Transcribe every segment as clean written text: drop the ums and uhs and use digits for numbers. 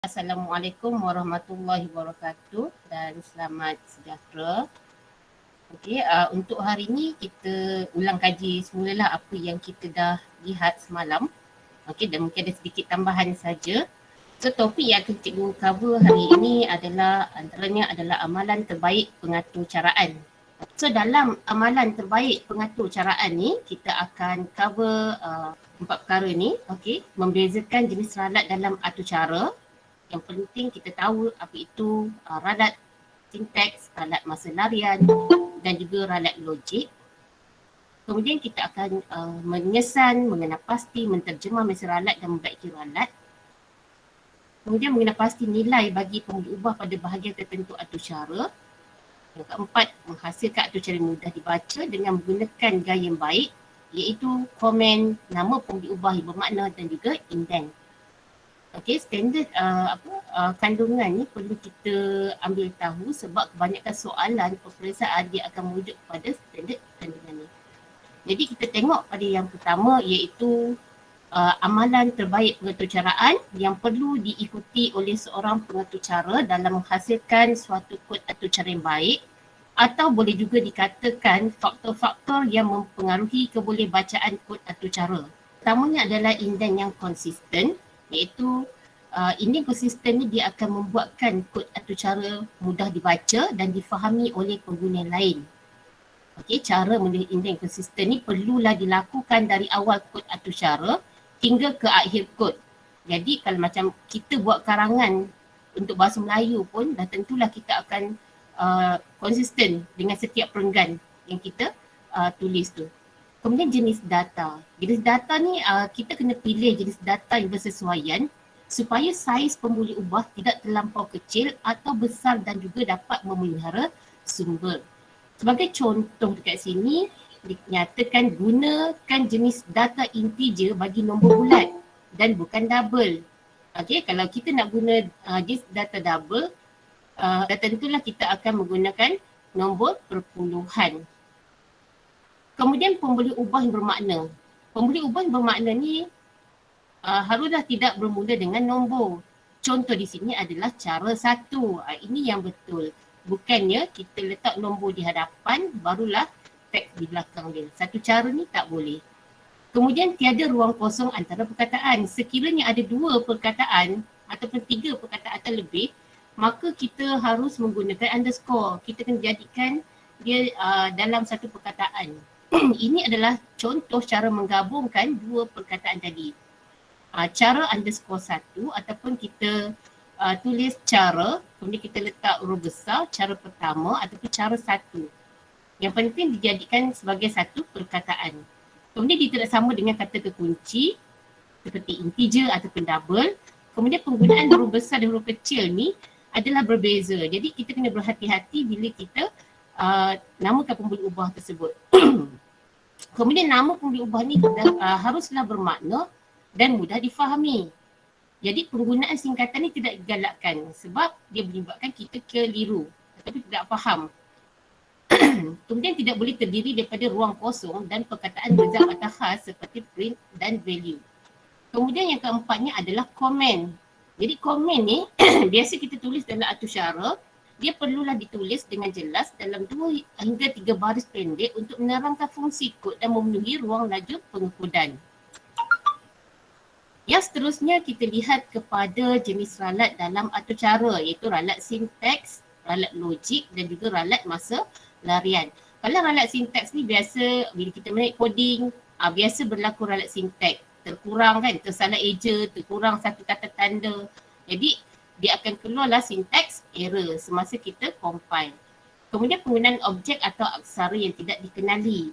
Assalamualaikum warahmatullahi wabarakatuh dan selamat sejahtera. Untuk hari ini kita ulang kaji semulalah apa yang kita dah lihat semalam. Dan mungkin ada sedikit tambahan saja. So topik yang akan cikgu cover hari ini adalah antaranya adalah amalan terbaik pengatur caraan. So dalam amalan terbaik pengatur caraan ni kita akan cover empat perkara ni. Membezakan jenis ralat dalam atur cara. Yang penting kita tahu apa itu ralat sinteks, ralat masa larian dan juga ralat logik. Kemudian kita akan mengesan, mengenal pasti, menterjemah mesin ralat dan membaiki ralat. Kemudian mengenal pasti nilai bagi pemberi ubah pada bahagian tertentu atur cara. Yang keempat, menghasilkan atur cara mudah dibaca dengan menggunakan gaya yang baik, iaitu komen, nama pemberi ubah yang bermakna dan juga indent. Standard kandungan ni perlu kita ambil tahu sebab kebanyakan soalan peperiksaan dia akan merujuk kepada standard kandungan ni. Jadi kita tengok pada yang pertama iaitu amalan terbaik pengatur caraan yang perlu diikuti oleh seorang pengatur cara dalam menghasilkan suatu kod atur cara yang baik, atau boleh juga dikatakan faktor-faktor yang mempengaruhi kebolehbacaan kod atur cara. Pertamanya adalah indent yang konsisten, iaitu indent konsisten ni dia akan membuatkan kod atur cara mudah dibaca dan difahami oleh pengguna lain. Cara menulis indent konsisten ni perlulah dilakukan dari awal kod atur cara hingga ke akhir kod. Jadi kalau macam kita buat karangan untuk bahasa Melayu pun dah tentulah kita akan konsisten dengan setiap perenggan yang kita tulis tu. Kemudian jenis data. Jenis data ni kita kena pilih jenis data yang bersesuaian supaya saiz pembuli ubah tidak terlampau kecil atau besar dan juga dapat memelihara sumber. Sebagai contoh dekat sini, dinyatakan gunakan jenis data integer bagi nombor bulat dan bukan double. Kalau kita nak guna jenis data double, tentulah kita akan menggunakan nombor perpuluhan. Kemudian pembeli ubah yang bermakna. Pembeli ubah yang bermakna ni haruslah tidak bermula dengan nombor. Contoh di sini adalah cara satu. Ini yang betul. Bukannya kita letak nombor di hadapan barulah teks di belakang dia. Satu cara ni tak boleh. Kemudian tiada ruang kosong antara perkataan. Sekiranya ada dua perkataan ataupun tiga perkataan atau lebih, maka kita harus menggunakan underscore. Kita kena jadikan dia dalam satu perkataan. Ini adalah contoh cara menggabungkan dua perkataan tadi. Cara underscore satu ataupun kita tulis cara, kemudian kita letak huruf besar, cara pertama ataupun cara satu. Yang penting dijadikan sebagai satu perkataan. Kemudian dia tidak sama dengan kata kekunci seperti integer ataupun double. Kemudian penggunaan huruf besar dan huruf kecil ni adalah berbeza. Jadi kita kena berhati-hati bila kita namakan pembuli ubah tersebut. Kemudian nama pembuli ubah ni haruslah bermakna dan mudah difahami. Jadi penggunaan singkatan ni tidak digalakkan sebab dia menyebabkan kita keliru tetapi tidak faham. Kemudian tidak boleh terdiri daripada ruang kosong dan perkataan berzat atau khas seperti print dan value. Kemudian yang keempatnya adalah komen. Jadi komen ni biasa kita tulis dalam atur cara, dia perlulah ditulis dengan jelas dalam 2 hingga 3 baris pendek untuk menerangkan fungsi kod dan memenuhi ruang laju pengekodan. Yang seterusnya kita lihat kepada jenis ralat dalam atur cara iaitu ralat sinteks, ralat logik dan juga ralat masa larian. Kalau ralat sinteks ni biasa bila kita menaik coding, biasa berlaku ralat sinteks. Terkurang kan, tersalah eja, terkurang satu kata tanda. Jadi dia akan keluarlah sinteks error semasa kita compile. Kemudian penggunaan objek atau aksara yang tidak dikenali.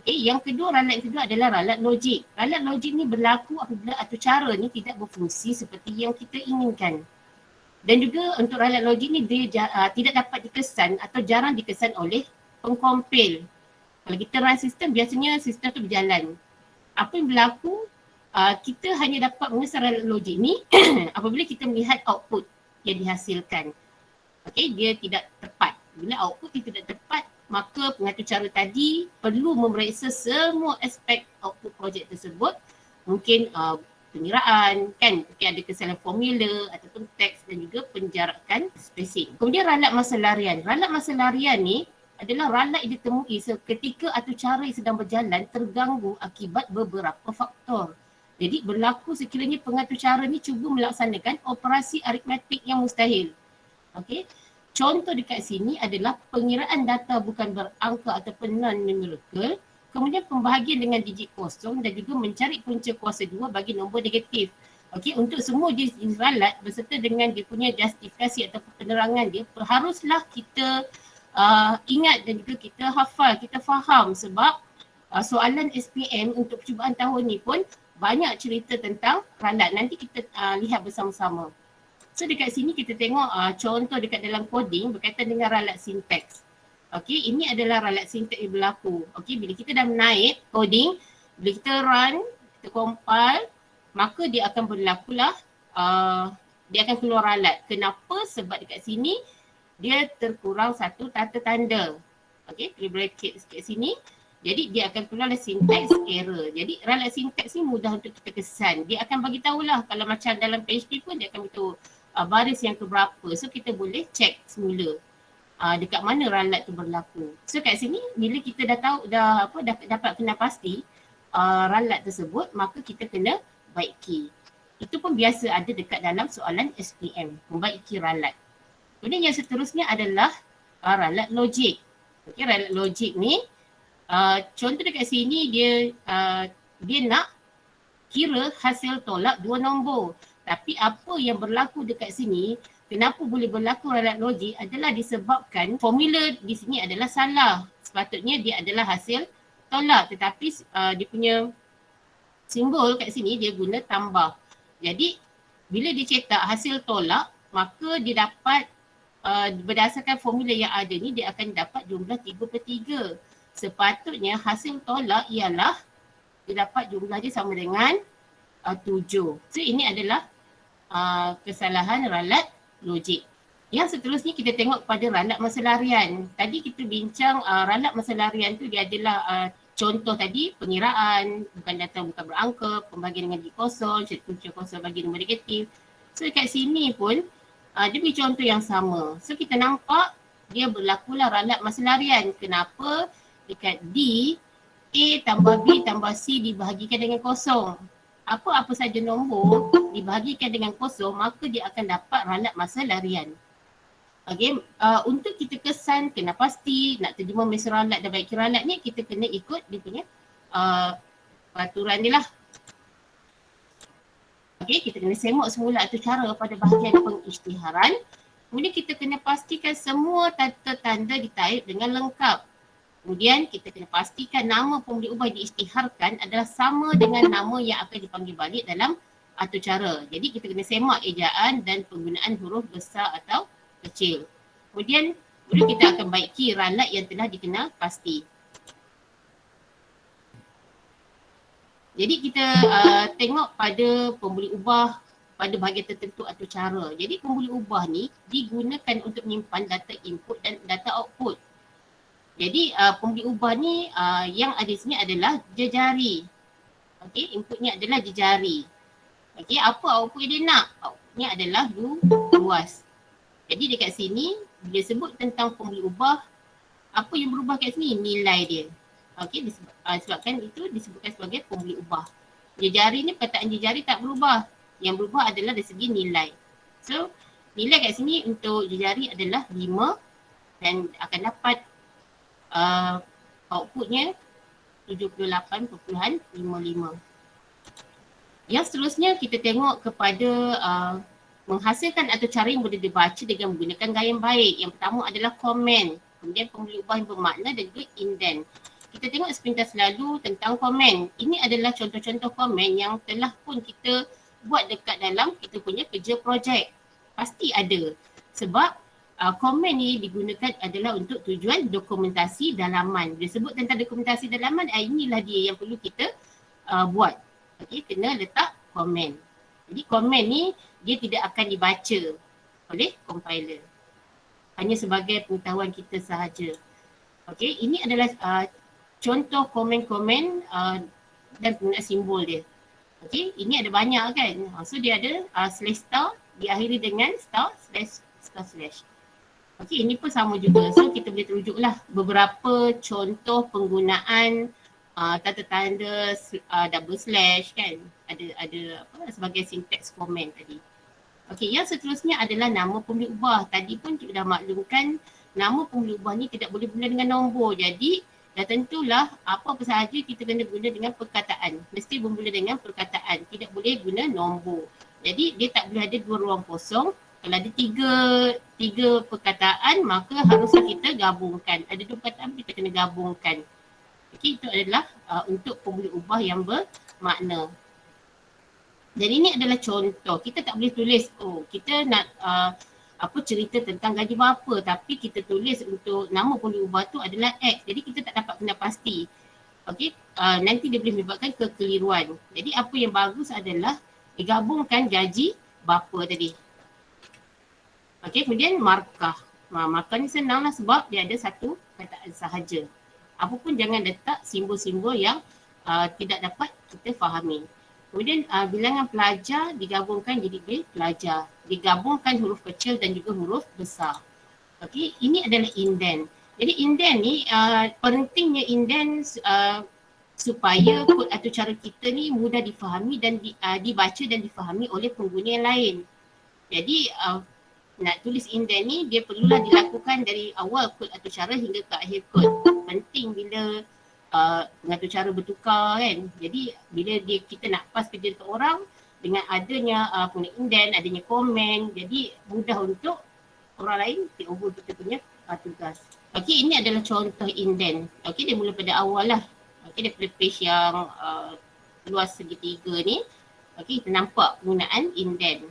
Yang kedua, ralat yang kedua adalah ralat logik. Ralat logik ni berlaku apabila atur cara ni tidak berfungsi seperti yang kita inginkan. Dan juga untuk ralat logik ni dia tidak dapat dikesan atau jarang dikesan oleh pengkompil. Kalau kita run sistem, biasanya sistem tu berjalan. Apa yang berlaku, kita hanya dapat mengesan ralat logik ni apabila kita melihat output yang dihasilkan. Dia tidak tepat. Bila output dia tidak tepat, maka pengatur cara tadi perlu memeriksa semua aspek output projek tersebut. Mungkin pengiraan kan, ada kesalahan formula ataupun teks dan juga penjarakan spesifik. Kemudian ralat masa larian. Ralat masa larian ni adalah ralat yang ditemui seketika atau cara yang sedang berjalan terganggu akibat beberapa faktor. Jadi berlaku sekiranya pengatur cara ni cuba melaksanakan operasi aritmetik yang mustahil. Okey. Contoh dekat sini adalah pengiraan data bukan berangka ataupun non-numerical, kemudian pembahagian dengan digit kosong dan juga mencari punca kuasa 2 bagi nombor negatif. Okey, untuk semua jenis ralat berserta dengan dia punya justifikasi atau penerangan dia, haruslah kita ingat dan juga kita hafal, kita faham sebab soalan SPM untuk percubaan tahun ni pun banyak cerita tentang ralat. Nanti kita lihat bersama-sama. So dekat sini kita tengok contoh dekat dalam coding berkaitan dengan ralat sinteks. Okey, ini adalah ralat sinteks yang berlaku. Okey, bila kita dah naik coding, bila kita run, kita compile, maka dia akan berlakulah, dia akan keluar ralat. Kenapa? Sebab dekat sini dia terkurang satu tanda tanda. Okey, kita bracket dekat sini. Jadi dia akan keluar syntax error. Jadi ralat sinteks ni mudah untuk kita kesan. Dia akan bagi tahulah kalau macam dalam PHP pun dia akan beritahu baris yang keberapa. So kita boleh check semula dekat mana ralat tu berlaku. So kat sini bila kita dah tahu dah dapat kena pasti ralat tersebut, maka kita kena baiki. Itu pun biasa ada dekat dalam soalan SPM, membaiki ralat. Kemudian yang seterusnya adalah ralat logik. Okey, ralat logik ni contoh dekat sini dia nak kira hasil tolak 2 nombor. Tapi apa yang berlaku dekat sini, kenapa boleh berlaku ralat logik adalah disebabkan formula di sini adalah salah. Sepatutnya dia adalah hasil tolak, tetapi dia punya simbol kat sini dia guna tambah. Jadi bila dia cetak hasil tolak, maka dia dapat berdasarkan formula yang ada ni dia akan dapat jumlah 3/3. Sepatutnya hasil tolak ialah dia dapat jumlah dia sama dengan 7. So ini adalah kesalahan ralat logik. Yang seterusnya kita tengok pada ralat masa larian. Tadi kita bincang ralat masa larian tu dia adalah contoh tadi pengiraan, bukan data bukan berangka, pembagian dengan digit kosong, punca kosong bagi nombor negatif. So dekat sini pun dia beri contoh yang sama. So kita nampak dia berlakulah ralat masa larian. Kenapa? Dekat D, A tambah B tambah C dibahagikan dengan kosong. Apa-apa saja nombor dibahagikan dengan kosong, maka dia akan dapat ralat masa larian. Okay, untuk kita kesan, kena pasti nak terjemah mesej ralat dan baiki ralat ni, kita kena ikut dia punya peraturan dia lah. Okay, kita kena semak semula atau cara pada bahagian pengisytiharan. Kemudian kita kena pastikan semua tanda-tanda ditaip dengan lengkap. Kemudian kita kena pastikan nama pemberi ubah diisytiharkan adalah sama dengan nama yang akan dipanggil balik dalam atur cara. Jadi kita kena semak ejaan dan penggunaan huruf besar atau kecil. Kemudian kita akan baiki ralat yang telah dikenal pasti. Jadi kita tengok pada pemberi ubah pada bahagian tertentu atau cara. Jadi pemberi ubah ni digunakan untuk menyimpan data input dan data output. Jadi pemberi ubah ni yang ada di sini adalah jejari. Okey, inputnya adalah jejari. Okey, apa output dia nak? Outputnya adalah luas. Jadi dekat sini dia sebut tentang pemberi ubah, apa yang berubah kat sini? Nilai dia. Okey, disebabkan itu disebutkan sebagai pemberi ubah. Jejari ni, perkataan jejari tak berubah. Yang berubah adalah dari segi nilai. So, nilai kat sini untuk jejari adalah 5 dan akan dapat outputnya 78.55. Yang seterusnya kita tengok kepada menghasilkan atau cara yang boleh dibaca dengan menggunakan gaya yang baik. Yang pertama adalah komen, kemudian pemberi ubah yang bermakna dan juga indent. Kita tengok sepintas lalu tentang komen. Ini adalah contoh-contoh komen yang telah pun kita buat dekat dalam kita punya kerja projek. Pasti ada. Sebab komen ni digunakan adalah untuk tujuan dokumentasi dalaman. Dia sebut tentang dokumentasi dalaman, inilah dia yang perlu kita buat. Okey, kena letak komen. Jadi komen ni dia tidak akan dibaca oleh compiler. Hanya sebagai pengetahuan kita sahaja. Okey, ini adalah contoh komen-komen dan penggunaan simbol dia. Okey, ini ada banyak kan. So dia ada slash star diakhiri dengan star slash star slash. Okey, ini pun sama juga. So kita boleh terujuklah beberapa contoh penggunaan tanda-tanda double slash kan. Ada apa sebagai syntax comment tadi. Okey, yang seterusnya adalah nama pembeli ubah. Tadi pun kita dah maklumkan nama pembeli ubah ni tidak boleh guna dengan nombor. Jadi dah tentulah apa-apa sahaja kita kena guna dengan perkataan. Mesti bermula dengan perkataan. Tidak boleh guna nombor. Jadi dia tak boleh ada dua ruang kosong. Kalau ada tiga perkataan maka haruslah kita gabungkan. Ada dua perkataan kita kena gabungkan. Okey, itu adalah untuk pembeli ubah yang bermakna. Dan ini adalah contoh. Kita tak boleh tulis, oh kita nak cerita tentang gaji berapa, tapi kita tulis untuk nama pembeli ubah tu adalah X. Jadi kita tak dapat kena pasti. Okey, nanti dia boleh menyebabkan kekeliruan. Jadi apa yang bagus adalah digabungkan gaji berapa tadi. Okey, kemudian markah. Markah ni senang lah sebab dia ada satu kataan sahaja. Apa pun jangan letak simbol-simbol yang tidak dapat kita fahami. Kemudian bilangan pelajar digabungkan jadi dia pelajar. Digabungkan huruf kecil dan juga huruf besar. Okey, ini adalah indent. Jadi indent ni pentingnya indent supaya kod atau cara kita ni mudah difahami dan dibaca dan difahami oleh pengguna yang lain. Jadi nak tulis indent ni dia perlulah dilakukan dari awal kod atau cara hingga ke akhir kod. Penting bila pengatur cara bertukar kan. Jadi bila kita nak pass kerja dekat orang dengan adanya punya indent, adanya komen, jadi mudah untuk orang lain take over kita punya tugas. Okey, ini adalah contoh indent. Okey, dia mula pada awal lah. Okey, daripada page yang luas segitiga ni. Okey, kita nampak penggunaan indent.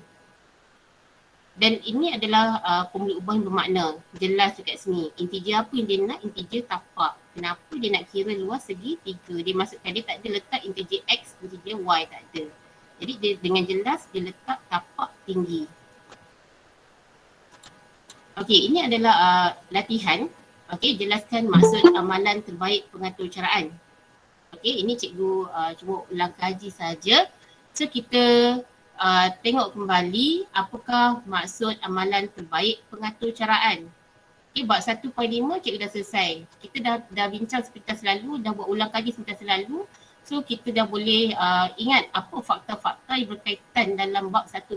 Dan ini adalah pembeli ubah yang bermakna. Jelas dekat sini. Integer apa yang dia nak? Integer tapak. Kenapa dia nak kira luas segi 3? Dia maksudkan dia tak ada letak integer X, integer Y, tak ada. Jadi dia, dengan jelas dia letak tapak tinggi. Okey, ini adalah latihan. Okey, jelaskan maksud amalan terbaik pengatur caraan. Okey, ini cikgu cuba ulang kaji saja. So kita tengok kembali apakah maksud amalan terbaik pengatur caraan. Okay, bab 1.5 cikgu dah selesai. Kita dah bincang seperti selalu, dah buat ulang kaji seperti selalu. So kita dah boleh ingat apa fakta-fakta yang berkaitan dalam bab 1.5.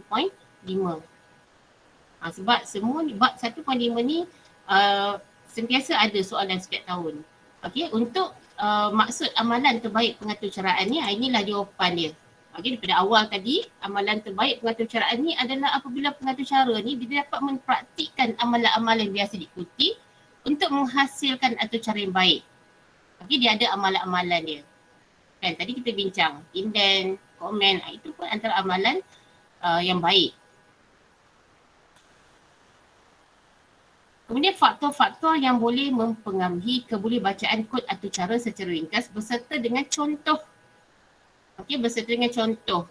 Sebab semua bab 1.5 ni sentiasa ada soalan setiap tahun. Okay, untuk maksud amalan terbaik pengatur caraan ni, inilah jawapan dia. Okay, daripada awal tadi, amalan terbaik pengatur caraan ni adalah apabila pengatur cara ni dia dapat mempraktikkan amalan-amalan yang biasa diikuti untuk menghasilkan atur cara yang baik. Okay, dia ada amalan-amalan dia. Kan, tadi kita bincang, indent, komen, itu pun antara amalan yang baik. Kemudian faktor-faktor yang boleh mempengaruhi kebolehbacaan kod atau cara secara ringkas berserta dengan contoh. Okey, berserta dengan contoh.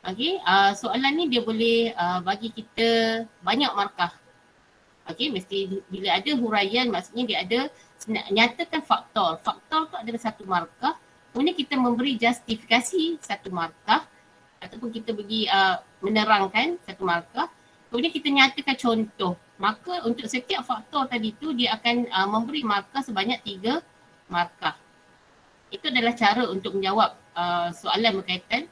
Okey, soalan ni dia boleh bagi kita banyak markah. Okey, mesti bila ada huraian maksudnya dia ada nyatakan faktor. Faktor tu adalah satu markah. Kemudian kita memberi justifikasi satu markah ataupun kita bagi menerangkan satu markah. Kemudian kita nyatakan contoh. Maka untuk setiap faktor tadi tu dia akan memberi markah sebanyak 3 markah. Itu adalah cara untuk menjawab soalan berkaitan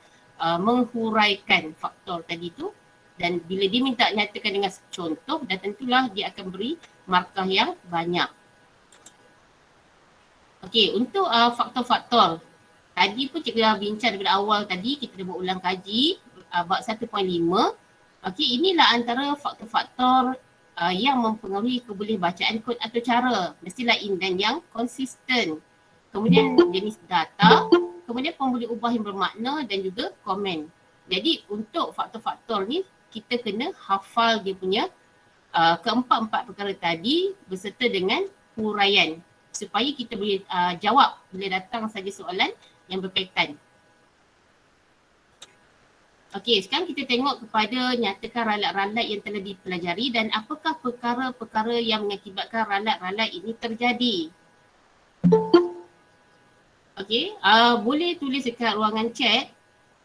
menghuraikan faktor tadi tu, dan bila dia minta nyatakan dengan contoh, dan tentulah dia akan beri markah yang banyak. Okey, untuk faktor-faktor tadi pun cikgu dah bincang daripada awal tadi, kita dah buat ulang kaji bab 1.5. Okey, inilah antara faktor-faktor yang mempengaruhi kebolehbacaan kod atau cara. Mestilah indent yang konsisten. Kemudian jenis data, kemudian pembeli ubah yang bermakna dan juga komen. Jadi untuk faktor-faktor ni kita kena hafal dia punya keempat-empat perkara tadi berserta dengan huraian supaya kita boleh jawab bila datang saja soalan yang berkaitan. Okey, sekarang kita tengok kepada nyatakan ralat-ralat yang telah dipelajari dan apakah perkara-perkara yang mengakibatkan ralat-ralat ini terjadi. Okey, boleh tulis dekat ruangan chat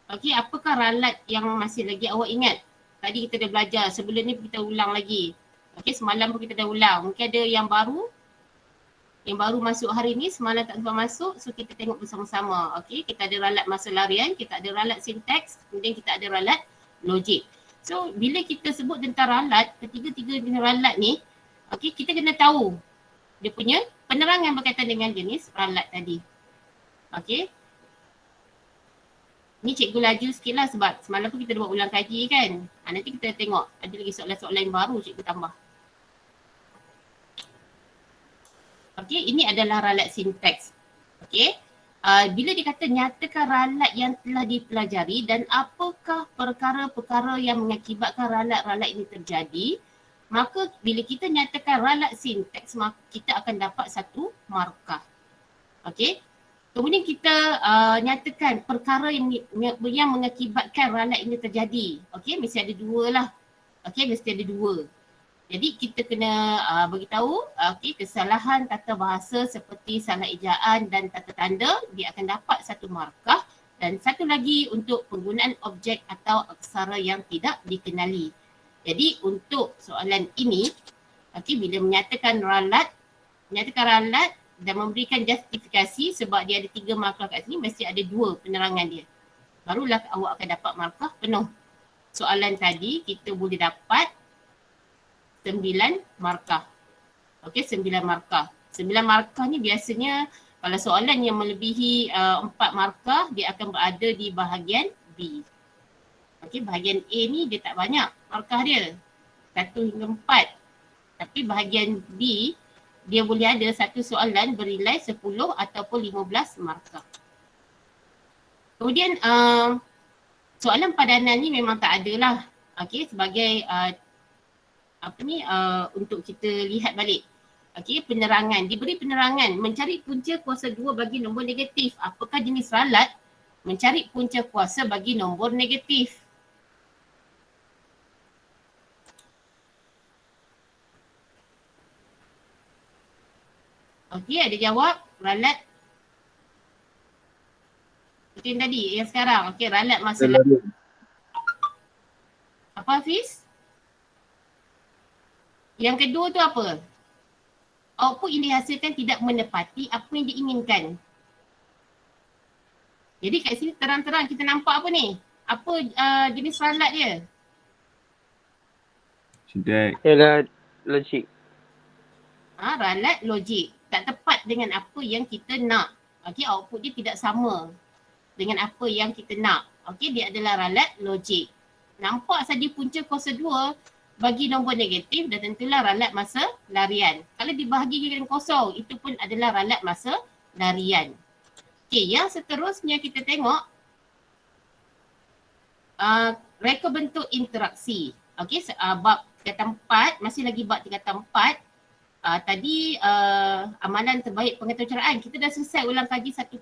Okey, apakah ralat yang masih lagi awak ingat? Tadi kita dah belajar, sebelum ni kita ulang lagi. Okey, semalam pun kita dah ulang. Mungkin ada yang baru masuk hari ni, semalam tak sempat masuk. So kita tengok bersama-sama. Okey, kita ada ralat masa larian, kita ada ralat sinteks, kemudian kita ada ralat logik. So bila kita sebut tentang ralat, ketiga-tiga jenis ralat ni, okey, kita kena tahu dia punya penerangan berkaitan dengan jenis ralat tadi. Okey. Ni cikgu laju sikit lah sebab semalam pun kita buat ulang kaji kan. Nanti kita tengok ada lagi soalan-soalan yang baru cikgu tambah. Okey, ini adalah ralat sinteks. Okey. Bila dikata nyatakan ralat yang telah dipelajari dan apakah perkara-perkara yang mengakibatkan ralat-ralat ini terjadi, maka bila kita nyatakan ralat sinteks, maka kita akan dapat satu markah. Okey. Kemudian kita nyatakan perkara yang mengakibatkan ralat ini terjadi. Okey, mesti ada dua lah. Okey, mesti ada dua. Jadi kita kena beritahu kesalahan tata bahasa seperti salah ejaan dan tata tanda, dia akan dapat satu markah. Dan satu lagi untuk penggunaan objek atau aksara yang tidak dikenali. Jadi untuk soalan ini, bila menyatakan ralat dan memberikan justifikasi sebab dia ada 3 markah kat sini, mesti ada 2 penerangan dia. Barulah awak akan dapat markah penuh. Soalan tadi kita boleh dapat 9 markah. Okey, 9 markah. 9 markah ni biasanya kalau soalan yang melebihi 4 markah, dia akan berada di bahagian B. Okey, bahagian A ni dia tak banyak markah dia. 1 hingga 4. Tapi bahagian B, dia boleh ada satu soalan bernilai 10 ataupun 15 markah. Kemudian soalan padanan ni memang tak ada lah. Okey, sebagai untuk kita lihat balik. Okey, penerangan. Diberi penerangan mencari punca kuasa 2 bagi nombor negatif. Apakah jenis ralat? Mencari punca kuasa bagi nombor negatif. Okey, ada jawab ralat. Itu yang tadi, yang sekarang. Okey, ralat masa lalu. Apa Hafiz? Yang kedua tu apa? Output yang dihasilkan tidak menepati apa yang diinginkan. Jadi kat sini terang-terang kita nampak apa ni? Apa jenis ralat dia? Sinteks. Ralat logik. Ralat logik. Tak tepat dengan apa yang kita nak. Okey, output dia tidak sama dengan apa yang kita nak. Okey, dia adalah ralat logik. Nampak saja punca kuasa 2 bagi nombor negatif dan tentulah ralat masa larian. Kalau dibahagi dengan kosong, itu pun adalah ralat masa larian. Okey, yang seterusnya kita tengok reka bentuk interaksi. Okey, bab tingkatan 4, masih lagi bab tingkatan 4. Tadi amalan terbaik pengetahuan kita dah selesai ulang kaji 1.5.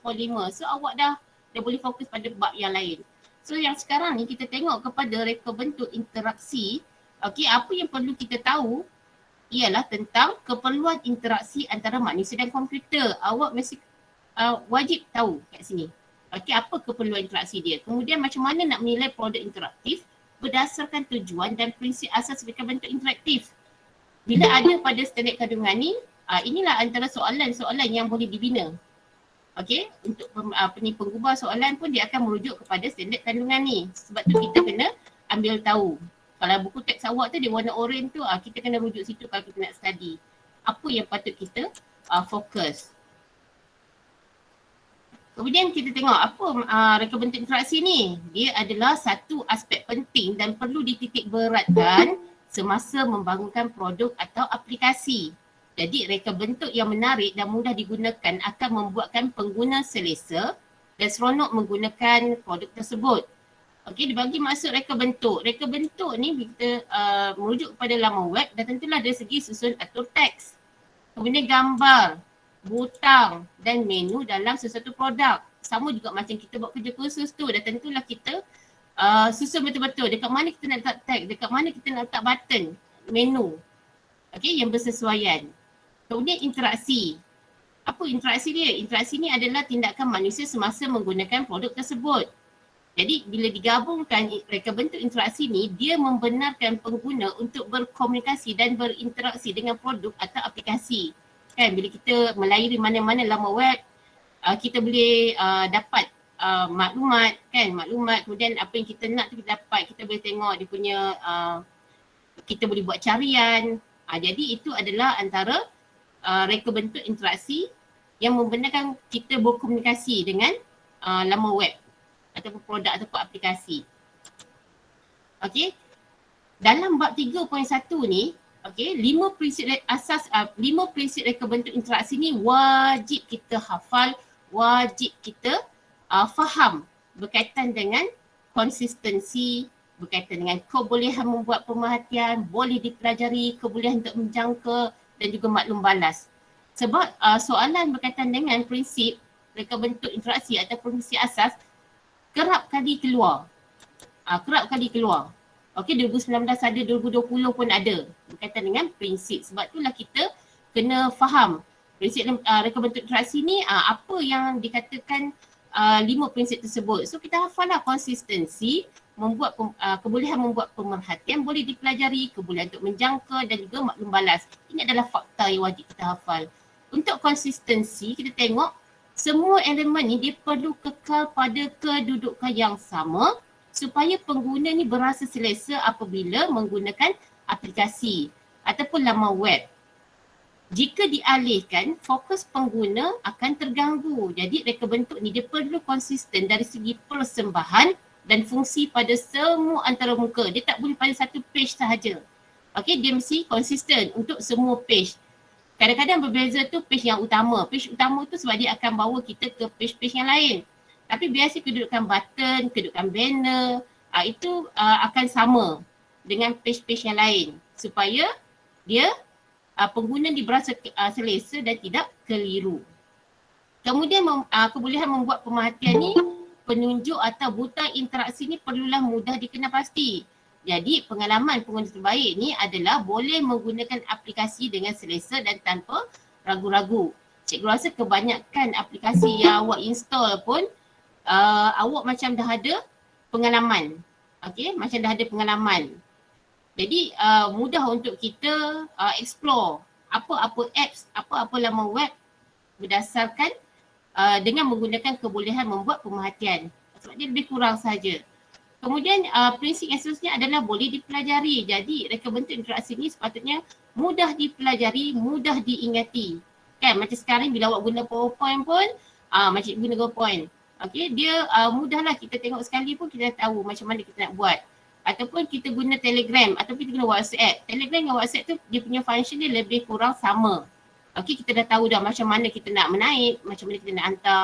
So awak dah boleh fokus pada bab yang lain. So yang sekarang ni kita tengok kepada reka bentuk interaksi. Okey, apa yang perlu kita tahu ialah tentang keperluan interaksi antara manusia dan komputer. Awak mesti wajib tahu kat sini. Okey, apa keperluan interaksi dia. Kemudian macam mana nak menilai produk interaktif berdasarkan tujuan dan prinsip asas reka bentuk interaktif. Bila ada pada standard kandungan ni, inilah antara soalan-soalan yang boleh dibina. Okey, untuk penggubah soalan pun dia akan merujuk kepada standard kandungan ni. Sebab tu kita kena ambil tahu. Kalau buku teks awak tu dia warna oren tu, kita kena rujuk situ kalau kita nak study. Apa yang patut kita fokus. Kemudian kita tengok apa reka bentuk interaksi ni. Dia adalah satu aspek penting dan perlu dititik beratkan semasa membangunkan produk atau aplikasi. Jadi reka bentuk yang menarik dan mudah digunakan akan membuatkan pengguna selesa dan seronok menggunakan produk tersebut. Okey, dibagi maksud reka bentuk. Reka bentuk ni kita merujuk kepada laman web dan tentulah dari segi susun atur teks. Kemudian gambar, butang dan menu dalam sesuatu produk. Sama juga macam kita buat kerja kursus tu, dan tentulah kita susun betul-betul dekat mana kita nak letak tag, dekat mana kita nak letak button, menu. Okey, yang bersesuaian. Kemudian interaksi. Apa interaksi dia? Interaksi ni adalah tindakan manusia semasa menggunakan produk tersebut. Jadi bila digabungkan reka bentuk interaksi ni, dia membenarkan pengguna untuk berkomunikasi dan berinteraksi dengan produk atau aplikasi. Kan bila kita melayari mana-mana laman web, kita boleh dapat maklumat kan, maklumat, kemudian apa yang kita nak tu kita dapat, kita boleh tengok dia punya kita boleh buat carian. Jadi itu adalah antara reka bentuk interaksi yang membenarkan kita berkomunikasi dengan laman web ataupun produk ataupun aplikasi. Okey. Dalam bab 3.1 ni, okey, 5 prinsip asas 5 prinsip reka bentuk interaksi ni wajib kita hafal, wajib kita faham berkaitan dengan konsistensi, berkaitan dengan kebolehan membuat pemerhatian, boleh dipelajari, kebolehan untuk menjangka dan juga maklum balas. Sebab soalan berkaitan dengan prinsip reka bentuk interaksi atau prinsip asas kerap kali keluar. Okey, 2019 ada, 2020 pun ada berkaitan dengan prinsip. Sebab itulah kita kena faham prinsip reka bentuk interaksi ni apa yang dikatakan 5 prinsip tersebut. So kita hafal lah konsistensi, membuat kebolehan membuat pemerhatian, boleh dipelajari, kebolehan untuk menjangka dan juga maklum balas. Ini adalah fakta yang wajib kita hafal. Untuk konsistensi, kita tengok semua elemen ni dia perlu kekal pada kedudukan yang sama supaya pengguna ni berasa selesa apabila menggunakan aplikasi ataupun laman web. Jika dialihkan, fokus pengguna akan terganggu. Jadi reka bentuk ni dia perlu konsisten dari segi persembahan dan fungsi pada semua antara muka. Dia tak boleh pada satu page sahaja. Okey, dia mesti konsisten untuk semua page. Kadang-kadang berbeza tu page yang utama. Page utama tu sebab dia akan bawa kita ke page-page yang lain. Tapi biasa kedudukan button, kedudukan banner, itu akan sama dengan page-page yang lain. Supaya dia pengguna dia berasa selesa dan tidak keliru. Kemudian kebolehan membuat pemerhatian ni, penunjuk atau butang interaksi ni perlulah mudah dikenal pasti. Jadi pengalaman pengguna terbaik ni adalah boleh menggunakan aplikasi dengan selesa dan tanpa ragu-ragu. Cikgu rasa kebanyakan aplikasi yang awak install pun awak macam dah ada pengalaman. Okey, macam dah ada pengalaman. Jadi mudah untuk kita explore apa-apa apps, apa-apa laman web berdasarkan dengan menggunakan kebolehan membuat pemerhatian. Sebab dia lebih kurang sahaja. Kemudian prinsip yang seterusnya adalah boleh dipelajari. Jadi reka bentuk interaksi ni sepatutnya mudah dipelajari, mudah diingati. Kan macam sekarang bila awak guna PowerPoint pun macam guna PowerPoint. Okey, dia mudahlah kita tengok sekali pun kita tahu macam mana kita nak buat. Ataupun kita guna Telegram ataupun kita guna WhatsApp. Telegram dengan WhatsApp tu dia punya function dia lebih kurang sama. Okey, kita dah tahu dah macam mana kita nak menaik, macam mana kita nak hantar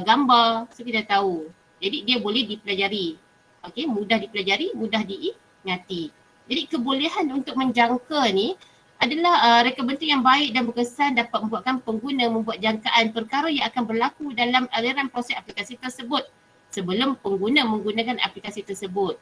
gambar. So kita dah tahu. Jadi dia boleh dipelajari. Okey, mudah dipelajari, mudah diingati. Jadi kebolehan untuk menjangka ni adalah reka bentuk yang baik dan berkesan dapat membuatkan pengguna membuat jangkaan perkara yang akan berlaku dalam aliran proses aplikasi tersebut sebelum pengguna menggunakan aplikasi tersebut.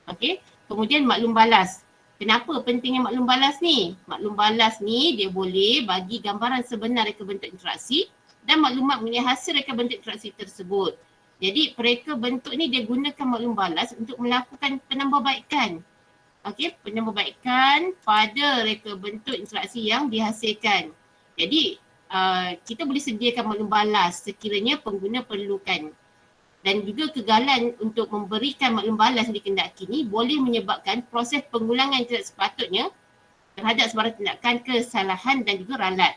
Okey, kemudian maklum balas. Kenapa pentingnya maklum balas ni? Maklum balas ni dia boleh bagi gambaran sebenar reka bentuk interaksi dan maklumat mengenai hasil reka bentuk interaksi tersebut. Jadi reka bentuk ni dia gunakan maklum balas untuk melakukan penambahbaikan. Okey, penambahbaikan pada reka bentuk interaksi yang dihasilkan. Jadi kita boleh sediakan maklum balas sekiranya pengguna perlukan. Dan juga kegagalan untuk memberikan maklum balas yang dikendaki ni boleh menyebabkan proses pengulangan yang tidak sepatutnya terhadap sebarang tindakan, kesalahan dan juga ralat.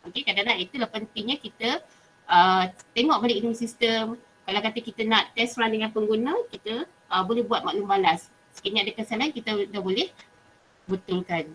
Okey, kadang-kadang itulah pentingnya kita tengok balik dalam sistem. Kalau kata kita nak test run dengan pengguna, kita boleh buat maklum balas. Sekiranya ada kesalahan, kita dah boleh betulkan.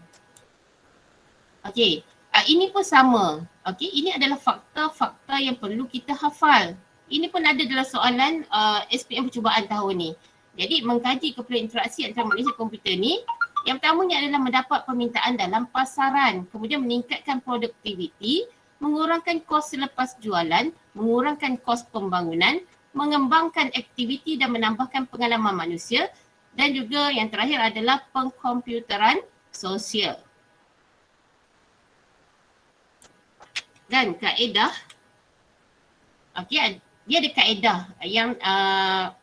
Okey, ini pun sama. Okey, ini adalah fakta-fakta yang perlu kita hafal. Ini pun ada dalam soalan SPM percubaan tahun ni. Jadi mengkaji kepala interaksi antara manusia dan komputer ni, yang pertamanya adalah mendapat permintaan dalam pasaran, kemudian meningkatkan produktiviti, mengurangkan kos selepas jualan, mengurangkan kos pembangunan, mengembangkan aktiviti dan menambahkan pengalaman manusia, dan juga yang terakhir adalah pengkomputeran sosial. Dan kaedah, okey, dia ada kaedah yang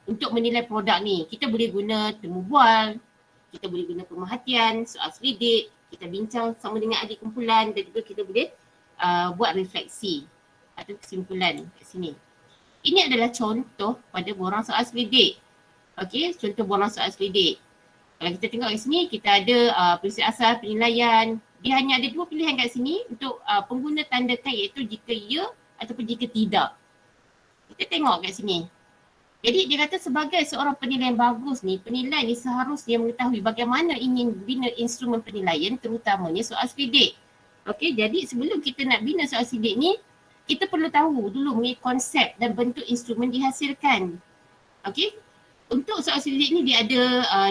untuk menilai produk ni. Kita boleh guna temu bual, kita boleh guna pemerhatian, soal selidik, kita bincang sama dengan adik kumpulan dan juga kita boleh buat refleksi atau kesimpulan kat sini. Ini adalah contoh pada borang soal selidik. Okey, contoh borang soal selidik. Kalau kita tengok kat sini, kita ada prinsip asal penilaian. Dia hanya ada dua pilihan kat sini untuk pengguna tandakan, iaitu jika ya ataupun jika tidak. Kita tengok kat sini. Jadi dia kata sebagai seorang penilai yang bagus ni, penilai ni seharusnya mengetahui bagaimana ingin bina instrumen penilaian terutamanya soal selidik. Okey, jadi sebelum kita nak bina soal selidik ni, kita perlu tahu dulu mengenai konsep dan bentuk instrumen dihasilkan. Okey, untuk soal selidik ni dia ada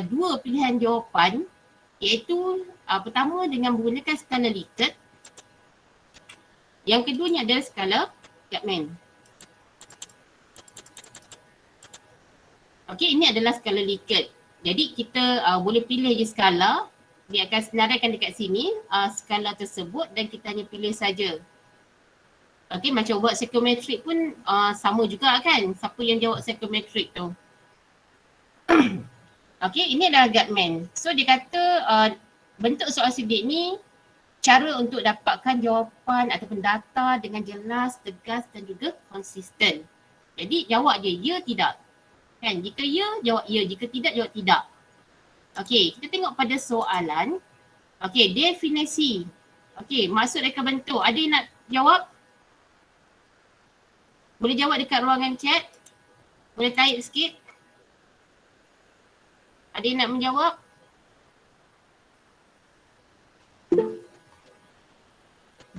dua pilihan jawapan, iaitu pertama dengan menggunakan skala Likert. Yang keduanya adalah skala Gutman. Okey, ini adalah skala Likert. Jadi kita boleh pilih je skala, dia akan senaraikan dekat sini skala tersebut dan kita hanya pilih saja. Okey, macam buat psikometrik pun sama juga kan, siapa yang jawab psikometrik tu. Okey, ini adalah Gutman. So dia kata bentuk soal selidik ni cara untuk dapatkan jawapan ataupun data dengan jelas, tegas dan juga konsisten. Jadi jawab je ya tidak. Kan, jika ya, jawab ya. Jika tidak, jawab tidak. Okey, kita tengok pada soalan. Okey, definisi. Okey, maksud reka bentuk. Ada yang nak jawab? Boleh jawab dekat ruangan chat? Boleh type sikit? Ada yang nak menjawab?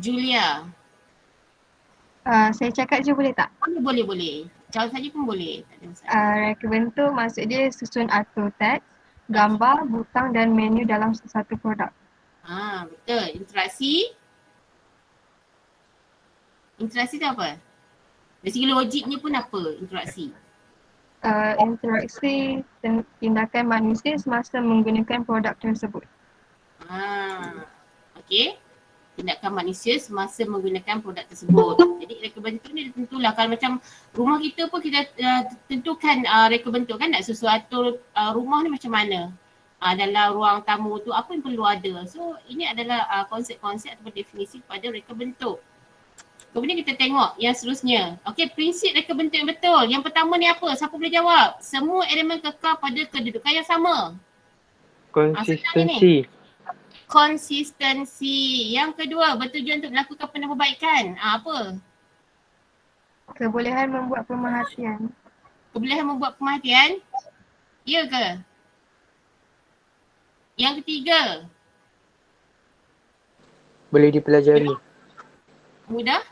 Julia. Saya cakap je boleh tak? Boleh. Jawab saja pun boleh. Tak ada masalah. Reka bentuk maksud dia susun atur teks, gambar, butang dan menu dalam sesuatu produk. Betul. Interaksi. Interaksi tu apa? Dari segi logiknya pun apa interaksi? Interaksi tindakan manusia semasa menggunakan produk tersebut. Okey. Tindakan manusia semasa menggunakan produk tersebut. Jadi reka bentuk ni tentulah kalau macam rumah kita pun kita tentukan reka bentuk kan, nak sesuatu rumah ni macam mana. Dalam ruang tamu tu apa yang perlu ada. So ini adalah konsep-konsep atau definisi pada reka bentuk. Kemudian kita tengok yang seterusnya. Okey, prinsip reka bentuk yang betul. Yang pertama ni apa? Siapa boleh jawab? Semua elemen kekal pada kedudukan yang sama. Konsistensi. Konsistensi. Yang kedua, bertujuan untuk melakukan penambahbaikan. Apa? Kebolehan membuat pemerhatian. Kebolehan membuat pemerhatian? Ya ke? Yang ketiga? Boleh dipelajari. Mudah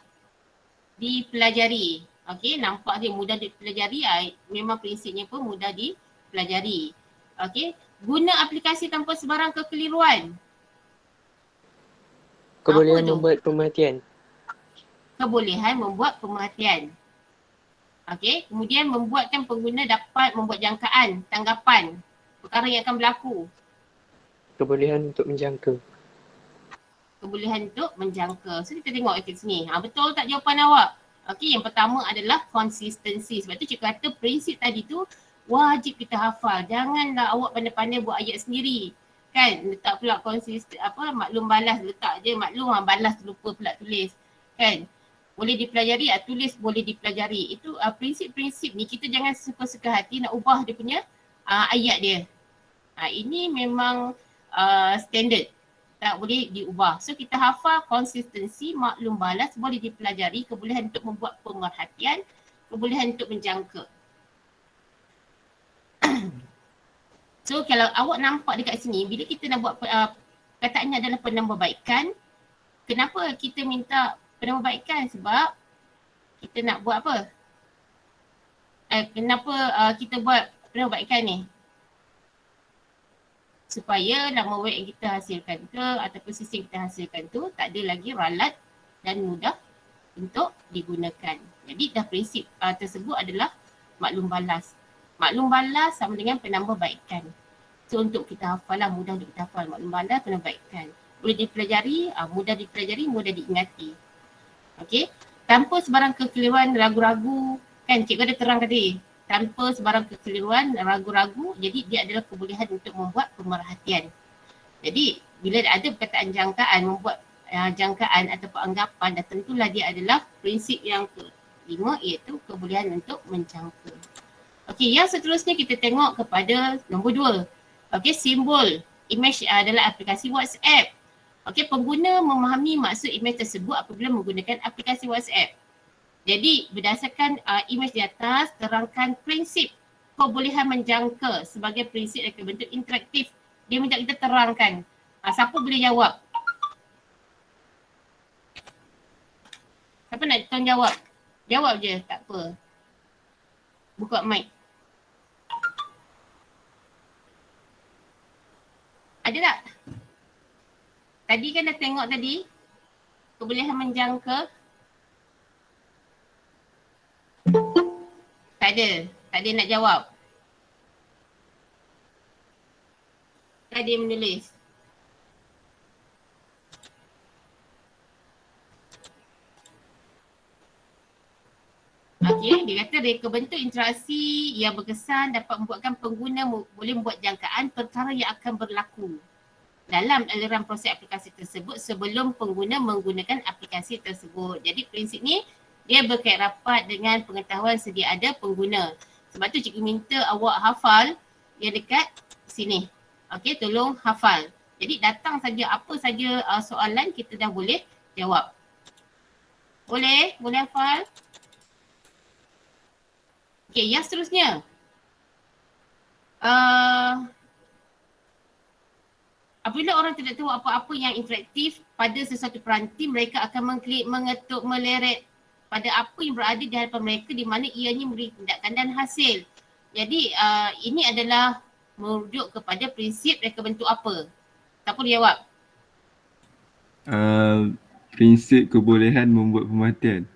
dipelajari. Okey, nampak dia mudah dipelajari. Memang prinsipnya pun mudah dipelajari. Okey, guna aplikasi tanpa sebarang kekeliruan. Kebolehan membuat pemerhatian. Kebolehan membuat pemerhatian. Okey, kemudian membuatkan pengguna dapat membuat jangkaan, tanggapan perkara yang akan berlaku. Kebolehan untuk menjangka. Kebolehan untuk menjangka. So kita tengok kat sini. Betul tak jawapan awak? Okey, yang pertama adalah konsistensi. Sebab tu cikgu kata prinsip tadi tu wajib kita hafal. Janganlah awak pandai-pandai buat ayat sendiri. Kan, letak pula maklum balas, letak je maklum balas lupa pula tulis. Kan, boleh dipelajari, tulis boleh dipelajari. Itu prinsip-prinsip ni kita jangan suka-suka hati nak ubah dia punya ayat dia. Ini memang standard, tak boleh diubah. So kita hafal konsistensi, maklum balas boleh dipelajari, kebolehan untuk membuat pemerhatian, kebolehan untuk menjangka. So kalau awak nampak dekat sini, bila kita nak buat perkataannya adalah penambahbaikan, kenapa kita minta penambahbaikan? Sebab kita nak buat apa? Kenapa kita buat penambahbaikan ni? Supaya nama web yang kita hasilkan tu ataupun sistem kita hasilkan tu tak ada lagi ralat dan mudah untuk digunakan. Jadi dah prinsip tersebut adalah maklum balas. Maklum balas sama dengan penambahbaikan. So untuk kita hafal lah, mudah untuk kita hafal. Maklum balas, penambahbaikan. Boleh dipelajari, mudah diingati. Okey. Tanpa sebarang kekeliruan, ragu-ragu, Kan cikgu ada terang tadi. Tanpa sebarang kekeliruan, ragu-ragu, jadi dia adalah kebolehan untuk membuat pemerhatian. Jadi bila ada perkataan jangkaan, membuat jangkaan ataupun anggapan, dan tentulah dia adalah prinsip yang kelima, iaitu kebolehan untuk menjangka. Okey, yang seterusnya kita tengok kepada nombor 2. Okey, simbol imej dalam aplikasi WhatsApp. Okey, pengguna memahami maksud imej tersebut apabila menggunakan aplikasi WhatsApp. Jadi berdasarkan imej di atas, terangkan prinsip kebolehan menjangka sebagai prinsip yang berbentuk interaktif. Dia minta kita terangkan. Siapa boleh jawab? Siapa nak tolong jawab? Jawab je, tak apa. Buka mic. Ada tak? Tadi kan dah tengok tadi. Kebolehan menjangka. Tak ada. Tak ada nak jawab. Tak ada yang menulis. Okey, dia kata reka bentuk interaksi yang berkesan dapat membuatkan pengguna boleh membuat jangkaan perkara yang akan berlaku dalam aliran proses aplikasi tersebut sebelum pengguna menggunakan aplikasi tersebut. Jadi prinsip ni dia berkait rapat dengan pengetahuan sedia ada pengguna. Sebab tu cikgu minta awak hafal yang dekat sini. Okey, tolong hafal. Jadi datang saja apa saja soalan kita dah boleh jawab. Boleh? Boleh hafal? Okey, yang seterusnya. Apabila orang tidak tahu apa-apa yang interaktif pada sesuatu peranti, mereka akan mengklik, mengetuk, meleret pada apa yang berada di hadapan mereka di mana ianya memberi tindakan dan hasil. Jadi ini adalah merujuk kepada prinsip reka bentuk apa? Siapa dia jawab? Prinsip kebolehan membuat pemerhatian.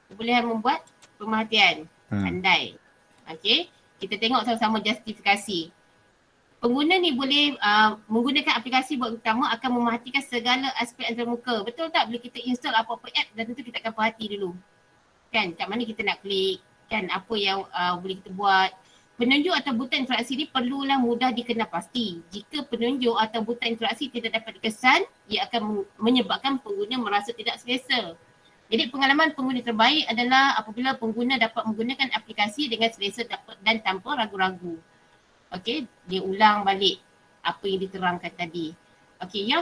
Kebolehan membuat pemerhatian. Pandai. Okey, kita tengok sama-sama justifikasi. Pengguna ni boleh menggunakan aplikasi buat utama akan memerhatikan segala aspek antarmuka. Betul tak? Bila kita install apa-apa app, dan tentu kita akan perhati dulu. Kan, kat mana kita nak klik, kan apa yang boleh kita buat. Penunjuk atau butang interaksi ni perlulah mudah dikenal pasti. Jika penunjuk atau butang interaksi tidak dapat dikesan, ia akan menyebabkan pengguna merasa tidak selesa. Jadi pengalaman pengguna terbaik adalah apabila pengguna dapat menggunakan aplikasi dengan selesa dan tanpa ragu-ragu. Okey, dia ulang balik apa yang diterangkan tadi. Okey, yang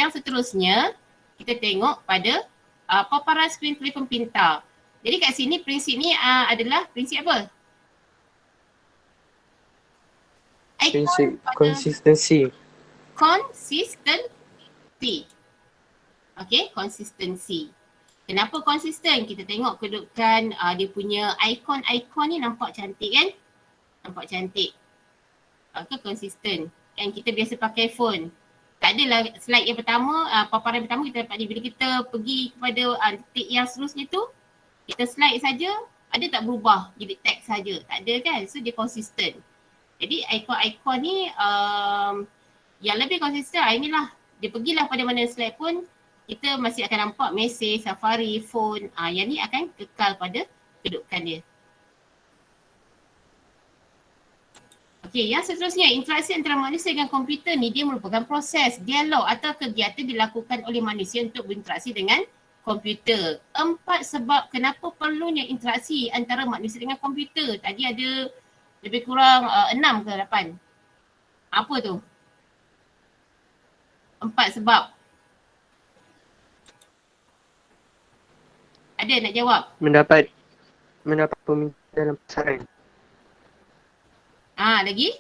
seterusnya kita tengok pada paparan skrin telefon pintar. Jadi kat sini prinsip ni adalah prinsip apa? Prinsip konsistensi. Konsistensi. Okey, konsistensi. Kenapa konsisten? Kita tengok kedudukan dia punya ikon-ikon ni nampak cantik kan? Nampak cantik. Konsisten. Kan kita biasa pakai phone. Tak adalah slide yang pertama, paparan yang pertama kita dapat ni. Bila kita pergi kepada titik yang seterusnya tu, kita slide saja, ada tak berubah jadi teks saja? Tak ada kan? So dia konsisten. Jadi ikon-ikon ni yang lebih konsisten, inilah. Dia pergilah pada mana slide pun, kita masih akan nampak mesej, Safari, phone. Yang ni akan kekal pada kedudukan dia. Okey, yang seterusnya, interaksi antara manusia dengan komputer ni dia merupakan proses, dialog atau kegiatan dilakukan oleh manusia untuk berinteraksi dengan komputer. 4 sebab kenapa perlunya interaksi antara manusia dengan komputer. Tadi ada lebih kurang 6 ke 8. Apa tu? 4 sebab. Ada nak jawab? Mendapat permintaan dalam pasaran. Lagi?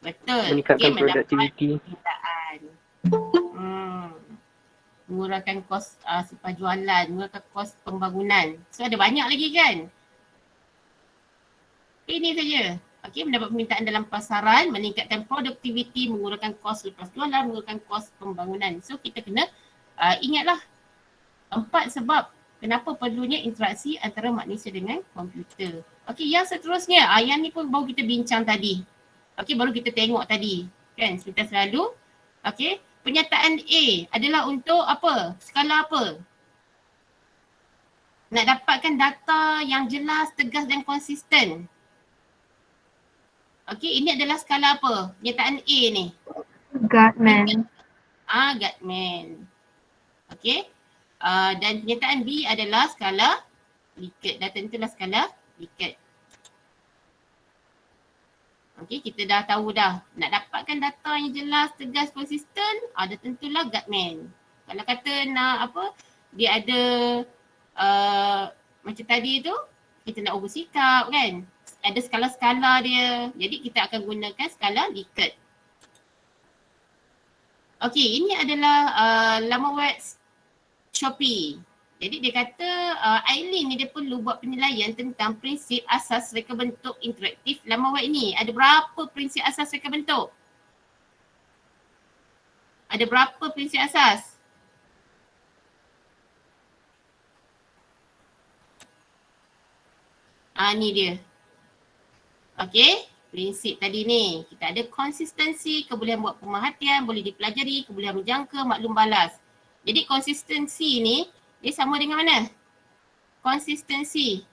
Betul. Meningkatkan Okey, produktiviti. permintaan. Mengurangkan kos sifat jualan, mengurangkan kos pembangunan. So ada banyak lagi kan? Ini saja. Okey, mendapat permintaan dalam pasaran, meningkatkan produktiviti, mengurangkan kos lepas jualan, mengurangkan kos pembangunan. So kita kena ingatlah 4 sebab kenapa perlunya interaksi antara manusia dengan komputer. Okey, yang seterusnya, yang ni pun baru kita bincang tadi. Okey, baru kita tengok tadi. Kan, seperti selalu. Okey, pernyataan A adalah untuk apa? Skala apa? Nak dapatkan data yang jelas, tegas dan konsisten. Okey, ini adalah skala apa? Nyataan A ni. Guttman. Guttman. Okey. Dan kenyataan B adalah skala Likert. Dah tentulah skala Likert. Okey, kita dah tahu dah. Nak dapatkan data yang jelas, tegas, konsisten, dah tentulah Guttman. Kalau kata nak apa, dia ada macam tadi tu, kita nak ubah sikap kan. Ada skala-skala dia. Jadi kita akan gunakan skala Likert. Okey, ini adalah laman web Shopee. Jadi dia kata Aileen ni dia perlu buat penilaian tentang prinsip asas reka bentuk interaktif laman web ni. Ada berapa prinsip asas reka bentuk? Ada berapa prinsip asas? Ni dia. Okey, prinsip tadi ni. Kita ada konsistensi, kebolehan buat pemerhatian, boleh dipelajari, kebolehan menjangka, maklum balas. Jadi konsistensi ni dia sama dengan mana? Konsistensi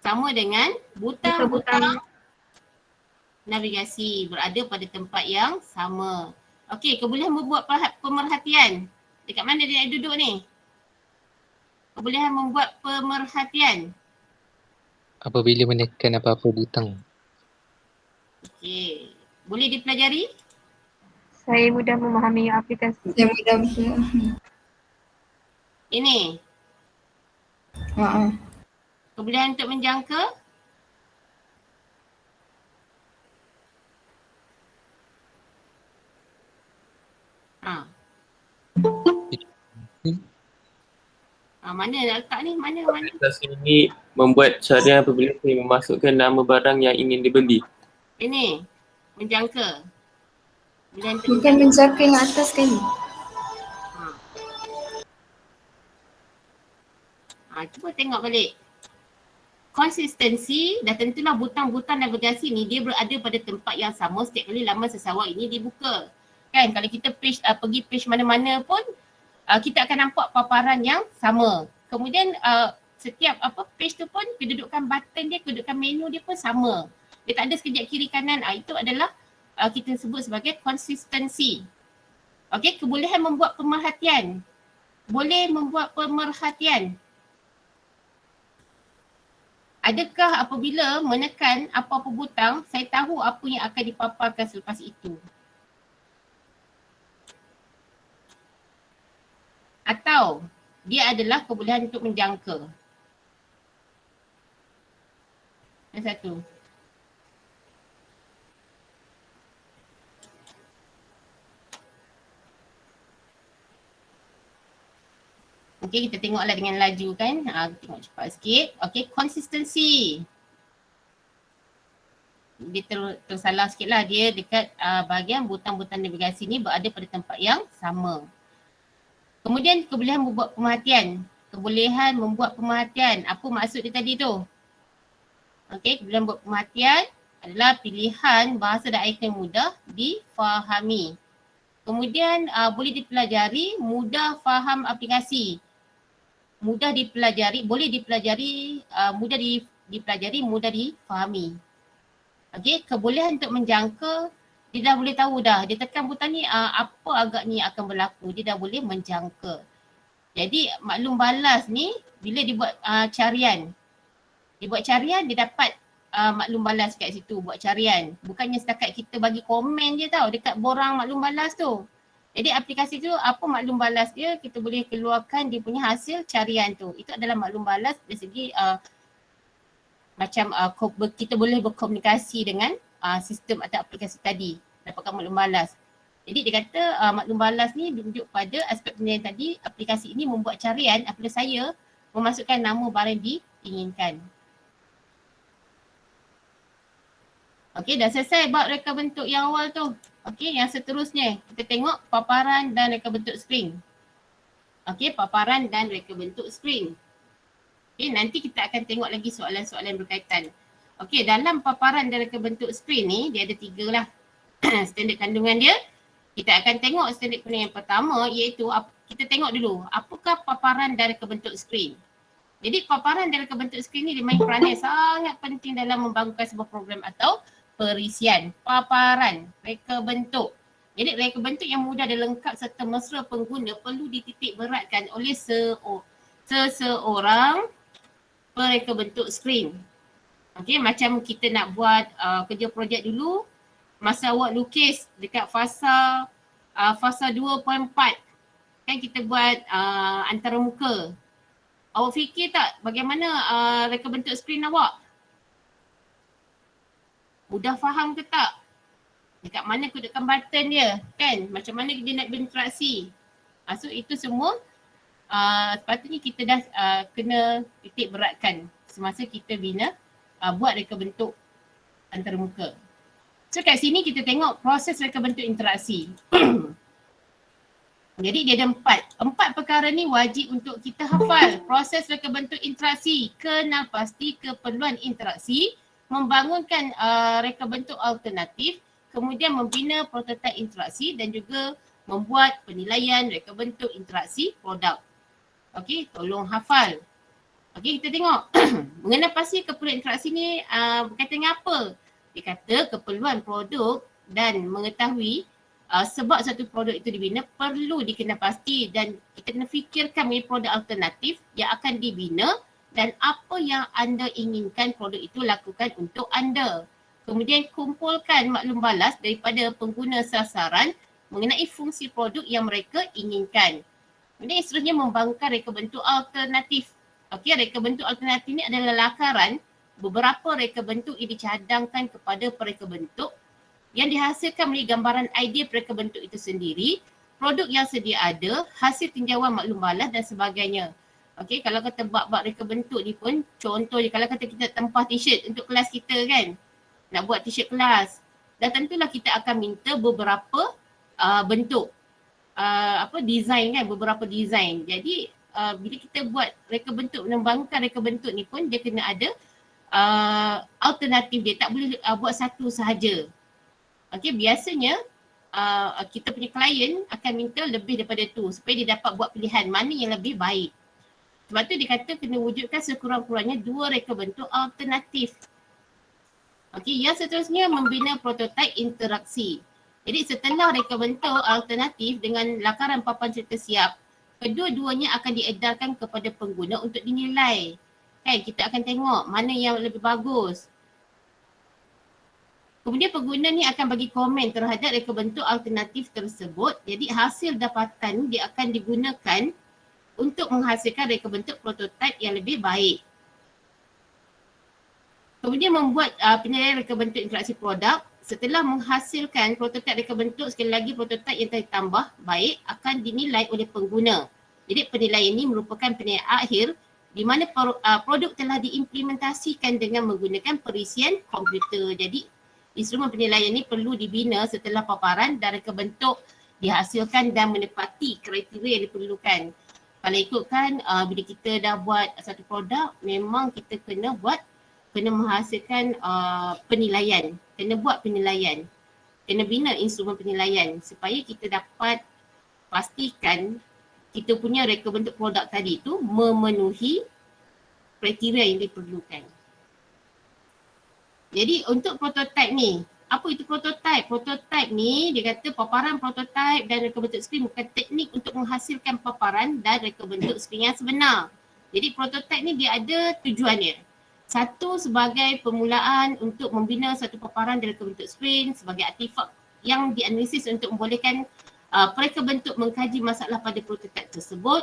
sama dengan butang-butang navigasi berada pada tempat yang sama. Okey, kebolehan membuat pemerhatian. Dekat mana dia duduk ni? Kebolehan membuat pemerhatian. Apabila menekan apa-apa butang. Okey, boleh dipelajari? Saya mudah memahami aplikasi. Saya mudah memahami. Ini. Kebolehan untuk menjangka? Mana nak letak ni? Mana? Aplikasi ini membuat carian apabila saya memasukkan nama barang yang ingin dibeli. Ini. Menjangka. Bukan menjangka yang atas sekali. Cuba tengok balik. Konsistensi, dah tentulah butang-butang navigasi ni dia berada pada tempat yang sama setiap kali laman sesawang ini dibuka. Kan kalau kita pergi page mana-mana pun kita akan nampak paparan yang sama. Kemudian setiap page tu pun kedudukan button dia, kedudukan menu dia pun sama. Dia tak ada sekejap kiri kanan. Itu adalah kita sebut sebagai konsistensi. Okey, kebolehan membuat pemerhatian. Boleh membuat pemerhatian. Adakah apabila menekan apa-apa butang, saya tahu apa yang akan dipaparkan selepas itu? Atau dia adalah kebolehan untuk menjangka? Yang satu. Okey, kita tengoklah dengan laju kan. Tengok cepat sikit. Okey, konsistensi. Dia tersalah sikit lah. Dia dekat bahagian butang-butang navigasi ni berada pada tempat yang sama. Kemudian kebolehan membuat pemerhatian. Kebolehan membuat pemerhatian. Apa maksud dia tadi tu? Okey, kebolehan membuat pemerhatian adalah pilihan bahasa dan ikon mudah difahami. Kemudian boleh dipelajari, mudah faham aplikasi. Mudah dipelajari, boleh dipelajari, mudah difahami. Okey, kebolehan untuk menjangka, dia dah boleh tahu dah. Dia tekan butang ni, apa agaknya akan berlaku. Dia dah boleh menjangka. Jadi maklum balas ni, bila dia buat carian. Dia buat carian, dia dapat maklum balas kat situ, buat carian. Bukannya setakat kita bagi komen je tau, dekat borang maklum balas tu. Jadi aplikasi tu apa maklum balas dia, kita boleh keluarkan dia punya hasil carian tu. Itu adalah maklum balas dari segi kita boleh berkomunikasi dengan sistem atau aplikasi tadi, dapatkan maklum balas. Jadi dia kata maklum balas ni menunjuk pada aspek penilaian tadi, aplikasi ini membuat carian apabila saya memasukkan nama barang diinginkan. Okey, dah selesai bab reka bentuk yang awal tu. Okey, yang seterusnya kita tengok paparan dan reka bentuk skrin. Okey, paparan dan reka bentuk skrin. Okey, nanti kita akan tengok lagi soalan-soalan berkaitan. Okey, dalam paparan dan reka bentuk skrin ni dia ada 3 lah. Standard kandungan dia. Kita akan tengok standard penilaian yang pertama iaitu kita tengok dulu apakah paparan dan reka bentuk skrin. Jadi paparan dan reka bentuk skrin ni dia main peranan yang sangat penting dalam membangunkan sebuah program atau perisian. Paparan, reka bentuk. Jadi reka bentuk yang mudah dan lengkap serta mesra pengguna perlu dititik beratkan oleh seseorang pereka bentuk skrin. Okey, macam kita nak buat kerja projek dulu, masa awak lukis dekat fasa 2.4 kan kita buat antarmuka. Awak fikir tak bagaimana reka bentuk skrin awak? Mudah faham ke tak? Dekat mana kedudukan button dia kan? Macam mana dia nak berinteraksi? So itu semua sepatutnya kita dah kena titik beratkan semasa kita bina buat reka bentuk antarmuka. So kat sini kita tengok proses reka bentuk interaksi. Jadi dia ada 4. 4 perkara ni wajib untuk kita hafal. Proses reka bentuk interaksi, kenal pasti keperluan interaksi, membangunkan reka bentuk alternatif, kemudian membina prototipe interaksi dan juga membuat penilaian reka bentuk interaksi produk. Okey, tolong hafal. Okey, kita tengok. Mengenai pasti keperluan interaksi ni berkaitan dengan apa? Dia kata keperluan produk dan mengetahui sebab satu produk itu dibina perlu dikenal pasti dan kita kena fikirkan mengenai produk alternatif yang akan dibina dan apa yang anda inginkan produk itu lakukan untuk anda. Kemudian kumpulkan maklum balas daripada pengguna sasaran mengenai fungsi produk yang mereka inginkan. Kemudian seterusnya membangunkan reka bentuk alternatif. Okey, reka bentuk alternatif ni adalah lakaran beberapa reka bentuk yang dicadangkan kepada pereka bentuk yang dihasilkan melalui gambaran idea pereka bentuk itu sendiri, produk yang sedia ada, hasil tinjauan maklum balas dan sebagainya. Okey, kalau kata bab-bab reka bentuk ni pun contohnya kalau kata kita tempah t-shirt untuk kelas kita kan, nak buat t-shirt kelas, dan tentulah kita akan minta beberapa bentuk design kan, beberapa design. Jadi bila kita buat reka bentuk, membangunkan reka bentuk ni pun dia kena ada alternatif dia, tak boleh buat satu sahaja. Okey, biasanya kita punya klien akan minta lebih daripada tu supaya dia dapat buat pilihan mana yang lebih baik. Sebab tu dia kata kena wujudkan sekurang-kurangnya 2 reka bentuk alternatif. Okey, yang seterusnya membina prototipe interaksi. Jadi setelah reka bentuk alternatif dengan lakaran papan cerita siap, kedua-duanya akan diedarkan kepada pengguna untuk dinilai. Kan, kita akan tengok mana yang lebih bagus. Kemudian pengguna ni akan bagi komen terhadap reka bentuk alternatif tersebut. Jadi hasil dapatan dia akan digunakan untuk menghasilkan reka bentuk prototipe yang lebih baik. Kemudian membuat penilaian reka bentuk interaksi produk. Setelah menghasilkan prototipe reka bentuk, sekali lagi prototipe yang telah ditambah baik akan dinilai oleh pengguna. Jadi penilaian ini merupakan penilaian akhir di mana produk telah diimplementasikan dengan menggunakan perisian komputer. Jadi instrumen penilaian ini perlu dibina setelah paparan dan reka bentuk dihasilkan dan menepati kriteria yang diperlukan. Kalau ikutkan bila kita dah buat satu produk, memang kita kena menghasilkan penilaian, kena buat penilaian, kena bina instrumen penilaian supaya kita dapat pastikan kita punya reka bentuk produk tadi tu memenuhi kriteria yang diperlukan. Jadi untuk prototipe ni, apa itu prototipe? Prototipe ni dia kata paparan prototipe dan reka bentuk skrin bukan teknik untuk menghasilkan paparan dan reka bentuk skrin yang sebenar. Jadi prototipe ni dia ada tujuannya. Satu, sebagai permulaan untuk membina satu paparan dan reka bentuk skrin sebagai artifak yang dianalisis untuk membolehkan pereka bentuk mengkaji masalah pada prototipe tersebut.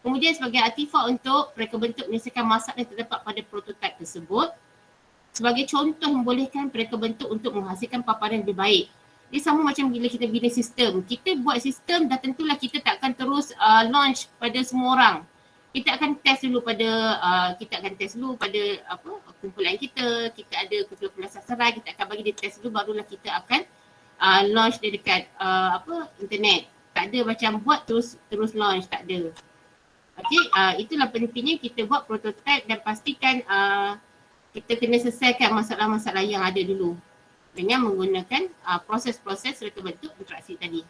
Kemudian sebagai artifak untuk pereka bentuk menyelesaikan masalah yang terdapat pada prototipe tersebut. Sebagai contoh membolehkan pereka bentuk untuk menghasilkan paparan yang lebih baik. Dia sama macam bila kita bina sistem. Kita buat sistem dah tentulah kita tak akan terus launch pada semua orang. Kita akan test dulu pada kumpulan kita ada kumpulan sasaran, kita akan bagi dia test dulu barulah kita akan launch dia dekat internet. Tak ada macam buat terus launch, tak ada. Okey, itulah pentingnya kita buat prototipe dan pastikan kita kena selesaikan masalah-masalah yang ada dulu dengan menggunakan proses-proses reka bentuk interaksi tadi.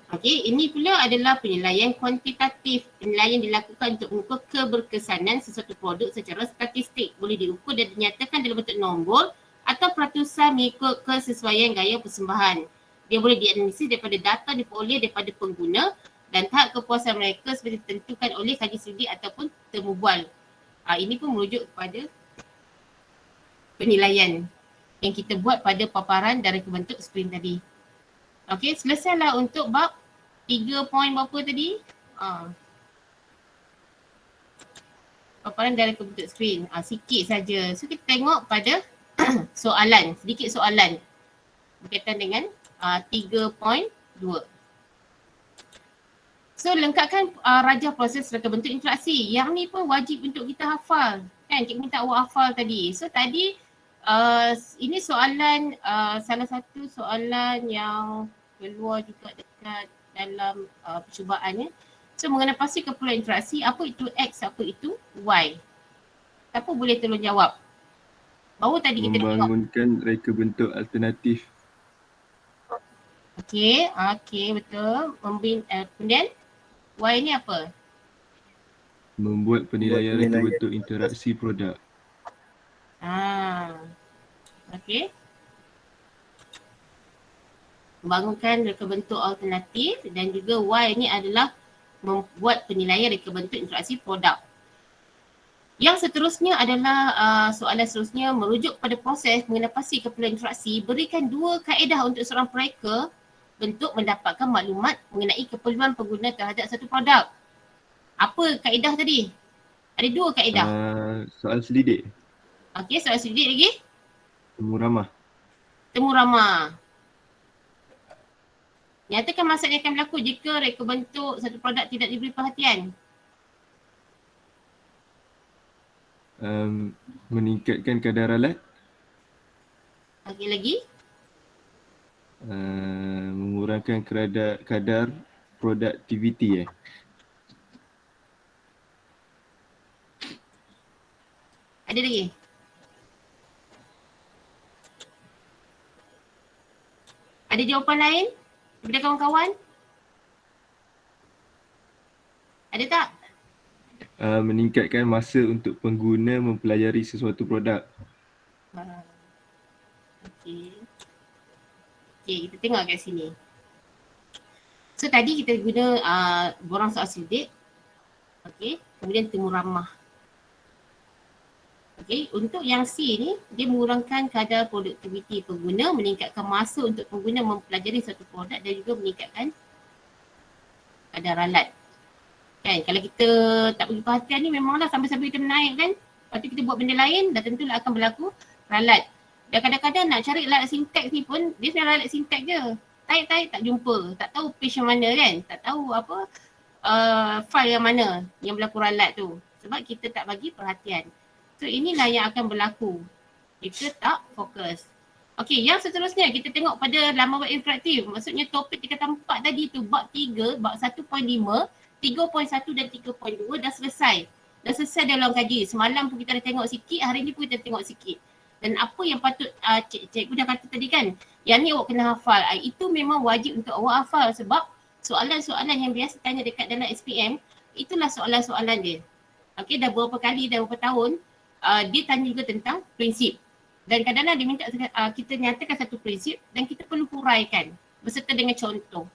Okey, ini pula adalah penilaian kuantitatif. Penilaian dilakukan untuk mengukur keberkesanan sesuatu produk secara statistik. Boleh diukur dan dinyatakan dalam bentuk nombor atau peratusan mengikut kesesuaian gaya persembahan. Dia boleh dianalisis daripada data diperoleh daripada pengguna dan tahap kepuasan mereka seperti ditentukan oleh kaji studi ataupun temu bual. Ini pun merujuk kepada penilaian yang kita buat pada paparan dan reka bentuk skrin tadi. Okey, selesailah untuk bab 3 poin berapa tadi? Paparan dan reka bentuk skrin. Sikit saja. So kita tengok pada soalan, sedikit soalan berkaitan dengan 3.2. So lengkapkan rajah proses reka bentuk interaksi. Yang ni pun wajib untuk kita hafal. Kan cikgu minta awak hafal tadi. So tadi ini soalan salah satu soalan yang keluar juga dekat dalam percubaan. So mengenai pasti keperluan interaksi, apa itu X, apa itu Y. Siapa boleh tolong jawab? Baru tadi kita tengok. Membangunkan reka bentuk alternatif. Okey, betul. Kemudian Y ni apa? Membuat penilaian reka bentuk interaksi produk. Okey. Membangunkan reka bentuk alternatif dan juga Y ni adalah membuat penilaian reka bentuk interaksi produk. Yang seterusnya adalah soalan seterusnya merujuk pada proses mengenai pasti keperluan interaksi. Berikan 2 kaedah untuk seorang pereka bentuk mendapatkan maklumat mengenai keperluan pengguna terhadap satu produk. Apa kaedah tadi? Ada 2 kaedah. Soal selidik. Okey, soal selidik lagi. Temu ramah. Temu ramah. Nyatakan masalah yang akan berlaku jika reka bentuk satu produk tidak diberi perhatian. Meningkatkan kadar alat. Okey, lagi. Mengurangkan kadar produktiviti. Ada lagi? Ada jawapan lain daripada kawan-kawan? Ada tak? Meningkatkan masa untuk pengguna mempelajari sesuatu produk. Okey, kita tengok kat sini. So tadi kita guna borang soal selidik. Okey, kemudian temu ramah. Okey, untuk yang C ni, dia mengurangkan kadar produktiviti pengguna, meningkatkan masa untuk pengguna mempelajari satu produk dan juga meningkatkan kadar alat. Kan, kalau kita tak beri perhatian ni memanglah sambil-sambil kita menaikkan, lepas tu kita buat benda lain, dah tentulah akan berlaku ralat. Dan kadang-kadang nak cari ralat sinteks ni pun, dia sebenarnya ralat sinteks je. Tarik-tarik tak jumpa, tak tahu page yang mana kan, tak tahu apa file yang mana yang berlaku ralat tu. Sebab kita tak bagi perhatian. So inilah yang akan berlaku jika tak fokus. Okey, yang seterusnya kita tengok pada laman web interaktif. Maksudnya topik tingkatan 4 tadi tu bab 3, bab 1.5, 3.1 dan 3.2 dah selesai. Dah selesai dalam kaji. Semalam pun kita dah tengok sikit, hari ni pun kita tengok sikit. Dan apa yang patut cikgu dah kata tadi kan, yang ni awak kena hafal. Itu memang wajib untuk awak hafal sebab soalan-soalan yang biasa tanya dekat dalam SPM, itulah soalan-soalan dia. Okey, dah berapa kali, dah berapa tahun, dia tanya juga tentang prinsip. Dan kadang-kadang dia minta kita nyatakan satu prinsip dan kita perlu huraikan beserta dengan contoh.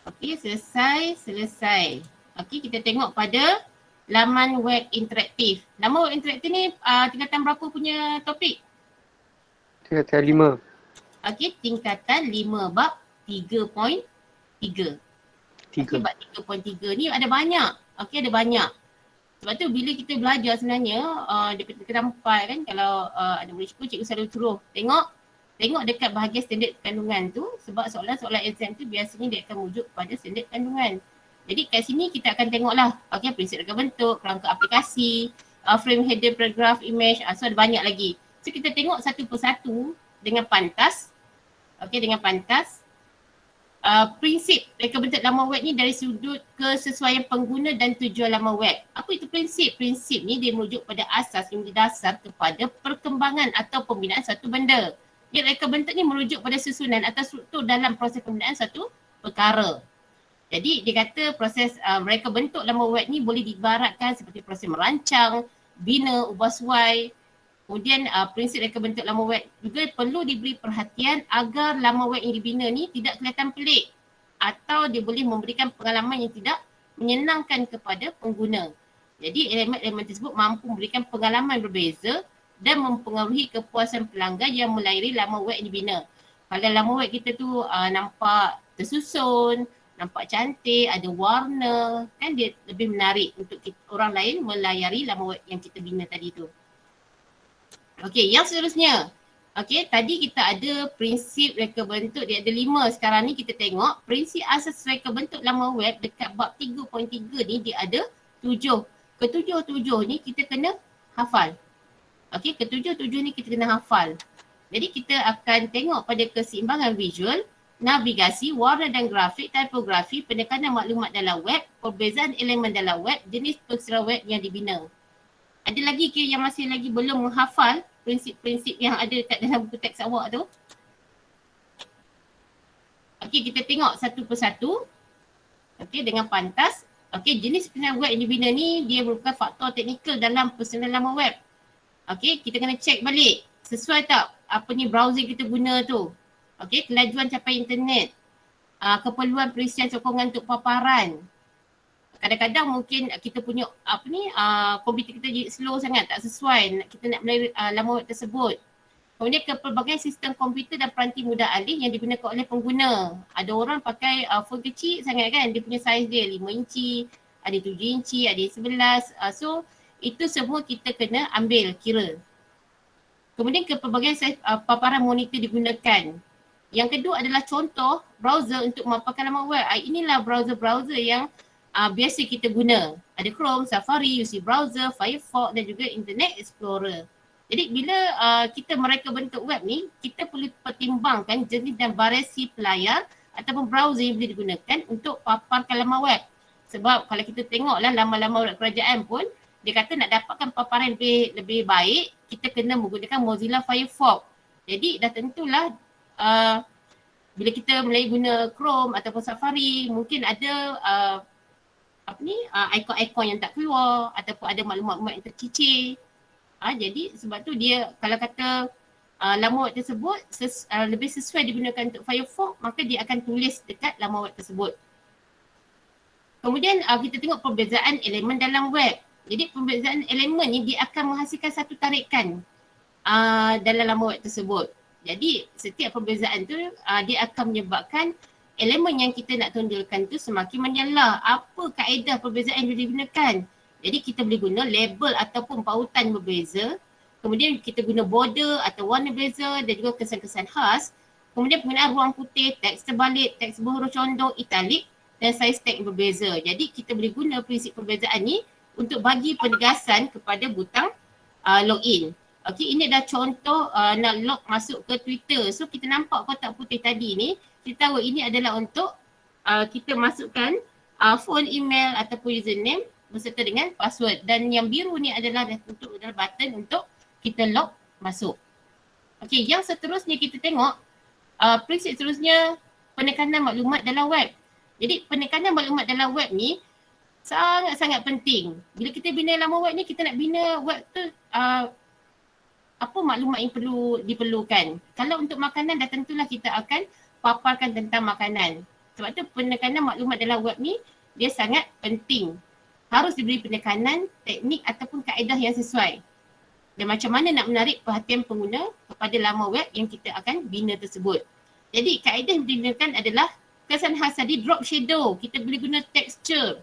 Okey, selesai. Okey, kita tengok pada laman web interaktif. Laman web interaktif ni tingkatan berapa punya topik? Tingkatan 5. Okey, tingkatan 5 bab 3.3. Okey, bab 3.3 ni ada banyak. Okey, ada banyak. Sebab tu bila kita belajar sebenarnya daripada tingkatan 4 kan, kalau ada murid cikgu selalu suruh tengok dekat bahagian standard kandungan tu sebab soalan-soalan exam tu biasanya dia akan merujuk pada standard kandungan. Jadi kat sini kita akan tengoklah okey, prinsip reka bentuk, kerangka aplikasi, frame header, paragraph, image, so ada banyak lagi. So kita tengok satu persatu dengan pantas. Okey, dengan pantas. Prinsip reka bentuk laman web ni dari sudut kesesuaian pengguna dan tujuan laman web. Apa itu prinsip? Prinsip ni dia merujuk pada asas yang berdasar kepada perkembangan atau pembinaan satu benda. Jadi reka bentuk ni merujuk pada susunan atau struktur dalam proses pembinaan satu perkara. Jadi dia kata proses reka bentuk laman web ni boleh diibaratkan seperti proses merancang, bina, ubah suai. Kemudian prinsip reka bentuk laman web juga perlu diberi perhatian agar laman web yang dibina ni tidak kelihatan pelik atau dia boleh memberikan pengalaman yang tidak menyenangkan kepada pengguna. Jadi elemen-elemen tersebut mampu memberikan pengalaman berbeza dan mempengaruhi kepuasan pelanggan yang melayari laman web yang dibina. Kalau laman web kita tu nampak tersusun, nampak cantik, ada warna, kan dia lebih menarik untuk orang lain melayari laman web yang kita bina tadi tu. Okey, yang seterusnya. Okey, tadi kita ada prinsip reka bentuk, dia ada 5. Sekarang ni kita tengok prinsip asas reka bentuk laman web dekat bab 3.3 ni dia ada 7. Ketujuh-tujuh ni kita kena hafal. Okey, ketujuh-tujuh ni kita kena hafal. Jadi kita akan tengok pada keseimbangan visual, navigasi, warna dan grafik, tipografi, penekanan maklumat dalam web, perbezaan elemen dalam web, jenis persera web yang dibina. Ada lagi ke yang masih lagi belum menghafal prinsip-prinsip yang ada kat dalam buku teks awak tu? Okey, kita tengok satu persatu. Okey, dengan pantas. Okey, jenis persera web yang dibina ni dia merupakan faktor teknikal dalam personal laman web. Okey, kita kena check balik. Sesuai tak apa ni browser kita guna tu? Okey, kelajuan capai internet. Keperluan perisian sokongan untuk paparan. Kadang-kadang mungkin kita punya komputer kita jadi slow sangat, tak sesuai kita nak melalui laman web tersebut. Kemudian kepelbagaian sistem komputer dan peranti mudah alih yang digunakan oleh pengguna. Ada orang pakai phone kecil sangat kan, dia punya saiz dia 5 inci, ada 7 inci, ada 11. So itu semua kita kena ambil kira. Kemudian kepelbagaian saiz paparan monitor digunakan. Yang kedua adalah contoh browser untuk memaparkan laman web. Inilah browser-browser yang biasa kita guna. Ada Chrome, Safari, UC Browser, Firefox dan juga Internet Explorer. Jadi bila kita mereka bentuk web ni, kita perlu pertimbangkan jenis dan variasi pelayar ataupun browser yang boleh digunakan untuk paparkan laman web. Sebab kalau kita tengoklah laman-laman web kerajaan pun, dia kata nak dapatkan paparan lebih baik, kita kena menggunakan Mozilla Firefox. Jadi dah tentulah bila kita mulai guna Chrome ataupun Safari, mungkin ada ikon-ikon yang tak keluar ataupun ada maklumat-maklumat yang tercicir. Jadi sebab tu dia kalau kata laman web tersebut lebih sesuai digunakan untuk Firefox, maka dia akan tulis dekat laman web tersebut. Kemudian kita tengok perbezaan elemen dalam web. Jadi perbezaan elemen ni dia akan menghasilkan satu tarikan dalam laman web tersebut. Jadi setiap perbezaan tu dia akan menyebabkan elemen yang kita nak tonjolkan tu semakin menyala. Apa kaedah perbezaan yang digunakan? Jadi kita boleh guna label ataupun pautan berbeza. Kemudian kita guna border atau warna beza dan juga kesan-kesan khas. Kemudian penggunaan ruang putih, teks terbalik, teks berhuruf condong, italik dan saiz teks berbeza. Jadi kita boleh guna prinsip perbezaan ni untuk bagi penegasan kepada butang login. Okey, ini dah contoh nak log masuk ke Twitter. So kita nampak kotak putih tadi ni, kita tahu ini adalah untuk kita masukkan phone, email ataupun username beserta dengan password. Dan yang biru ni adalah button untuk kita log masuk. Okey, yang seterusnya kita tengok prinsip seterusnya penekanan maklumat dalam web. Jadi penekanan maklumat dalam web ni sangat-sangat penting. Bila kita bina laman web ni, kita nak bina web tu apa maklumat yang diperlukan. Kalau untuk makanan dah tentulah kita akan paparkan tentang makanan. Sebab tu penekanan maklumat dalam web ni dia sangat penting. Harus diberi penekanan, teknik ataupun kaedah yang sesuai. Dan macam mana nak menarik perhatian pengguna kepada laman web yang kita akan bina tersebut. Jadi kaedah yang digunakan adalah kesan khas tadi, drop shadow. Kita boleh guna texture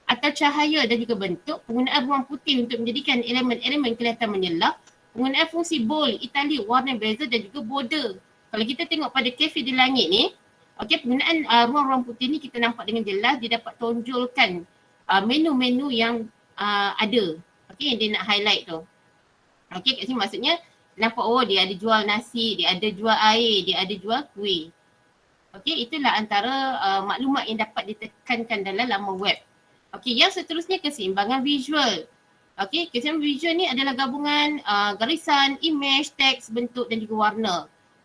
atau cahaya dan juga bentuk. Penggunaan ruang putih untuk menjadikan elemen-elemen kelihatan menyelap. Penggunaan fungsi bold, italic, warna beza dan juga border. Kalau kita tengok pada kafe di langit ni, okey, penggunaan ruang-ruang putih ni kita nampak dengan jelas dia dapat tonjolkan menu-menu yang ada. Okey, yang dia nak highlight tu. Okey, kat sini maksudnya nampak dia ada jual nasi, dia ada jual air, dia ada jual kuih. Okey, itulah antara maklumat yang dapat ditekankan dalam laman web. Okey, yang seterusnya keseimbangan visual. Okey, keseimbangan visual ni adalah gabungan garisan, image, teks, bentuk dan juga warna.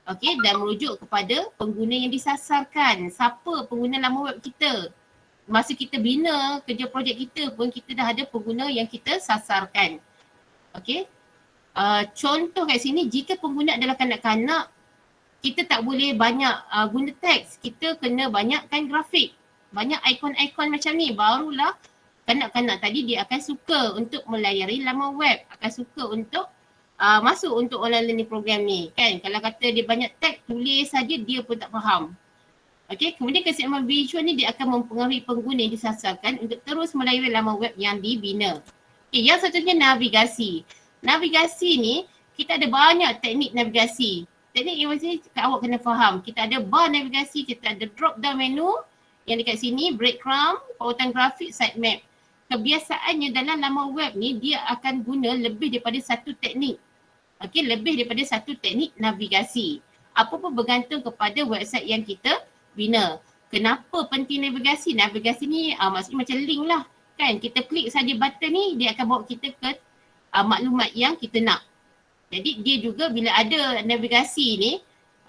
Okey, dan merujuk kepada pengguna yang disasarkan. Siapa pengguna laman web kita? Masa kita bina kerja projek kita pun kita dah ada pengguna yang kita sasarkan. Okey. Contoh kat sini, jika pengguna adalah kanak-kanak, kita tak boleh banyak guna teks. Kita kena banyakkan grafik. Banyak ikon-ikon macam ni. Barulah kanak-kanak tadi dia akan suka untuk melayari laman web. Akan suka untuk masuk untuk online learning program ni kan. Kalau kata dia banyak teks, tulis saja dia pun tak faham. Okey, kemudian keseimbangan visual ni dia akan mempengaruhi pengguna yang disasarkan untuk terus melayari laman web yang dibina. Okey, yang seterusnya navigasi. Navigasi ni kita ada banyak teknik navigasi. Teknik yang mesti awak kena faham. Kita ada bar navigasi, kita ada drop down menu yang dekat sini, breadcrumb, pautan grafik, sitemap. Kebiasaannya dalam laman web ni dia akan guna lebih daripada satu teknik. Okey, lebih daripada satu teknik navigasi. Apa pun bergantung kepada website yang kita bina. Kenapa penting navigasi? Navigasi ni maksudnya macam link lah. Kan, kita klik saja button ni, dia akan bawa kita ke maklumat yang kita nak. Jadi dia juga bila ada navigasi ni,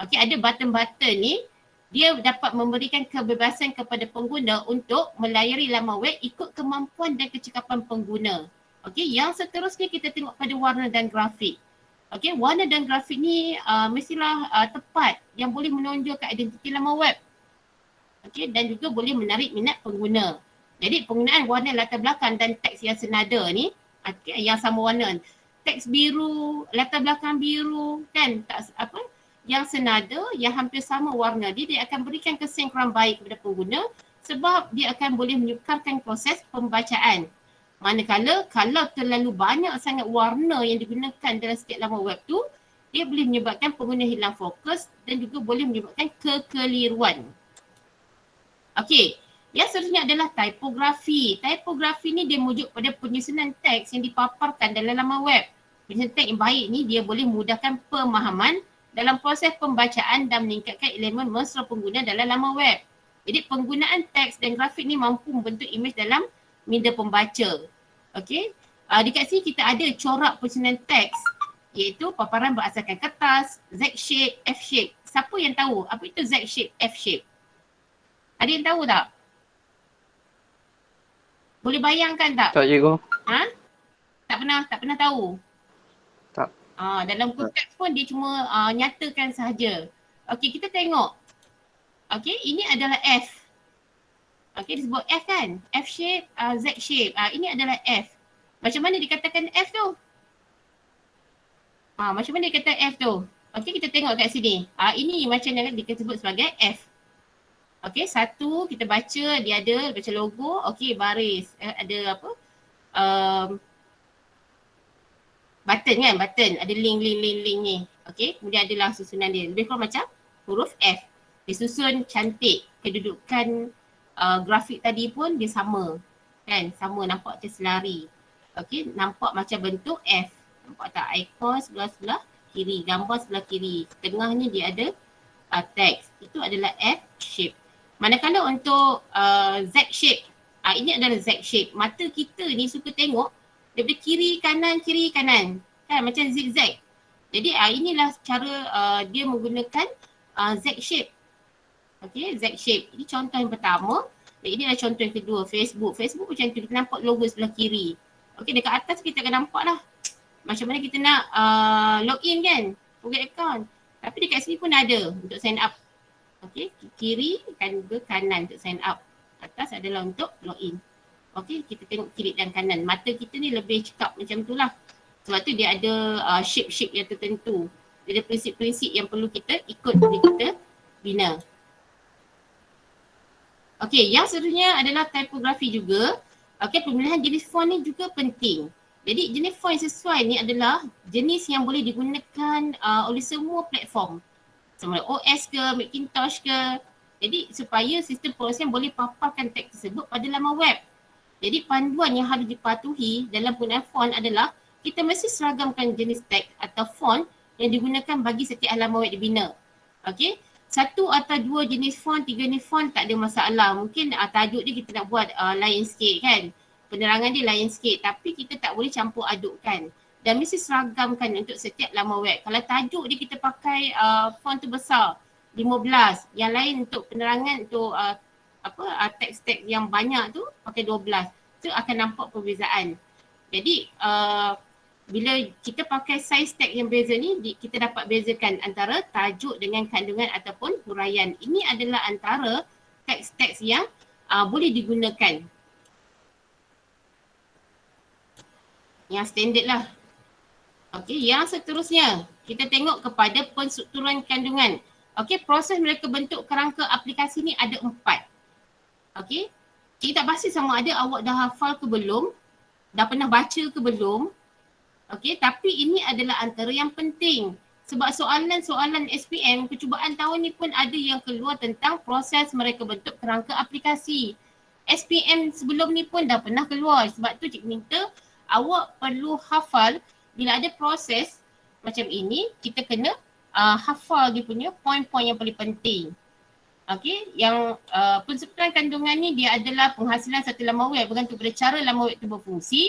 okey, ada button-button ni, dia dapat memberikan kebebasan kepada pengguna untuk melayari laman web ikut kemampuan dan kecekapan pengguna. Okey, yang seterusnya kita tengok pada warna dan grafik. Okey, warna dan grafik ni mestilah tepat yang boleh menonjolkan identiti laman web. Okey, dan juga boleh menarik minat pengguna. Jadi penggunaan warna latar belakang dan teks yang senada ni, yang sama warna, teks biru, latar belakang biru kan, tak apa, yang senada, yang hampir sama warna dia akan berikan kesinkronan baik kepada pengguna sebab dia akan boleh menyukarkan proses pembacaan. Manakala kalau terlalu banyak sangat warna yang digunakan dalam setiap laman web tu, dia boleh menyebabkan pengguna hilang fokus dan juga boleh menyebabkan kekeliruan. Okey, yang seterusnya adalah tipografi. Tipografi ni dia merujuk pada penyusunan teks yang dipaparkan dalam laman web. Penyusunan teks yang baik ni dia boleh memudahkan pemahaman dalam proses pembacaan dan meningkatkan elemen mesra pengguna dalam laman web. Jadi penggunaan teks dan grafik ni mampu membentuk imej dalam minda pembaca. Okey. Dekat sini kita ada corak penyusunan teks iaitu paparan berasaskan kertas, Z-shape, F-shape. Siapa yang tahu apa itu Z-shape, F-shape? Ada yang tahu tak? Boleh bayangkan tak? Tak, cikgu. Ha? Tak pernah tahu? Tak. Dalam buku teks pun dia cuma nyatakan sahaja. Okey, kita tengok. Okey, ini adalah F. Okey, disebut F kan? F shape, Z shape. Ini adalah F. Macam mana dikatakan F tu? Macam mana dikata F tu? Okey, kita tengok kat sini. Ini macam yang disebut sebagai F. Okey, satu kita baca, dia ada baca logo. Okey, baris. Ada apa? Button kan? Button. Ada link ni. Okey, kemudian adalah susunan dia. Lebih kurang macam huruf F. Disusun cantik. Kedudukan grafik tadi pun dia sama. Kan? Sama, nampak macam selari. Okey, nampak macam bentuk F. Nampak tak? Ikon sebelah kiri. Gambar sebelah kiri. Tengah ni dia ada teks. Itu adalah F shape. Manakala untuk Z shape. Ini adalah Z shape. Mata kita ni suka tengok daripada kiri kanan. Kan? Macam zigzag. Jadi inilah cara dia menggunakan Z shape. Okey, Z shape. Ini contoh yang pertama. Dan ini adalah contoh yang kedua, Facebook. Facebook macam tu, kita nampak logo sebelah kiri. Okey, dekat atas kita akan nampak lah macam mana kita nak login kan, Google account. Tapi dekat sini pun ada untuk sign up. Okey, kiri kan ke kanan untuk sign up. Atas adalah untuk login. Okey, kita tengok kiri dan kanan. Mata kita ni lebih cekap macam tu lah. Sebab tu dia ada shape-shape yang tertentu. Dia ada prinsip-prinsip yang perlu kita ikut bila kita bina. Okey, yang seterusnya adalah tipografi juga. Okey, pemilihan jenis font ni juga penting. Jadi jenis font yang sesuai ni adalah jenis yang boleh digunakan oleh semua platform. Sama ada OS ke, Macintosh ke. Jadi supaya sistem pengisian boleh paparkan teks tersebut pada laman web. Jadi panduan yang harus dipatuhi dalam penggunaan font adalah kita mesti seragamkan jenis teks atau font yang digunakan bagi setiap halaman web dibina. Okey. Satu atau dua jenis font, tiga jenis font tak ada masalah. Mungkin tajuk dia kita nak buat lain sikit kan. Penerangan dia lain sikit. Tapi kita tak boleh campur adukkan. dan mesti seragamkan untuk setiap laman web. Kalau tajuk dia kita pakai font tu besar 15, yang lain untuk penerangan untuk teks-teks yang banyak tu pakai 12. Tu akan nampak perbezaan. Jadi bila kita pakai size tag yang beza ni, kita dapat bezakan antara tajuk dengan kandungan ataupun huraian. Ini adalah antara teks-teks yang boleh digunakan. Yang standard lah. Okey, yang seterusnya kita tengok kepada penstrukturan kandungan. Okey, proses mereka bentuk kerangka aplikasi ni ada 4. Okey, kita tak pasti sama ada awak dah hafal ke belum, dah pernah baca ke belum. Okey, tapi ini adalah antara yang penting. Sebab soalan-soalan SPM percubaan tahun ni pun ada yang keluar tentang proses mereka bentuk kerangka aplikasi. SPM sebelum ni pun dah pernah keluar. Sebab tu cikgu minta awak perlu hafal bila ada proses macam ini, kita kena hafal dia punya poin-poin yang paling penting. Okey, yang penstrukturan kandungan ni dia adalah penghasilan satu laman web bergantung pada cara laman web itu berfungsi.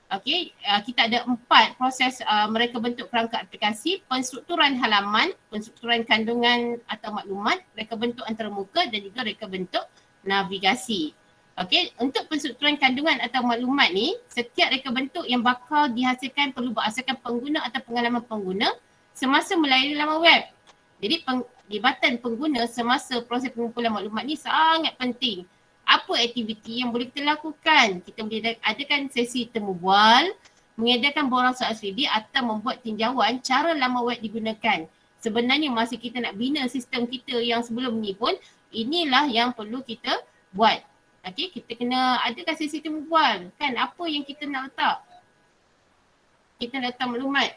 Okey, kita ada 4 proses mereka bentuk kerangka aplikasi: penstrukturan halaman, penstrukturan kandungan atau maklumat, reka bentuk antarmuka dan juga reka bentuk navigasi. Okey, untuk penstrukturan kandungan atau maklumat ni, setiap reka bentuk yang bakal dihasilkan perlu berasaskan pengguna atau pengalaman pengguna semasa melayari laman web. Jadi penglibatan pengguna semasa proses pengumpulan maklumat ni sangat penting. Apa aktiviti yang boleh kita lakukan? Kita boleh adakan sesi temu bual, mengadakan borang soal 3D atau membuat tinjauan cara laman web digunakan. Sebenarnya masa kita nak bina sistem kita yang sebelum ni pun, inilah yang perlu kita buat. Okey, kita kena adakan sesi temu bual. Kan apa yang kita nak letak? Kita nak letak maklumat.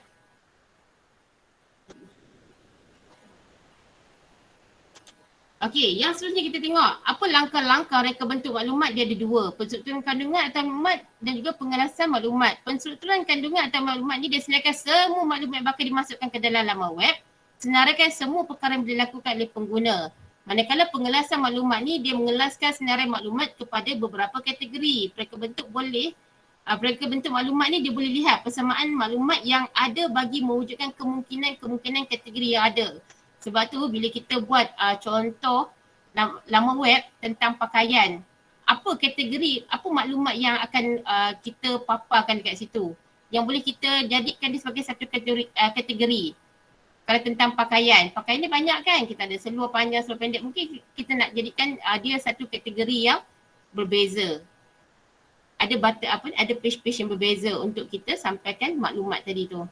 Okey, yang seterusnya kita tengok apa langkah-langkah reka bentuk maklumat. Dia ada 2, penstrukturan kandungan atau maklumat dan juga pengelasan maklumat. Penstrukturan kandungan atau maklumat ni dia senaraikan semua maklumat yang bakal dimasukkan ke dalam laman web, senaraikan semua perkara yang dilakukan oleh pengguna. Manakala pengelasan maklumat ni dia mengelaskan senaraian maklumat kepada beberapa kategori. Reka bentuk maklumat ni dia boleh lihat persamaan maklumat yang ada bagi mewujudkan kemungkinan kategori yang ada. Sebab tu bila kita buat contoh laman web tentang pakaian, apa kategori, apa maklumat yang akan kita paparkan dekat situ yang boleh kita jadikan dia sebagai satu kategori. Kalau tentang pakaian ni banyak kan, kita ada seluar panjang, seluar pendek, mungkin kita nak jadikan dia satu kategori yang berbeza. Ada ada page-page yang berbeza untuk kita sampaikan maklumat tadi tu.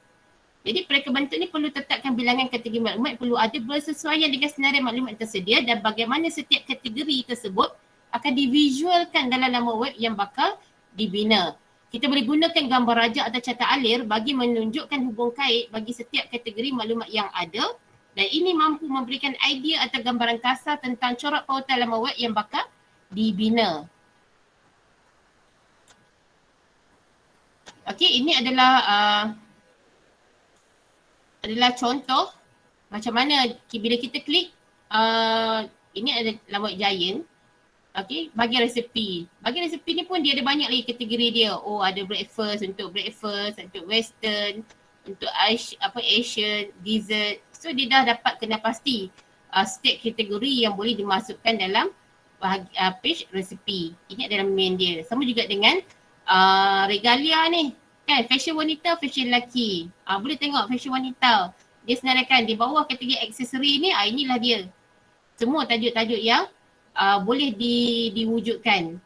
Jadi pereka bentuk ni perlu tetapkan bilangan kategori maklumat, perlu ada bersesuaian dengan senarai maklumat tersedia dan bagaimana setiap kategori tersebut akan divisualkan dalam laman web yang bakal dibina. Kita boleh gunakan gambar rajak atau catat alir bagi menunjukkan hubung kait bagi setiap kategori maklumat yang ada, dan ini mampu memberikan idea atau gambaran kasar tentang corak pautan laman web yang bakal dibina. Okey, ini adalah contoh macam mana bila kita klik ini ada laman web Giant. Okey, bagi resepi. Bagi resepi ni pun dia ada banyak lagi kategori dia. Oh, ada breakfast, untuk western, untuk Asian, dessert. So dia dah dapat kena pasti setiap kategori yang boleh dimasukkan dalam page resepi. Ini adalah main dia. Sama juga dengan regalia ni. Kan, fashion wanita, fashion lelaki. Boleh tengok fashion wanita. Dia senaraikan di bawah kategori aksesori ni, inilah dia. Semua tajuk-tajuk yang boleh diwujudkan.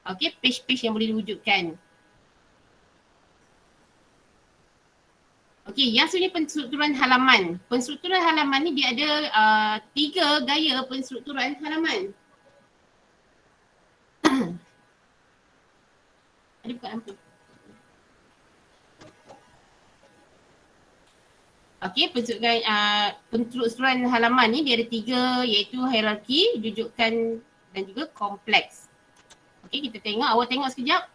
Okey, page-page yang boleh diwujudkan. Okey, yang sebenarnya penstrukturan halaman. Penstrukturan halaman ni dia ada 3 gaya penstrukturan halaman. Ada buka lampu. Okey, penstrukturan halaman ni dia ada 3, iaitu hierarki, jujukan dan juga kompleks. Okey, kita tengok, awak tengok sekejap.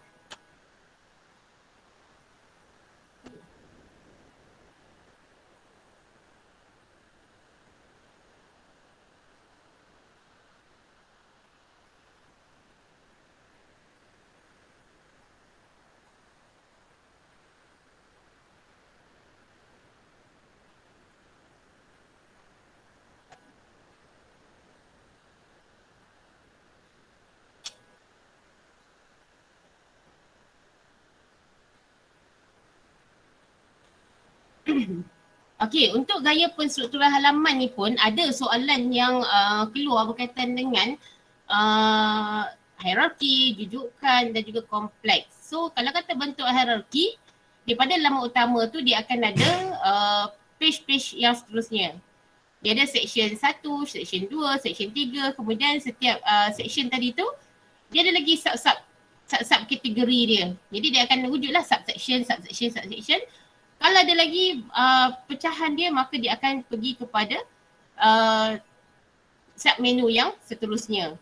Okey, untuk gaya penstrukturan halaman ni pun ada soalan yang keluar berkaitan dengan hierarki, jujukan dan juga kompleks. So kalau kata bentuk hierarki, daripada laman utama tu dia akan ada page-page yang seterusnya. Dia ada section 1, section 2, section 3, kemudian setiap section tadi tu dia ada lagi sub kategori dia. Jadi dia akan wujudlah subsection. Kalau ada lagi pecahan dia, maka dia akan pergi kepada sub menu yang seterusnya.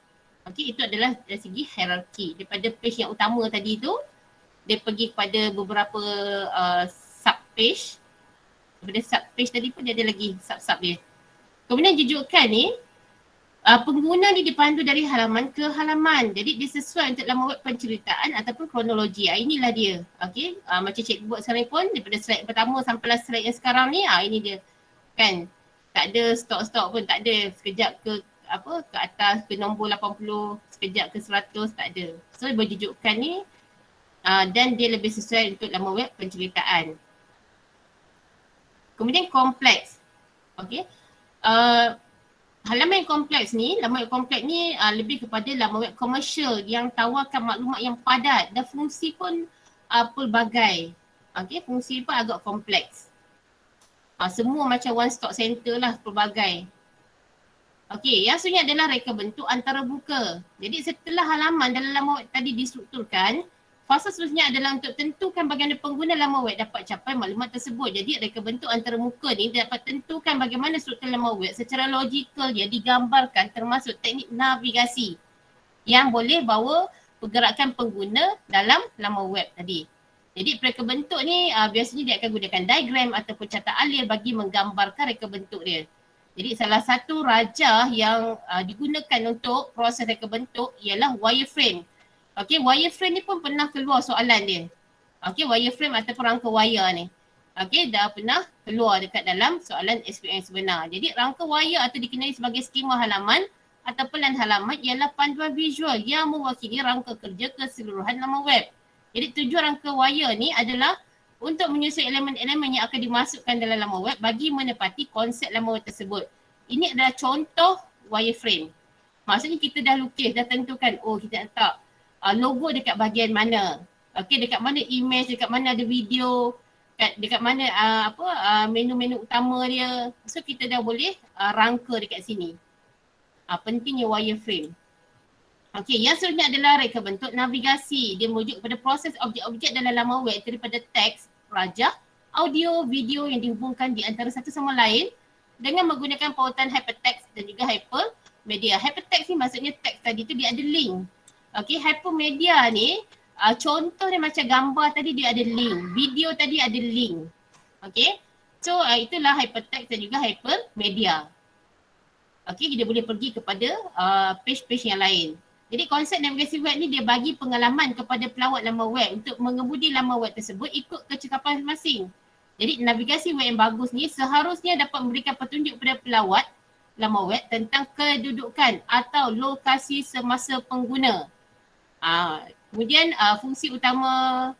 Okey, itu adalah dari segi hierarki. Daripada page yang utama tadi tu, dia pergi kepada beberapa sub page. Daripada sub page tadi pun dia ada lagi sub-sub dia. Kemudian jujukan ni, pengguna ni dipandu dari halaman ke halaman. Jadi dia sesuai untuk laman web penceritaan ataupun kronologi. Inilah dia. Okey, macam cikgu buat sekarang pun daripada slide pertama sampailah slide yang sekarang ni, ini dia. Kan? Tak ada stok-stok pun, tak ada. Sekejap ke atas ke nombor 80, sekejap ke 100, tak ada. So berjujukan ni dan dia lebih sesuai untuk laman web penceritaan. Kemudian kompleks. Okey. Halaman yang kompleks ni, laman web kompleks ni lebih kepada laman web komersial yang tawarkan maklumat yang padat dan fungsi pun pelbagai. Okey, fungsi pun agak kompleks. Semua macam one stop center lah, pelbagai. Okey, yang seterusnya adalah reka bentuk antarabukha. Jadi setelah halaman dalam laman web tadi distrukturkan, fasa seterusnya adalah untuk tentukan bagaimana pengguna laman web dapat capai maklumat tersebut. Jadi reka bentuk antarmuka ni dapat tentukan bagaimana struktur laman web secara logikal dia digambarkan, termasuk teknik navigasi yang boleh bawa pergerakan pengguna dalam laman web tadi. Jadi reka bentuk ni biasanya dia akan gunakan diagram ataupun carta alir bagi menggambarkan reka bentuk dia. Jadi salah satu rajah yang digunakan untuk proses reka bentuk ialah wireframe. Okey, wireframe ni pun pernah keluar soalan dia. Okey, wireframe ataupun rangka wire ni. Okey, dah pernah keluar dekat dalam soalan SPM sebenar. Jadi rangka wire atau dikenali sebagai skema halaman atau pelan halaman ialah panduan visual yang mewakili rangka kerja keseluruhan laman web. Jadi tujuan rangka wire ni adalah untuk menyusun elemen-elemen yang akan dimasukkan dalam laman web bagi menepati konsep laman web tersebut. Ini adalah contoh wireframe. Maksudnya kita dah lukis, dah tentukan, kita nak letak logo dekat bahagian mana. Okey, dekat mana image, dekat mana ada video, dekat mana menu-menu utama dia. So kita dah boleh rangka dekat sini. Pentingnya wireframe. Okey, yang seterusnya adalah reka bentuk navigasi. Dia merujuk kepada proses objek-objek dalam laman web daripada teks, rajah, audio, video yang dihubungkan di antara satu sama lain dengan menggunakan pautan hypertext dan juga hypermedia. Hypertext ni maksudnya teks tadi tu dia ada link. Okey, hypermedia ni contoh dia macam gambar tadi dia ada link, video tadi ada link. Okey, so itulah hypertext dan juga hypermedia. Okey, dia boleh pergi kepada page-page yang lain. Jadi konsep navigasi web ni dia bagi pengalaman kepada pelawat laman web untuk mengemudi laman web tersebut ikut kecekapan masing-masing. Jadi navigasi web yang bagus ni seharusnya dapat memberikan petunjuk kepada pelawat laman web tentang kedudukan atau lokasi semasa pengguna. Kemudian fungsi utama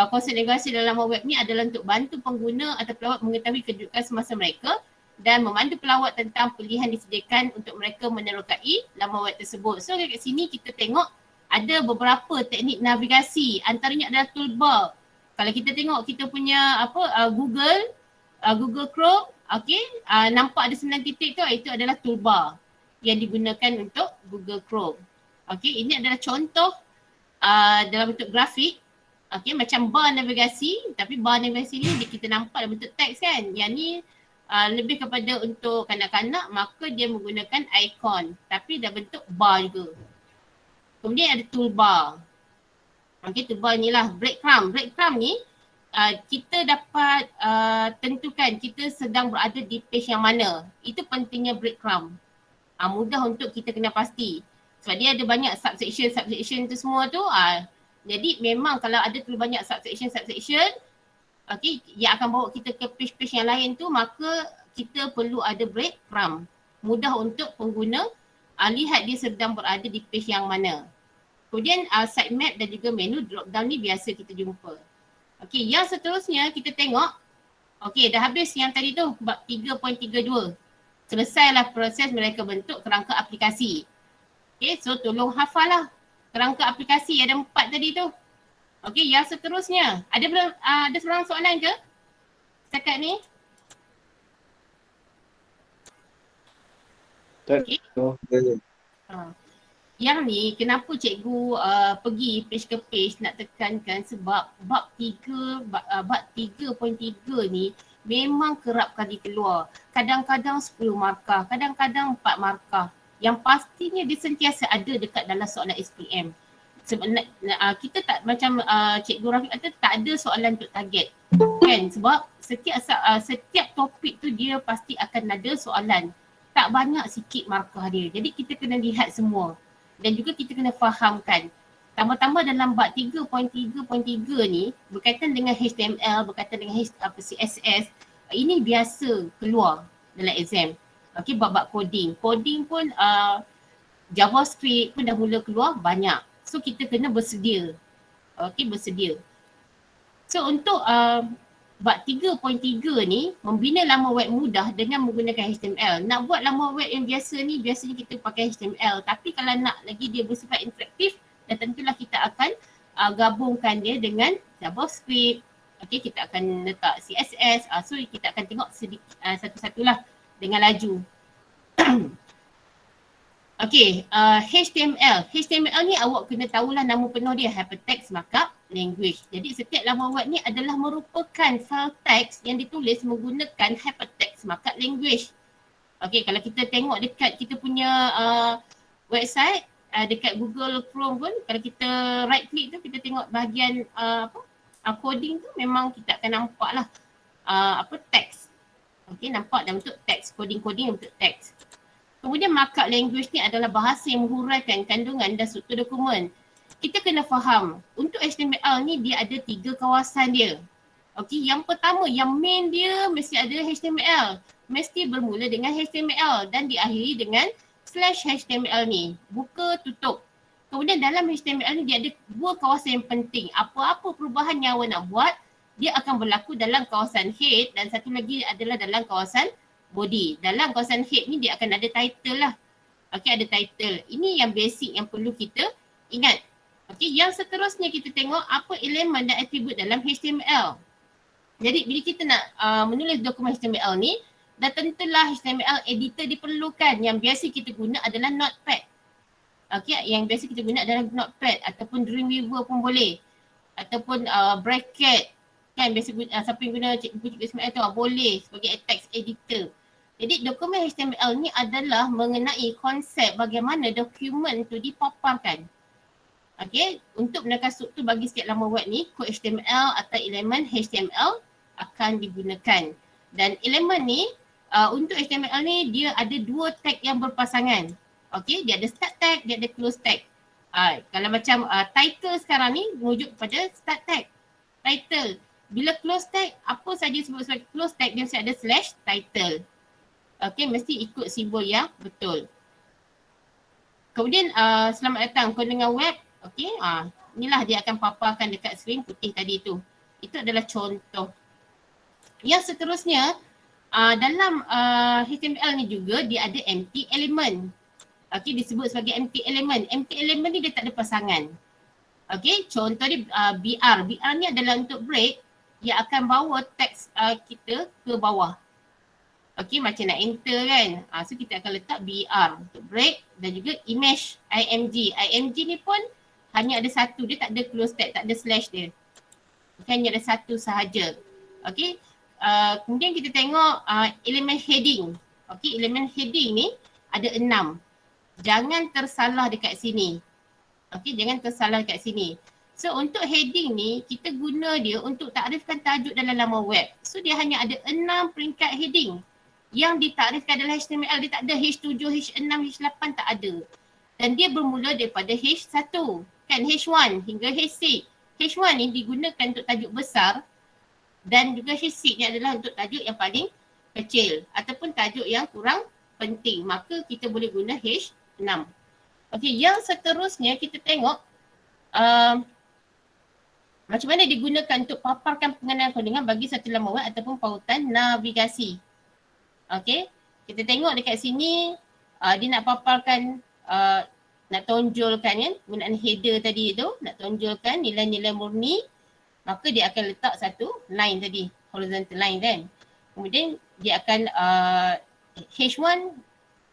konsep navigasi dalam laman web ni adalah untuk bantu pengguna atau pelawat mengetahui kedudukan semasa mereka dan memandu pelawat tentang pilihan disediakan untuk mereka menerokai laman web tersebut. So kat sini kita tengok ada beberapa teknik navigasi, antaranya adalah toolbar. Kalau kita tengok kita punya Google Chrome, okey, nampak ada 9 titik tu, itu adalah toolbar yang digunakan untuk Google Chrome. Okey, ini adalah contoh dalam bentuk grafik. Okey, macam bar navigasi, tapi bar navigasi ni kita nampak dalam bentuk teks kan. Yang ni lebih kepada untuk kanak-kanak, maka dia menggunakan ikon tapi dalam bentuk bar juga. Kemudian ada toolbar. Okey, toolbar inilah breadcrumb. Breadcrumb ni kita dapat tentukan kita sedang berada di page yang mana. Itu pentingnya breadcrumb. Mudah untuk kita kena pasti. Sebab dia ada banyak subsection tu semua tu. Jadi memang kalau ada terlalu banyak subsection, okey, yang akan bawa kita ke page-page yang lain tu, maka kita perlu ada breadcrumb. Mudah untuk pengguna lihat dia sedang berada di page yang mana. Kemudian sitemap dan juga menu drop down ni biasa kita jumpa. Okey, yang seterusnya kita tengok Okey, dah habis yang tadi tu, bab 3.32. Selesailah proses mereka bentuk kerangka aplikasi. Okey, so tolong hafal lah kerangka aplikasi ada 4 tadi tu. Okey, yang seterusnya. Ada seorang soalan ke? Setakat ni? Okey. Yang ni kenapa cikgu pergi page ke page nak tekankan sebab bab 3.3 ni memang kerap kali keluar. Kadang-kadang 10 markah, kadang-kadang 4 markah. Yang pastinya dia sentiasa ada dekat dalam soalan SPM. Kita tak macam Cikgu Rafiq kata tak ada soalan untuk target. Kan? Sebab setiap topik tu dia pasti akan ada soalan. Tak banyak sikit markah dia. Jadi kita kena lihat semua. Dan juga kita kena fahamkan. Tambah-tambah dalam bab 3.3.3 ni berkaitan dengan HTML, berkaitan dengan CSS, ini biasa keluar dalam exam. Okey, bab-bab coding. Coding pun JavaScript pun dah mula keluar banyak. So kita kena bersedia. Okey, bersedia. So untuk bab 3.3 ni membina laman web mudah dengan menggunakan HTML. Nak buat laman web yang biasa ni biasanya kita pakai HTML. Tapi kalau nak lagi dia bersifat interaktif, dan tentulah kita akan gabungkan dia dengan JavaScript. Okey, kita akan letak CSS. So kita akan tengok satu-satulah dengan laju. Okey, HTML. HTML ni awak kena tahulah nama penuh dia, Hypertext Markup Language. Jadi setiap laman web ni adalah merupakan file teks yang ditulis menggunakan Hypertext Markup Language. Okey, kalau kita tengok dekat kita punya website, dekat Google Chrome pun, kalau kita right click tu kita tengok bahagian coding tu, memang kita akan nampak lah teks. Okey, nampak dalam bentuk teks, coding-coding bentuk teks. Kemudian markup language ni adalah bahasa yang menghuraikan kandungan dan struktur dokumen. Kita kena faham, untuk HTML ni dia ada 3 kawasan dia. Okey, yang pertama, yang main dia mesti ada HTML. Mesti bermula dengan HTML dan diakhiri dengan /HTML ni. Buka, tutup. Kemudian dalam HTML ni dia ada 2 kawasan yang penting. Apa-apa perubahan yang awak nak buat, dia akan berlaku dalam kawasan head dan satu lagi adalah dalam kawasan body. Dalam kawasan head ni dia akan ada title lah. Okey, ada title. Ini yang basic yang perlu kita ingat. Okey, yang seterusnya kita tengok apa elemen dan atribut dalam HTML. Jadi bila kita nak menulis dokumen HTML ni, dah tentulah HTML editor diperlukan. Yang biasa kita guna adalah Notepad. Okey, yang biasa kita guna adalah Notepad ataupun Dreamweaver pun boleh. Ataupun bracket. Kan biasa siapa yang guna cikgu HTML tu boleh sebagai text editor. Jadi dokumen HTML ni adalah mengenai konsep bagaimana dokumen tu dipaparkan. Okey, untuk menekan struktur bagi setiap laman web ni, kod HTML atau elemen HTML akan digunakan. Dan elemen ni untuk HTML ni dia ada 2 tag yang berpasangan. Okey, dia ada start tag, dia ada close tag. Kalau macam title sekarang ni merujuk kepada start tag. Title. Bila close tag, apa saja sebut sebagai close tag dia mesti ada /title. Okey, mesti ikut simbol yang betul. Kemudian selamat datang dengan web. Okey, inilah dia akan paparkan dekat skrin putih tadi tu. Itu adalah contoh. Yang seterusnya, dalam HTML ni juga dia ada empty element. Okey, disebut sebagai empty element. Empty element ni dia tak ada pasangan. Okey, contoh dia BR. BR ni adalah untuk break yang akan bawa teks kita ke bawah. Okey, macam nak enter kan. So kita akan letak BR untuk break dan juga image IMG. IMG ni pun hanya ada satu, dia tak ada close tag, tak ada slash dia. Hanya ada satu sahaja. Okey, kemudian kita tengok elemen heading. Okey, elemen heading ni ada 6. Jangan tersalah dekat sini. Okey, jangan tersalah dekat sini. So untuk heading ni kita guna dia untuk takrifkan tajuk dalam laman web. So dia hanya ada 6 peringkat heading. Yang ditakrifkan adalah HTML, dia tak ada H7, H6, H8 tak ada. Dan dia bermula daripada H1, kan H1 hingga H6. H1 ni digunakan untuk tajuk besar dan juga H6 ni adalah untuk tajuk yang paling kecil ataupun tajuk yang kurang penting. Maka kita boleh guna H6. Okey, yang seterusnya kita tengok Macam mana digunakan untuk paparkan pengenalan codingan bagi satu laman web ataupun pautan navigasi. Okey, kita tengok dekat sini dia nak paparkan, nak tonjolkan kan, penggunaan header tadi tu, nak tonjolkan nilai-nilai murni, maka dia akan letak satu line tadi, horizontal line kan. Kemudian dia akan H1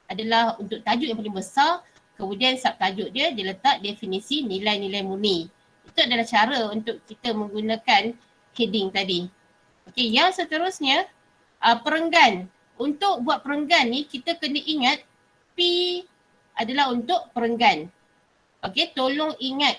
adalah untuk tajuk yang paling besar, kemudian subtajuk dia letak definisi nilai-nilai murni. Itu adalah cara untuk kita menggunakan heading tadi. Okey, yang seterusnya perenggan. Untuk buat perenggan ni kita kena ingat P adalah untuk perenggan. Okey, tolong ingat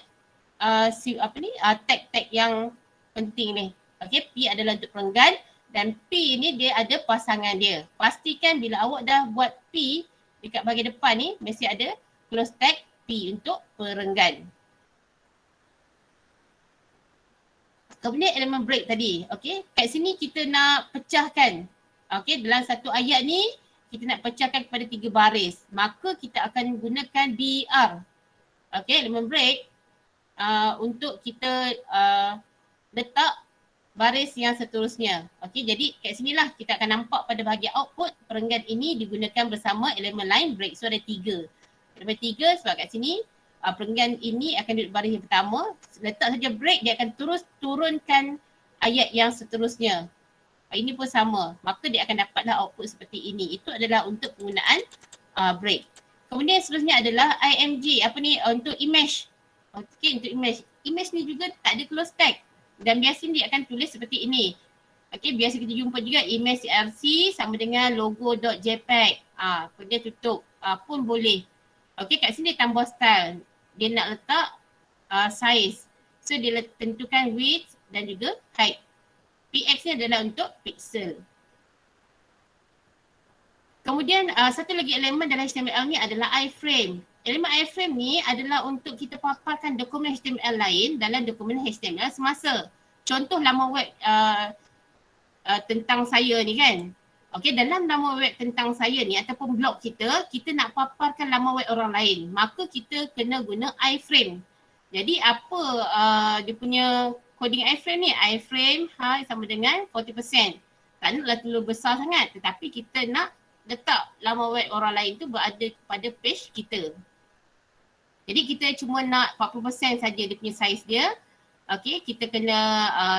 tag-tag yang penting ni. Okey, P adalah untuk perenggan dan P ni dia ada pasangan dia. Pastikan bila awak dah buat P dekat bahagian depan ni mesti ada close tag P untuk perenggan. Kemudian elemen break tadi, okey. Kat sini kita nak pecahkan. Okey, dalam satu ayat ni kita nak pecahkan kepada 3 baris. Maka kita akan gunakan BR. Okey, elemen break untuk kita letak baris yang seterusnya. Okey, jadi kat sinilah kita akan nampak pada bahagian output perenggan ini digunakan bersama elemen line break. So ada 3. Elemen 3 sebab kat sini perenggan ini akan duduk baris yang pertama, letak saja break dia akan terus turunkan ayat yang seterusnya. Ini pun sama, maka dia akan dapatlah output seperti ini. Itu adalah untuk penggunaan break. Kemudian seterusnya adalah IMG, untuk image. Okey, untuk image. Image ni juga tak ada close tag dan biasanya dia akan tulis seperti ini. Okey, biasa kita jumpa juga image CRC sama dengan logo.jpg. Kemudian tutup pun boleh. Okey, kat sini dia tambah style. Dia nak letak size. So dia tentukan width dan juga height. PX ni adalah untuk pixel. Kemudian satu lagi elemen dalam HTML ni adalah iframe. Elemen iframe ni adalah untuk kita paparkan dokumen HTML lain dalam dokumen HTML semasa. Contoh laman web tentang saya ni kan. Okey, dalam laman web tentang saya ni ataupun blog kita nak paparkan laman web orang lain. Maka kita kena guna iframe. Jadi apa dia punya coding iframe ni? Iframe sama dengan 40%. Tak naklah terlalu besar sangat tetapi kita nak letak laman web orang lain tu berada pada page kita. Jadi kita cuma nak 40% saja dia punya size dia. Okey, kita kena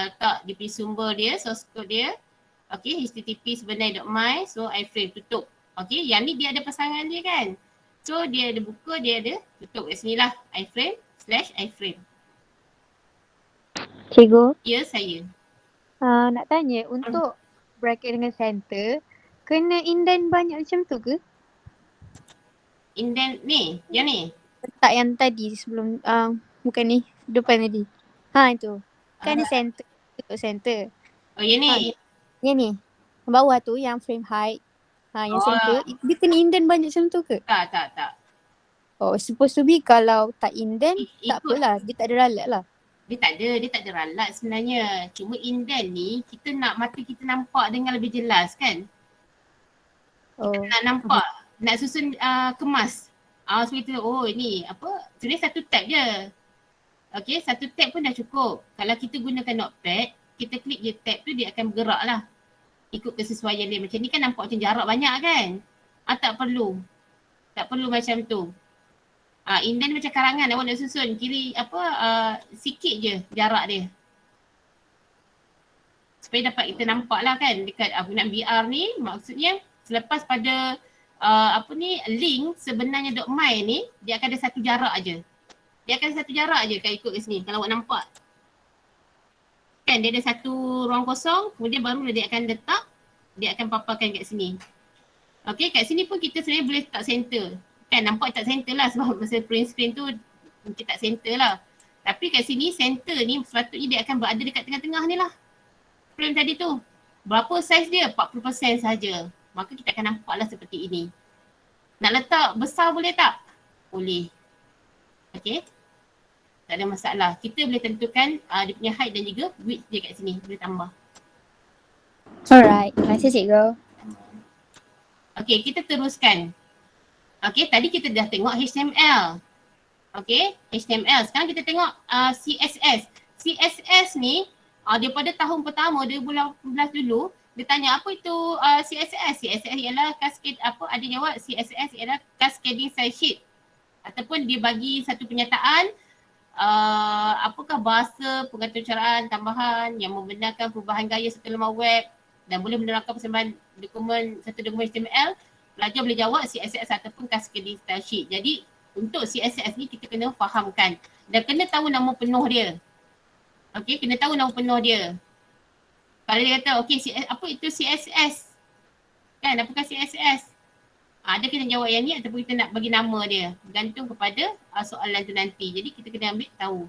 letak dia punya sumber dia, source code dia. Okey, http sebenarnya.my, so iframe tutup. Okey, yang ni dia ada pasangan dia kan. So dia ada buka, dia ada tutup kat sini lah, iframe/iframe. Cikgu, Ya, saya. nak tanya untuk bracket dengan center, kena indent banyak macam tu ke? Indent ni, yang ni. Tak yang tadi sebelum, bukan ni, depan tadi. Itu. Kan ada center, tutup center. Oh, yang ni. Yang ni, yang bawah tu yang frame height. Yang center, dia kena indent banyak macam tu ke? Tak. Oh, supposed to be kalau tak indent, tak Ikut. apalah, dia tak ada ralat lah. Dia tak ada ralat sebenarnya. Cuma indent ni kita nak mata kita nampak dengan lebih jelas kan. Oh. Nak nampak, nak susun kemas. Seperti tu, ini sebenarnya satu tab je. Okey, satu tab pun dah cukup. Kalau kita gunakan notepad, kita klik je tab tu dia akan bergerak lah. Ikut kesesuaian dia. Macam ni kan nampak macam jarak banyak kan. Tak perlu. Tak perlu macam tu. Indent ni macam karangan awak nak susun kiri sikit je jarak dia. Supaya dapat kita nampak lah kan dekat penggunaan BR ni, maksudnya selepas pada link sebenarnya .my ni dia akan ada satu jarak je. Dia akan ada satu jarak je kalau ikut kat sini kalau awak nampak. Kan dia ada satu ruang kosong, kemudian baru dia akan letak, dia akan paparkan kat sini. Okey, kat sini pun kita sebenarnya boleh letak center. Kan nampak tak center lah sebab masa print screen tu mungkin tak center lah. Tapi kat sini center ni sepatutnya dia akan berada dekat tengah-tengah ni lah. Frame tadi tu. Berapa size dia? 40% saja. Maka kita akan nampak lah seperti ini. Nak letak besar boleh tak? Boleh. Okey. Tak ada masalah. Kita boleh tentukan dia punya height dan juga width dia kat sini. Boleh tambah. Alright, terima kasih cikgu. Okey, kita teruskan. Okey, tadi kita dah tengok HTML. Okey, HTML. Sekarang kita tengok CSS. CSS ni daripada tahun pertama 2018 dulu, dia tanya apa itu CSS. CSS ialah cascade ada jawab CSS ialah cascading style sheet. Ataupun dia bagi satu penyataan apakah bahasa pengatur caraan tambahan yang membenarkan perubahan gaya satu laman web dan boleh menerangkan persembahan satu dokumen HTML. Pelajar boleh jawab CSS ataupun cascading style sheet. Jadi untuk CSS ni kita kena fahamkan dan kena tahu nama penuh dia. Okey, kena tahu nama penuh dia. Kalau dia kata apa itu CSS? Kan, apakah CSS? Dia kena jawab yang ni ataupun kita nak bagi nama dia. Bergantung kepada soalan tu nanti. Jadi kita kena ambil tahu.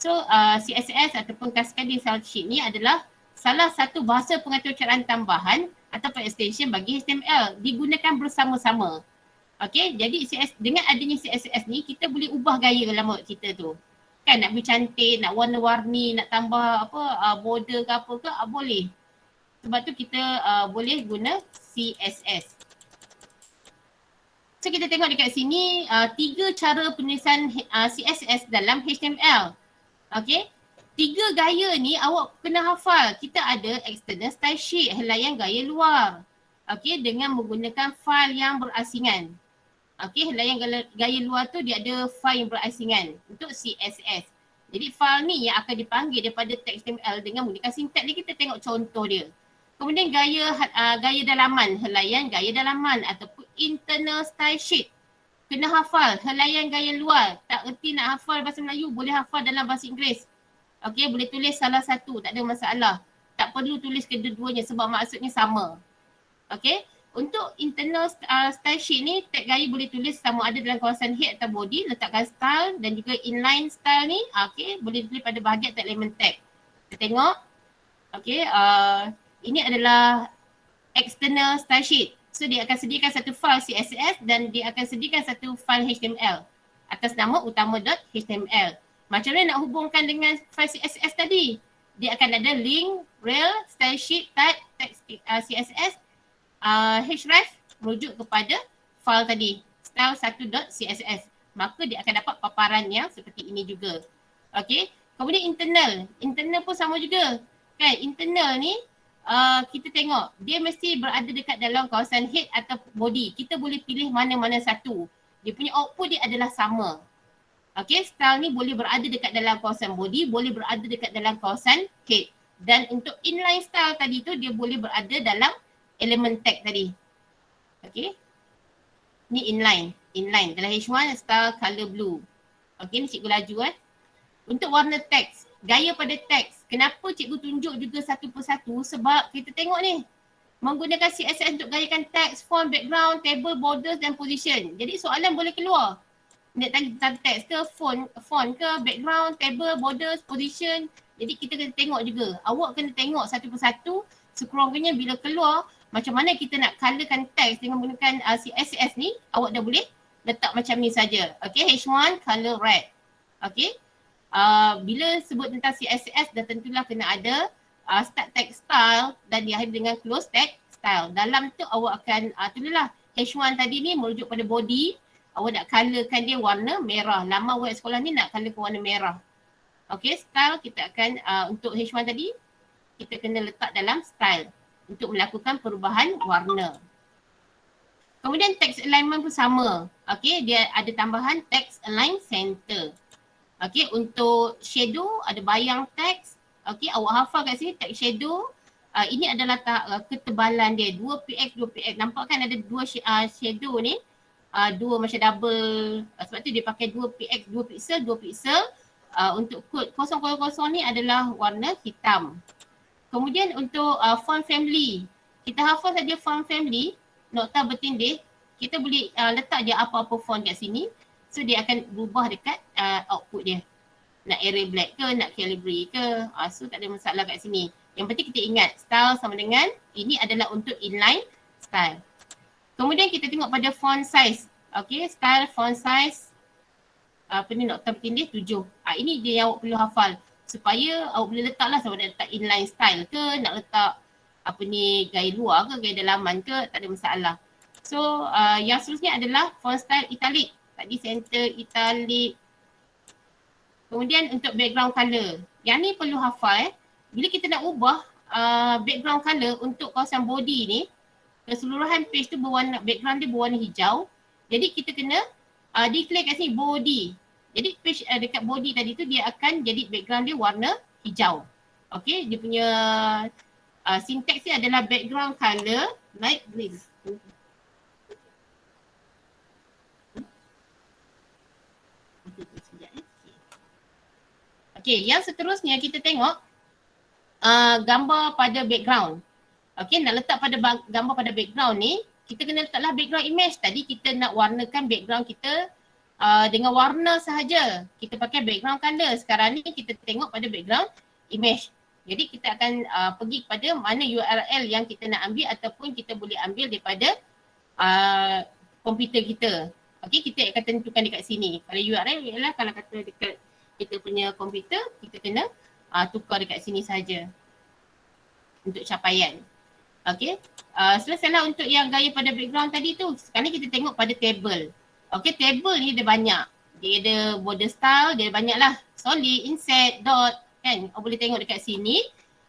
So CSS ataupun cascading style sheet ni adalah salah satu bahasa pengatur caraan tambahan ataupun extension bagi HTML. Digunakan bersama-sama. Okey, jadi dengan adanya CSS ni kita boleh ubah gaya dalam web kita tu. Kan nak beri cantik, nak warna-warni, nak tambah border ke apa ke, boleh. Sebab tu kita boleh guna CSS. So kita tengok dekat sini 3 cara penulisan CSS dalam HTML. Okey. 3 gaya ni awak kena hafal. Kita ada external style sheet, helaian gaya luar. Okey, dengan menggunakan file yang berasingan. Okey, helaian gaya luar tu dia ada file yang berasingan untuk CSS. Jadi file ni yang akan dipanggil daripada teks HTML dengan menggunakan sintaks ni. Kita tengok contoh dia. Kemudian gaya dalaman, helaian gaya dalaman ataupun internal style sheet. Kena hafal helaian gaya luar. Tak erti nak hafal bahasa Melayu, boleh hafal dalam bahasa Inggeris. Okey, boleh tulis salah satu, tak ada masalah. Tak perlu tulis kedua-duanya sebab maksudnya sama. Okey. Untuk internal style sheet ni, tag gaya boleh tulis sama ada dalam kawasan head atau body, letakkan style dan juga inline style ni, boleh ditulis pada bahagian tag element tag. Kita tengok. Ini adalah external style sheet. So dia akan sediakan satu file CSS dan dia akan sediakan satu file HTML atas nama utama.html. Macam mana nak hubungkan dengan file CSS tadi? Dia akan ada link, rel, style sheet, tag CSS, href merujuk kepada file tadi, style1.css. Maka dia akan dapat paparan yang seperti ini juga. Okey. Kemudian internal pun sama juga. Kan, internal ni kita tengok dia mesti berada dekat dalam kawasan head atau body. Kita boleh pilih mana-mana satu. Dia punya output dia adalah sama. Okey, style ni boleh berada dekat dalam kawasan body, boleh berada dekat dalam kawasan head. Dan untuk inline style tadi tu dia boleh berada dalam element tag tadi. Okey. Ni inline dalam H1 style color blue. Okey, ni cikgu laju Untuk warna teks, gaya pada teks. Kenapa cikgu tunjuk juga satu persatu? Sebab kita tengok ni menggunakan CSS untuk gayakan teks, font, background, table, borders dan position. Jadi soalan boleh keluar. Nak tentang teks ke, font ke, background, table, borders, position. Jadi kita kena tengok juga. Awak kena tengok satu persatu. Sekurang-kurangnya bila keluar macam mana kita nak colorkan teks dengan menggunakan CSS ni, awak dah boleh letak macam ni saja. Okey, H1 color red. Okey. Bila sebut tentang CSS dah tentulah kena ada start tag style dan diakhiri dengan close tag style. Dalam tu awak akan tulislah H1 tadi ni merujuk pada body. Awak nak colorkan dia warna merah. Laman web sekolah ni nak colorkan warna merah. Okey, style kita akan untuk H1 tadi kita kena letak dalam style untuk melakukan perubahan warna. Kemudian text alignment pun sama. Okey, dia ada tambahan text align center. Okey, untuk shadow ada bayang teks. Okey, awak hafal kat sini text shadow. Ini adalah ketebalan dia 2px 2px. Nampak kan ada dua shadow ni. Dua macam double. Sebab tu dia pakai 2px 2 pixel 2 pixel. Untuk kod 000 ni adalah warna hitam. Kemudian untuk font family, kita hafal saja font family, nokta bertindih, kita boleh letak je apa-apa font kat sini. So dia akan berubah dekat output dia. Nak Arial Black ke, nak Calibri ke, so tak ada masalah kat sini. Yang penting kita ingat style sama dengan, ini adalah untuk inline style. Kemudian kita tengok pada font size. Okay, style font size, nokta bertindih 7. Ini dia yang awak perlu hafal. Supaya awak boleh letak lah sama ada letak inline style ke, nak letak gaya luar ke, gaya dalaman ke, tak ada masalah. So yang seterusnya adalah font style italic. Tadi center italic. Kemudian untuk background color. Yang ni perlu hafal. Bila kita nak ubah background color untuk kawasan body ni, keseluruhan page tu berwarna, background dia berwarna hijau. Jadi kita kena declare kat sini body. Jadi page dekat body tadi tu dia akan jadi background dia warna hijau. Okay, dia punya syntax dia adalah background color light green. Okay, yang seterusnya kita tengok gambar pada background. Okay, nak letak pada gambar pada background ni, kita kena letaklah background image. Tadi kita nak warnakan background kita dengan warna sahaja. Kita pakai background color. Sekarang ni kita tengok pada background image. Jadi kita akan pergi kepada mana URL yang kita nak ambil ataupun kita boleh ambil daripada komputer kita. Okay, kita akan tentukan dekat sini. Kalau URL ialah kalau kata dekat kita punya komputer, kita kena tukar dekat sini saja untuk capaian. Okay, selesailah untuk yang gaya pada background tadi tu. Sekarang ni kita tengok pada table. Okay, table ni dia banyak. Dia ada border style, dia banyak lah. Solid, insert, dot, kan. Boleh tengok dekat sini.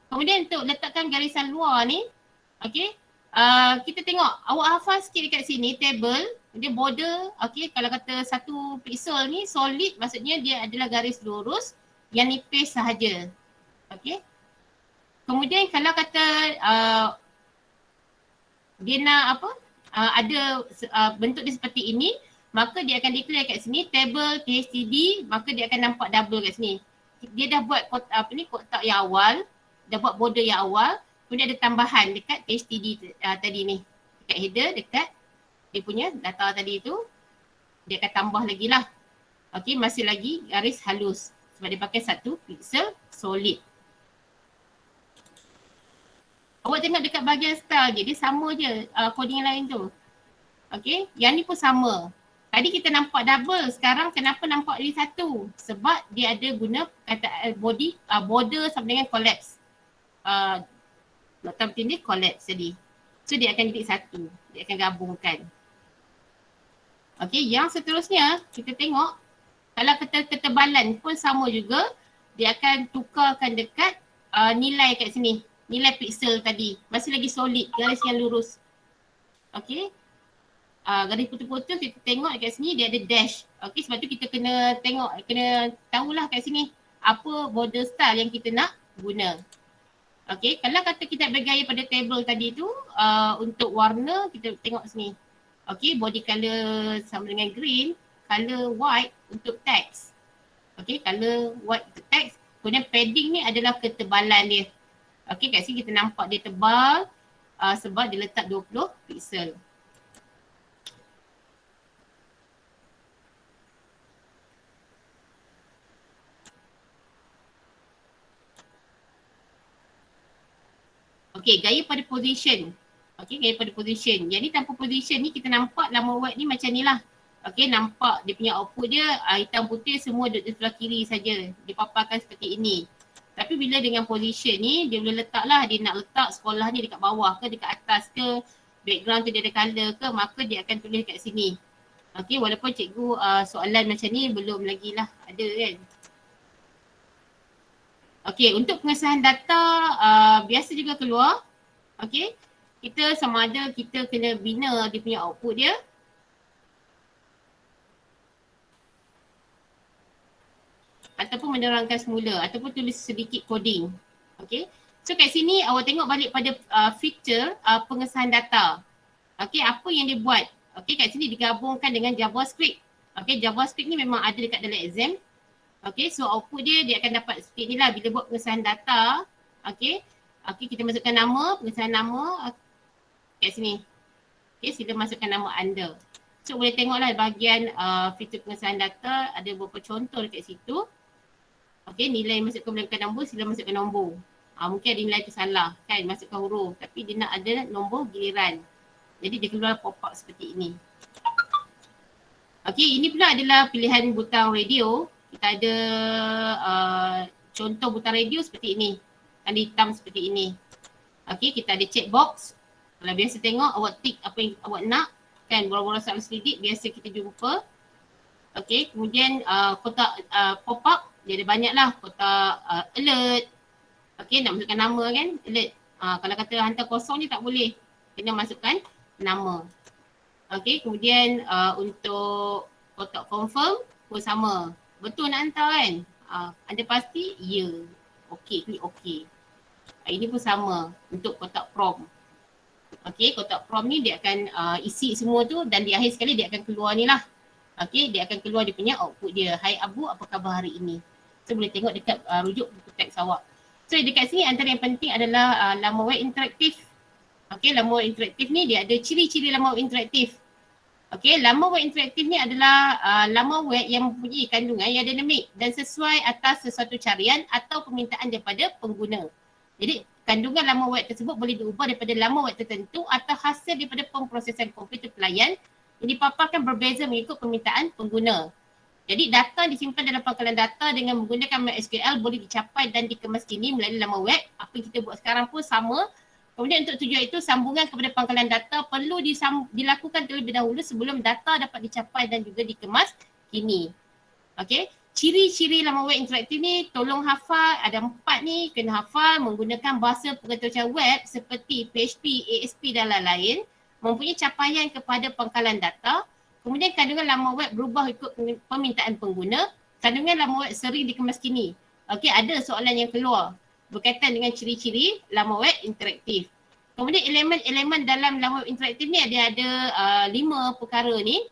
Kemudian untuk letakkan garisan luar ni, okay, kita tengok, awak hafal sikit dekat sini, table, dia border, okay, kalau kata 1 pixel ni solid, maksudnya dia adalah garis lurus yang nipis sahaja. Okay. Kemudian kalau kata dia nak apa, ada bentuk dia seperti ini, maka dia akan declare kat sini table tstd, maka dia akan nampak double kat sini. Dia dah buat kotak yang awal, dah buat border yang awal, kemudian ada tambahan dekat tstd tadi ni. Dekat header, dekat dia punya data tadi tu, dia akan tambah lagi lah. Okay, masih lagi garis halus sebab dia pakai 1 pixel solid. Awak tengok dekat bahagian style dia sama je coding lain tu. Okay, yang ni pun sama. Tadi kita nampak double, sekarang kenapa nampak dia 1? Sebab dia ada guna kata border sama dengan collapse. Nota penting dia collapse tadi. So dia akan jadi 1, dia akan gabungkan. Okay, yang seterusnya kita tengok kalau ketebalan pun sama juga, dia akan tukarkan dekat nilai kat sini. Nilai pixel tadi, masih lagi solid, garis yang lurus. Okay, garis putus-putus kita tengok kat sini dia ada dash. Okay, sebab tu kita kena tengok, kena tahulah kat sini apa border style yang kita nak guna. Okay, kalau kata kita bergaya pada table tadi tu, untuk warna kita tengok sini. Okay, body color sama dengan green, color white untuk text. Okay, color white untuk text. Kemudian padding ni adalah ketebalan dia. Okay, kat sini kita nampak dia tebal sebab dia letak 20 pixel. Okay, gaya pada position. Okay, gaya pada position. Jadi tanpa position ni kita nampak lama web ni macam ni lah. Okay, nampak dia punya output dia hitam putih semua duduk di sebelah kiri saja. Dipaparkan seperti ini. Tapi bila dengan position ni, dia boleh letak lah, dia nak letak sekolah ni dekat bawah ke, dekat atas ke, background tu dia ada colour ke, maka dia akan tulis kat sini. Okay, walaupun cikgu soalan macam ni belum lagi lah ada kan. Okay, untuk pengesahan data biasa juga keluar. Okay, kita sama ada kita kena bina dia punya output dia. Ataupun menerangkan semula ataupun tulis sedikit coding. Okay, so kat sini awak tengok balik pada feature pengesahan data. Okay, apa yang dia buat. Okay, kat sini digabungkan dengan JavaScript. Okay, JavaScript ni memang ada dekat dalam exam. Okay, so output dia akan dapat seperti ni lah bila buat pengesahan data. Okay, okay, kita masukkan nama, pengesahan nama kat sini. Okay, sila masukkan nama anda. So boleh tengoklah bahagian fitur pengesahan data ada beberapa contoh dekat situ. Okay, nilai masukkan blankan nombor, sila masukkan nombor. Mungkin ada nilai tu salah kan, masukkan huruf. Tapi dia nak ada nombor giliran. Jadi dia keluar pop-up seperti ini. Okay, ini pula adalah pilihan butang radio. Kita ada contoh butang radio seperti ini. Tanda hitam seperti ini. Okay, kita ada checkbox. Kalau biasa tengok awak tick apa yang awak nak. Kan, bola-bola soalan selidik biasa kita jumpa. Okay, kemudian kotak pop-up Dia ada banyak lah kotak alert. Okey, nak masukkan nama kan, alert. Kalau kata hantar kosong ni tak boleh. Kena masukkan nama. Okey, kemudian untuk kotak confirm pun sama. Betul nak hantar kan? Anda pasti? Ya. Okey, klik okey. Ini pun sama untuk kotak prompt. Okey, kotak prompt ni dia akan isi semua tu dan di akhir sekali dia akan keluar ni lah. Okey, dia akan keluar dia punya output dia. Hai Abu, apa khabar hari ini? So boleh tengok dekat rujuk buku teks awak. So dekat sini antara yang penting adalah laman web interaktif. Okey, laman web interaktif ni dia ada ciri-ciri laman web interaktif. Okey, laman web interaktif ni adalah laman web yang mempunyai kandungan yang dinamik dan sesuai atas sesuatu carian atau permintaan daripada pengguna. Jadi kandungan laman web tersebut boleh diubah daripada laman web tertentu atau hasil daripada pemprosesan komputer pelayan yang dipaparkan berbeza mengikut permintaan pengguna. Jadi data disimpan dalam pangkalan data dengan menggunakan MySQL boleh dicapai dan dikemas kini melalui laman web. Apa yang kita buat sekarang pun sama. Kemudian untuk tujuan itu sambungan kepada pangkalan data perlu dilakukan terlebih dahulu sebelum data dapat dicapai dan juga dikemas kini. Okey. Ciri-ciri laman web interaktif ni tolong hafal, ada 4 ni kena hafal menggunakan bahasa pengetahuan web seperti PHP, ASP dan lain-lain, mempunyai capaian kepada pangkalan data. Kemudian kandungan laman web berubah ikut permintaan pengguna. Kandungan laman web sering dikemas kini. Okey, ada soalan yang keluar berkaitan dengan ciri-ciri laman web interaktif. Kemudian elemen-elemen dalam laman web interaktif ni ada 5 perkara ni.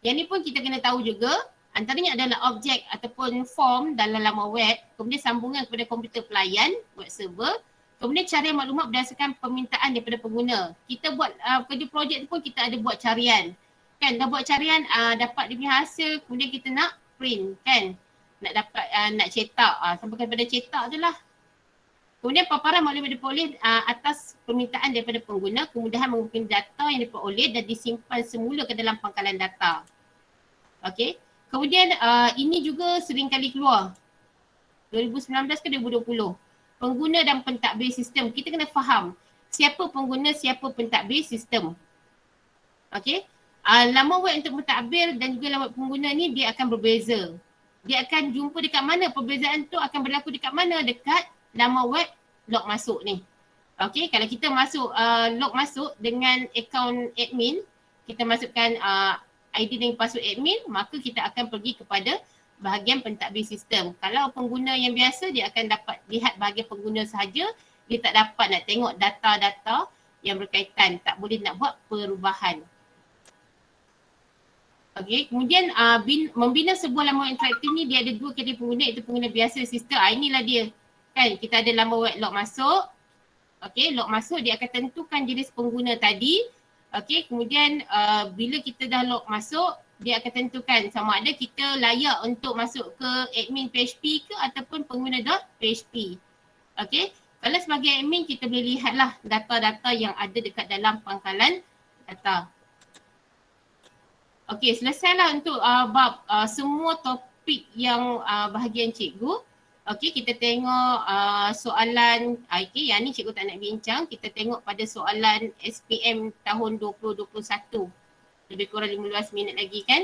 Yang ni pun kita kena tahu juga. Antaranya adalah objek ataupun form dalam laman web, kemudian sambungan kepada komputer pelayan, web server, kemudian carian maklumat berdasarkan permintaan daripada pengguna. Kita buat kerja projek tu pun kita ada buat carian. Kan, dah buat carian, dapat dia punya hasil, kemudian kita nak print kan. Nak dapat, nak cetak, sampai kepada cetak je lah. Kemudian paparan maklumat diperoleh atas permintaan daripada pengguna, kemudahan mengumpulkan data yang diperoleh dan disimpan semula ke dalam pangkalan data. Okey. Kemudian ini juga sering kali keluar 2019 ke 2020. Pengguna dan pentadbir sistem. Kita kena faham siapa pengguna, siapa pentadbir sistem. Okey. Laman web untuk pentadbir dan juga laman web pengguna ni dia akan berbeza. Dia akan jumpa dekat mana, perbezaan tu akan berlaku dekat mana, dekat laman web log masuk ni. Okey, kalau kita masuk log masuk dengan akaun admin, kita masukkan ID dan password admin, maka kita akan pergi kepada bahagian pentadbir sistem. Kalau pengguna yang biasa, dia akan dapat lihat bahagian pengguna sahaja, dia tak dapat nak tengok data-data yang berkaitan, tak boleh nak buat perubahan. Okey, kemudian membina sebuah laman interaktif ni dia ada 2 kategori pengguna, iaitu pengguna biasa sistem. Inilah dia. Kan, kita ada laman web log masuk. Okey, log masuk dia akan tentukan jenis pengguna tadi. Okey, kemudian bila kita dah log masuk, dia akan tentukan sama ada kita layak untuk masuk ke admin PHP ke ataupun pengguna.php. Okey, kalau sebagai admin kita boleh lihatlah data-data yang ada dekat dalam pangkalan data. Okey, selesailah untuk bab semua topik yang bahagian cikgu. Okey, kita tengok soalan, okay, yang ni cikgu tak nak bincang. Kita tengok pada soalan SPM tahun 2021. Lebih kurang 15 minit lagi kan.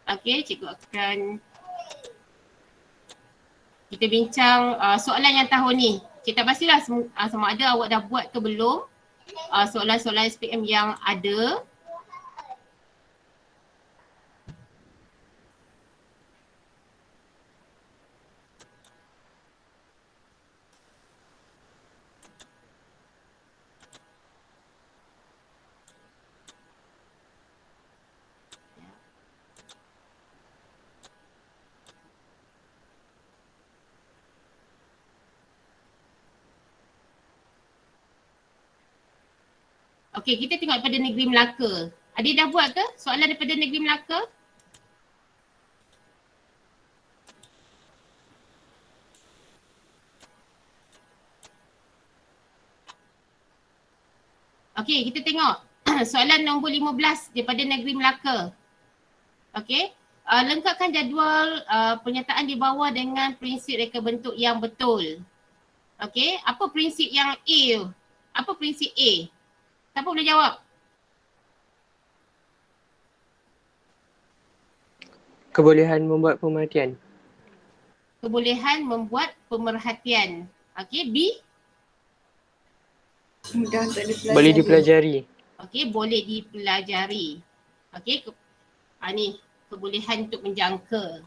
Okey, cikgu akan kita bincang soalan yang tahun ni. Kita pastilah sama ada awak dah buat ke belum soalan-soalan SPM yang ada. Okey, kita tengok daripada negeri Melaka. Adik dah buat ke soalan daripada negeri Melaka? Okey, kita tengok soalan nombor 15 daripada negeri Melaka. Okey, lengkapkan jadual pernyataan di bawah dengan prinsip reka bentuk yang betul. Okey, apa prinsip yang A? Apa prinsip A? Siapa boleh jawab? Kebolehan membuat pemerhatian. kebolehan membuat pemerhatian. Okey, B. Mudah untuk dipelajari. Boleh dipelajari. Okey, boleh dipelajari. Okey, ni kebolehan untuk menjangka.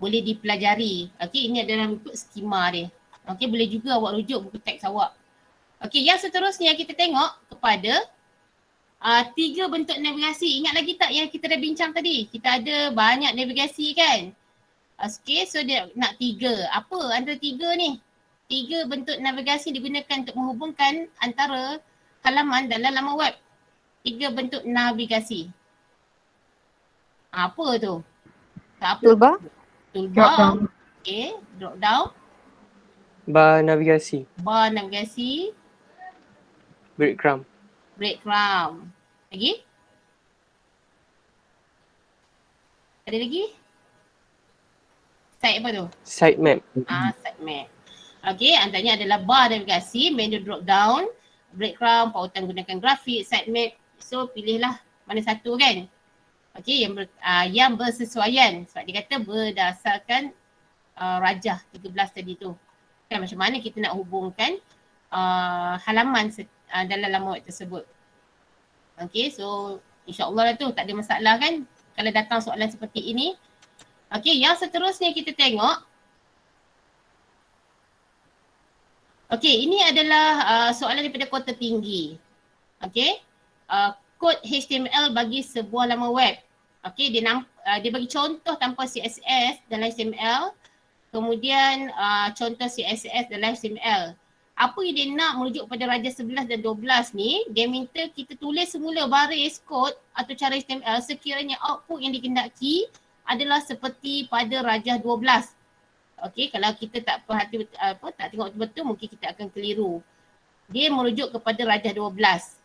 Boleh dipelajari. Okey, ini adalah ikut skema dia. Okey, boleh juga awak rujuk buku teks awak. Okey, yang seterusnya kita tengok kepada 3 bentuk navigasi. Ingat lagi tak yang kita dah bincang tadi? Kita ada banyak navigasi kan? Okey, so dia nak 3. Apa antara 3 ni? 3 bentuk navigasi digunakan untuk menghubungkan antara halaman dalam laman web. 3 bentuk navigasi. Apa tu? Tak apa? Toolbar. Toolbar. Okey, drop down. Bar navigasi. Bar navigasi. Breadcrumb. Breadcrumb. Lagi? Ada lagi? Site apa tu? Sitemap. Sitemap. Okey, antaranya adalah bar navigasi, menu drop down, breadcrumb, pautan gunakan grafik, sitemap. So pilihlah mana satu kan. Okey, yang bersesuaian. Sebab dia kata berdasarkan rajah 13 tadi tu. Kan macam mana kita nak hubungkan halaman dalam laman web tersebut. Okey, so insya-Allah lah tu tak ada masalah kan kalau datang soalan seperti ini. Okey, yang seterusnya kita tengok. Okey, ini adalah soalan daripada kota tinggi. Okey, kod HTML bagi sebuah laman web. Okey, dia bagi contoh tanpa CSS dalam HTML. Kemudian contoh CSS dalam HTML. Apa yang dia nak merujuk pada rajah 11 dan 12 ni, dia minta kita tulis semula baris kod atau cara HTML sekiranya output yang dikendaki adalah seperti pada rajah 12. Okey, kalau kita tak perhati tak tengok betul-betul mungkin kita akan keliru. Dia merujuk kepada rajah 12.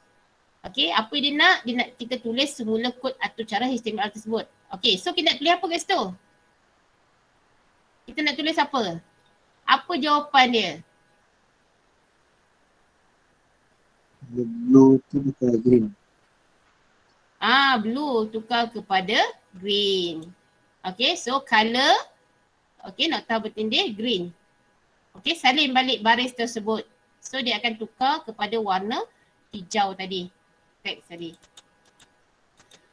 Okey, apa dia nak? Dia nak kita tulis semula kod atau cara HTML tersebut. Okey, so kita nak tulis apa kat situ? Kita nak tulis apa? Apa jawapan dia? Blue tukar green. Blue tukar kepada green. Okey, so color. Okey, nokta bertindih green. Okey, salin balik baris tersebut. So dia akan tukar kepada warna hijau tadi. Teks tadi.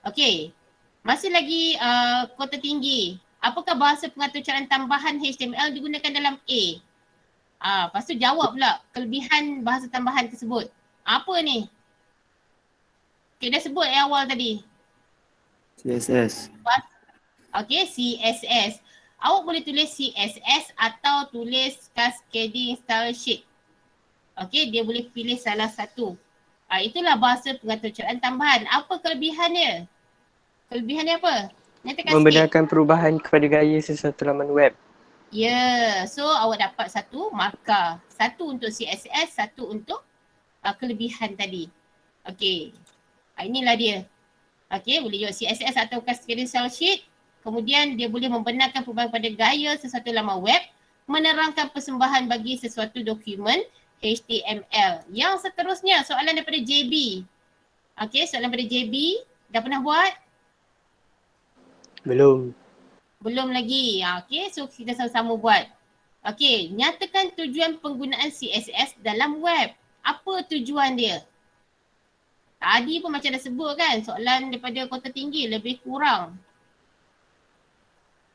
Okey, masih lagi kota tinggi. Apakah bahasa pengatur caran tambahan HTML digunakan dalam A? Lepas tu jawab pula kelebihan bahasa tambahan tersebut. Apa ni? Okay, dah sebut yang awal tadi. CSS. Okay, CSS. Awak boleh tulis CSS atau tulis Cascading Style Sheet. Okay, dia boleh pilih salah satu. Itulah bahasa pengatur caran tambahan. Apa kelebihannya? Kelebihannya apa? Nyatakan Membenarkan perubahan kepada gaya sesuatu laman web. Ya, so awak dapat satu markah. Satu untuk CSS, satu untuk kelebihan tadi. Okey, inilah dia. Okey, boleh juga CSS atau Cascading Style Sheet. Kemudian dia boleh membenarkan perubahan pada gaya sesuatu laman web, menerangkan persembahan bagi sesuatu dokumen HTML. Yang seterusnya soalan daripada JB. Okey, soalan daripada JB. Dah pernah buat? Belum. Belum lagi. Okey, so kita sama-sama buat. Okey, nyatakan tujuan penggunaan CSS dalam web. Apa tujuan dia? Tadi pun macam dah sebut kan, soalan daripada kota tinggi lebih kurang.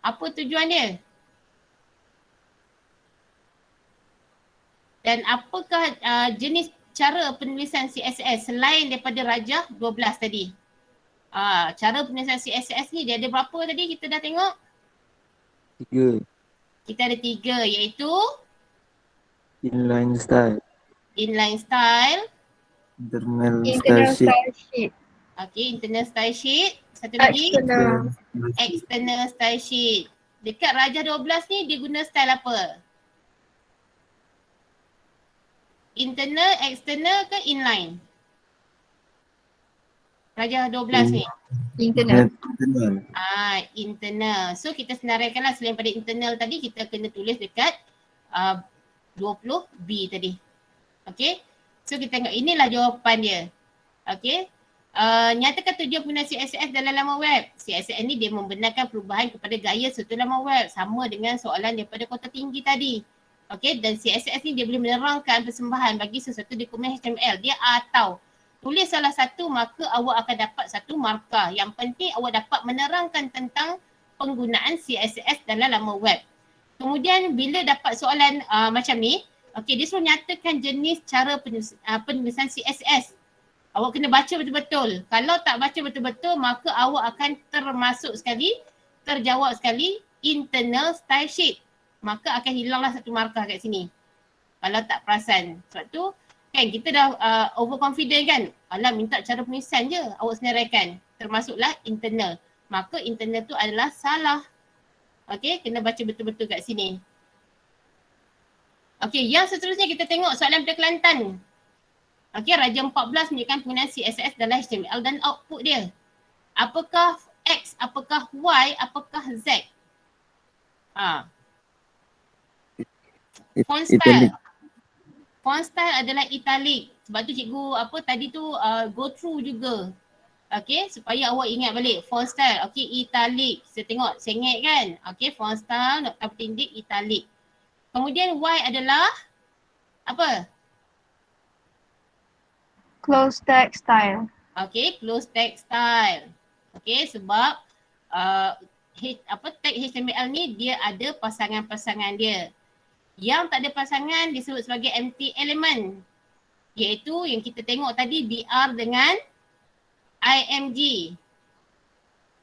Apa tujuan dia? Dan apakah jenis cara penulisan CSS selain daripada rajah 12 tadi? Cara penulisan CSS ni dia ada berapa tadi kita dah tengok? 3. Kita ada 3 iaitu Inline style. inline style. Internal Internal style sheet. style sheet. Okay, internal style sheet. Satu lagi External. external style sheet. Dekat rajah 12 ni dia guna style apa? Internal, external ke inline? Rajah 12 ni. Internal. Internal. Internal. So kita senaraikanlah selain pada internal tadi kita kena tulis dekat 20B tadi. Okay. So kita tengok inilah jawapan dia. Okay. Nyatakan tujuan penggunaan CSS dalam laman web. CSS ni dia membenarkan perubahan kepada gaya struktur laman web. Sama dengan soalan daripada kota tinggi tadi. Okey, dan CSS ni dia boleh menerangkan persembahan bagi sesuatu dokumen HTML. Dia atau tulis salah satu maka awak akan dapat satu markah. Yang penting awak dapat menerangkan tentang penggunaan CSS dalam laman web. Kemudian bila dapat soalan macam ni, okey, dia suruh nyatakan jenis cara penulisan CSS. Awak kena baca betul-betul. Kalau tak baca betul-betul, maka awak akan terjawab sekali internal style sheet. Maka akan hilanglah satu markah kat sini. Kalau tak perasan. Sebab tu kan kita dah overconfident kan. Alah minta cara penulisan je awak senaraikan. Termasuklah internal. Maka internal tu adalah salah. Okey, kena baca betul-betul kat sini. Okey, yang seterusnya kita tengok soalan pada Kelantan. Okey, Raja 14 menunjukkan penggunaan CSS dalam HTML dan output dia. Apakah X, apakah Y, apakah Z? Font style. Font style adalah italic. Sebab tu cikgu tadi tu go through juga. Okey, supaya awak ingat balik. Font style, okey, italic. Saya tengok, sengit kan? Okey, font style, nokta bertindik, italic. Kemudian Y adalah apa? Close text style. Okay, close text style. Okay, sebab tag HTML ni dia ada pasangan-pasangan dia. Yang tak ada pasangan disebut sebagai empty element. Iaitu yang kita tengok tadi BR dengan IMG.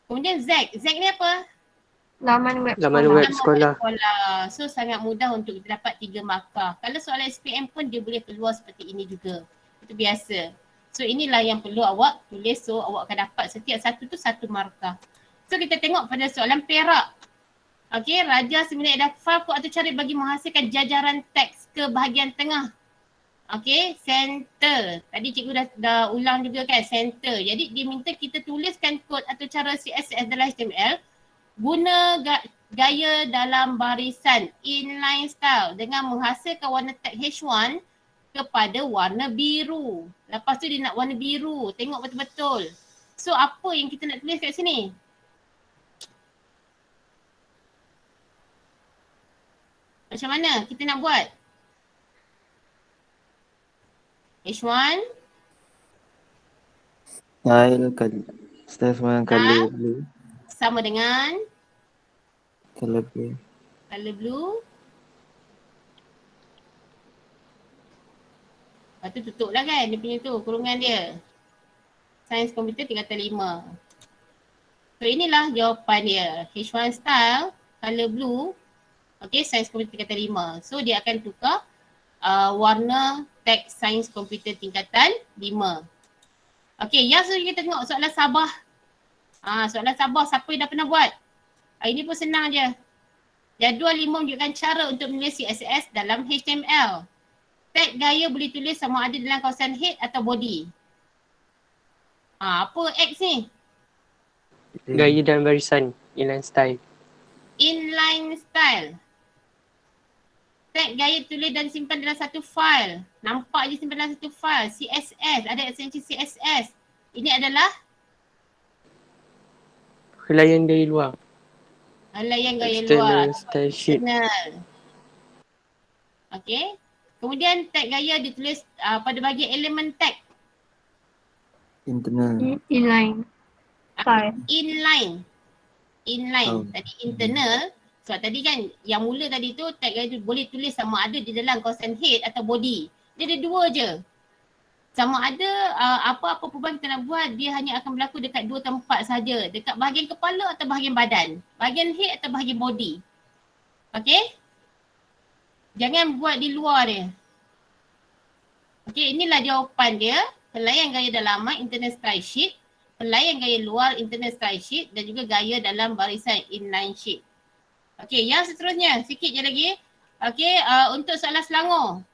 Kemudian Z. Z ni apa? Laman web Laman sekolah. web sekolah. So sangat mudah untuk kita dapat 3 markah. Kalau soalan SPM pun dia boleh keluar seperti ini juga. Itu biasa. So inilah yang perlu awak tulis, so awak akan dapat setiap satu tu 1 markah. So kita tengok pada soalan Perak. Okey, Raja sebenarnya ada file kod atau cara bagi menghasilkan jajaran teks ke bahagian tengah. Okey, center. Tadi cikgu dah ulang juga kan, center. Jadi dia minta kita tuliskan kod atau cara CSS dalam HTML guna gaya dalam barisan inline style dengan menghasilkan warna tag H1 kepada warna biru. Lepas tu dia nak warna biru. Tengok betul-betul. So apa yang kita nak tulis kat sini? Macam mana kita nak buat? H1. Style sama color blue. Sama dengan Color blue. color blue. Lepas tu tutup lah kan dia punya tu, kurungan dia. Sains komputer 3/5. So inilah jawapan dia. H1 style, color blue. Okay, sains komputer 3/5. So dia akan tukar warna teks sains komputer tingkatan 5. Okay, yang seterusnya kita tengok soalan Sabah. Soalan Sabah, siapa yang dah pernah buat? Ini pun senang je. Jadual 5 menunjukkan cara untuk menulis CSS dalam HTML. Tag gaya boleh tulis sama ada dalam kawasan head atau body. Apa X ni? Gaya dan barisan. Inline style. Inline style. Tag gaya tulis dan simpan dalam satu file. Nampak je simpan dalam satu file. CSS. Ada ekstensi CSS. Ini adalah Helaian gaya luar. helaian gaya External luar. style sheet. External. Okay. Kemudian tag gaya ditulis pada bahagian elemen tag. Internal. Inline style. Inline. Oh. Tadi internal. Sebab tadi kan yang mula tadi tu tag gaya tu boleh tulis sama ada di dalam kawasan head atau body. Dia ada 2 je. Sama ada apa-apa perubahan kita nak buat, dia hanya akan berlaku dekat 2 tempat saja. Dekat bahagian kepala atau bahagian badan. Bahagian head atau bahagian body. Okay? Jangan buat di luar dia. Okay, inilah jawapan dia. Helaian gaya dalaman internal style sheet. Helaian gaya luar internal style sheet. Dan juga gaya dalam barisan inline sheet. Okay, yang seterusnya. Sikit je lagi. Okay, untuk soalan Selangor.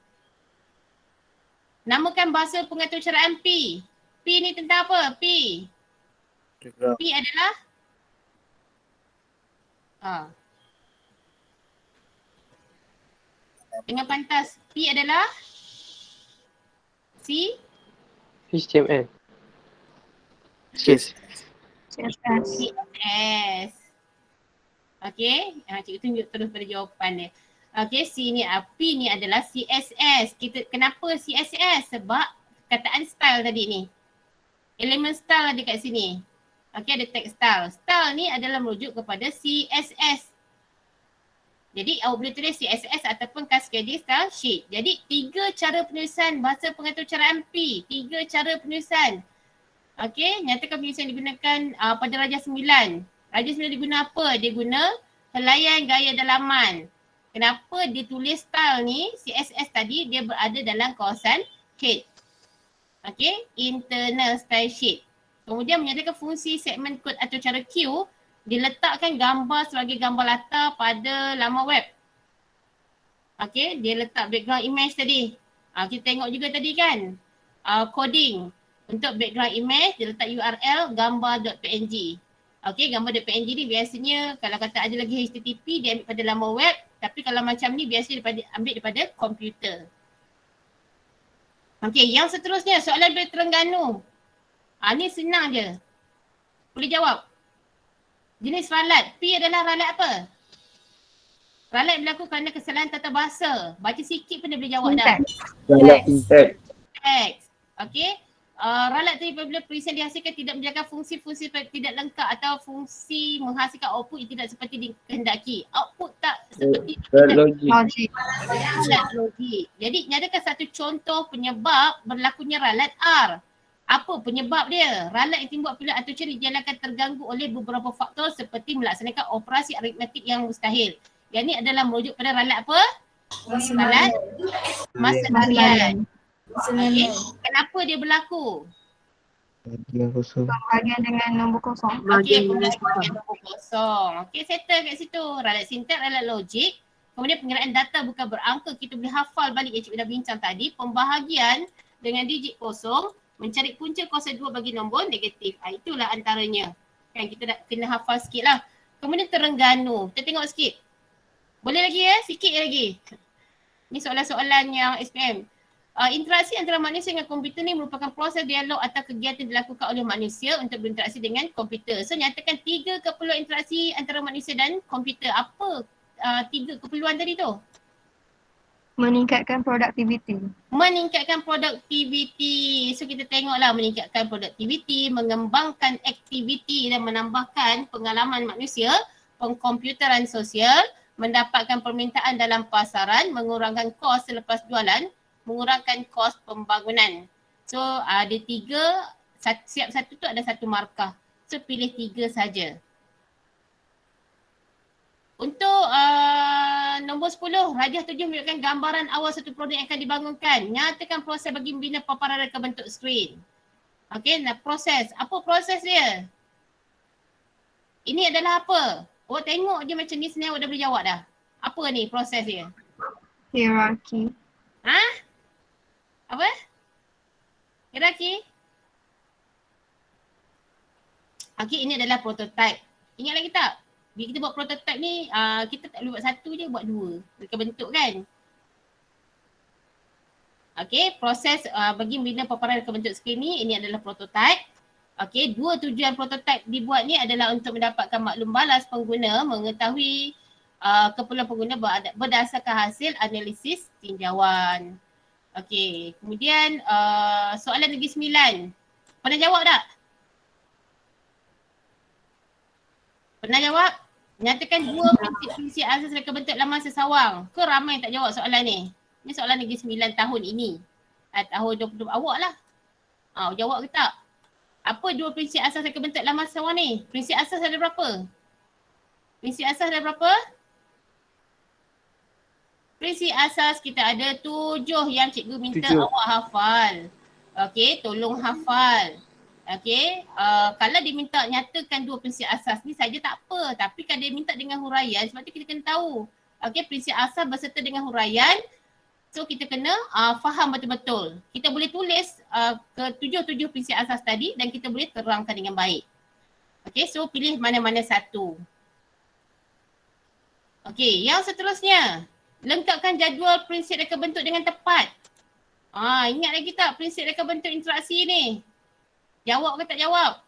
Namakan bahasa pengaturcaraan P. P ni tentang apa? P. P adalah dengan pantas. P adalah C. HTML. Yes. CSS. CSS. Okey, cikgu tunjuk terus pada jawapan dia. Okey, C ni P ni adalah CSS. Kenapa CSS? Sebab kataan style tadi ni. Elemen style ada kat sini. Okey, ada tag style. Style ni adalah merujuk kepada CSS. Jadi awak boleh tulis CSS ataupun Cascading Style Sheet. Jadi 3 cara penulisan bahasa pengatur caraan P. 3 cara penulisan. Okey, nyatakan penulisan digunakan pada Raja 9. Raja 9 dia guna apa? Dia guna helaian gaya dalaman. Kenapa dia tulis style ni? CSS tadi dia berada dalam kawasan head. Okey, internal style sheet. Kemudian menyatakan fungsi segmen kod atau cara Q, diletakkan gambar sebagai gambar latar pada laman web. Okey, dia letak background image tadi. Kita tengok juga tadi kan. Coding. Untuk background image, dia letak URL gambar.png. Okey, gambar.png ni biasanya kalau kata ada lagi HTTP, dia ambil pada laman web. Tapi kalau macam ni biasanya ambil daripada komputer. Okey, yang seterusnya soalan dari Terengganu. Ni senang je. Boleh jawab. Jenis ralat. P adalah ralat apa? Ralat berlaku kerana kesalahan tata bahasa. Baca sikit pun dia boleh jawab dah. Ralat syntax. Teks. Okey. Ralat tadi apabila perisian dihasilkan tidak menjaga fungsi-fungsi tidak lengkap atau fungsi menghasilkan output yang tidak seperti dikehendaki. Output tak seperti Logik. ralat logik. Jadi nyatakan satu contoh penyebab berlakunya ralat R. Apa penyebab dia? Ralat yang timbul apabila atur dijalankan terganggu oleh beberapa faktor seperti melaksanakan operasi aritmetik yang mustahil. Yang ini adalah merujuk pada ralat apa? Ralat masa harian. Okay. Kenapa dia berlaku? Bagian kosong. Bahagian dengan nombor kosong. Okey, pembagian nombor kosong. Okey, settle kat situ. Ralat sintak, ralat logik. Kemudian pengiraan data bukan berangka. Kita boleh hafal balik yang cikgu dah bincang tadi. Pembahagian dengan digit kosong. Mencari punca kuasa 2 bagi nombor negatif. Itulah antaranya. Kan kita dah kena hafal sikit lah. Kemudian Terengganu. Kita tengok sikit. Boleh lagi ya? Sikit lagi. Ni soalan-soalan yang SPM. Interaksi antara manusia dengan komputer ni merupakan proses dialog atau kegiatan dilakukan oleh manusia untuk berinteraksi dengan komputer. So nyatakan 3 keperluan interaksi antara manusia dan komputer. Apa 3 keperluan tadi tu? Meningkatkan produktiviti. Meningkatkan produktiviti. So kita tengoklah meningkatkan produktiviti, mengembangkan aktiviti dan menambahkan pengalaman manusia, pengkomputeran sosial, mendapatkan permintaan dalam pasaran, mengurangkan kos selepas jualan, mengurangkan kos pembangunan. So ada 3, siap satu tu ada 1 markah. So pilih 3 saja. Untuk nombor 10, Rajah 7 menunjukkan gambaran awal satu produk yang akan dibangunkan. Nyatakan proses bagi membina paparan reka bentuk skrin. Okey, nah proses. Apa proses dia? Ini adalah apa? Awak tengok je macam ni sebenarnya awak dah boleh jawab dah. Apa ni proses dia? Hierarki. Apa? Hierarki? Okey, ini adalah prototype. Ingat lagi tak? Bila kita buat prototype ni, kita tak boleh buat 1 je, buat 2. Reka bentuk kan? Okey, proses bagi membina paparan reka bentuk skrin ni, ini adalah prototype. Okey, 2 tujuan prototype dibuat ni adalah untuk mendapatkan maklum balas pengguna, mengetahui keperluan pengguna berdasarkan hasil analisis tinjauan. Okey, kemudian soalan negeri 9. Pernah jawab tak? Pernah jawab? Nyatakan 2 prinsip asas reka bentuk laman sesawang. Ke ramai tak jawab soalan ni? Ni soalan negeri 9 tahun ini. Tahun 2020 awak lah. Jawab ke tak? Apa 2 prinsip asas reka bentuk laman sesawang ni? Prinsip asas ada berapa? Prinsip asas ada berapa? Prinsip asas kita ada 7 yang cikgu minta 7. awak hafal. Okey, tolong hafal. Okey, kalau dia minta nyatakan 2 prinsip asas ni saja tak apa. Tapi kalau dia minta dengan huraian, sebab tu kita kena tahu. Okey, prinsip asas berserta dengan huraian. So kita kena faham betul-betul. Kita boleh tulis ke 7 prinsip asas tadi dan kita boleh terangkan dengan baik. Okey, so pilih mana-mana satu. Okey, yang seterusnya. Lengkapkan jadual prinsip reka bentuk dengan tepat. Ingat lagi tak prinsip reka bentuk interaksi ni? Jawab ke tak jawab?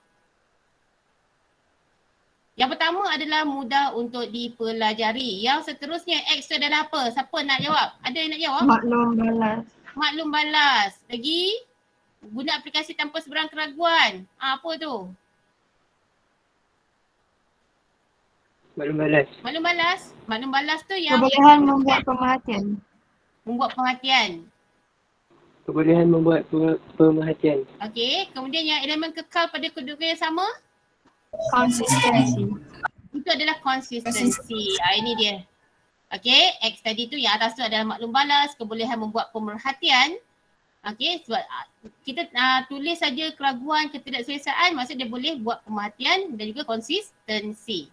Yang pertama adalah mudah untuk dipelajari. Yang seterusnya X tu adalah apa? Siapa nak jawab? Ada yang nak jawab? Maklum balas. Maklum balas. Lagi? Guna aplikasi tanpa sebarang keraguan. Apa tu? Maklum balas. Maklum balas. Maklum balas tu yang Kebolehan membuat pemerhatian. membuat perhatian. Kebolehan membuat pemerhatian. Okey. Kemudian yang elemen kekal pada kedudukan yang sama? Konsistensi. Itu adalah konsistensi. Ini dia. Okey, X tadi tu yang atas tu adalah maklum balas, kebolehan membuat pemerhatian. Okey, sebab kita tulis saja keraguan, ketidakselesaan, maksud dia boleh buat pemerhatian dan juga konsistensi.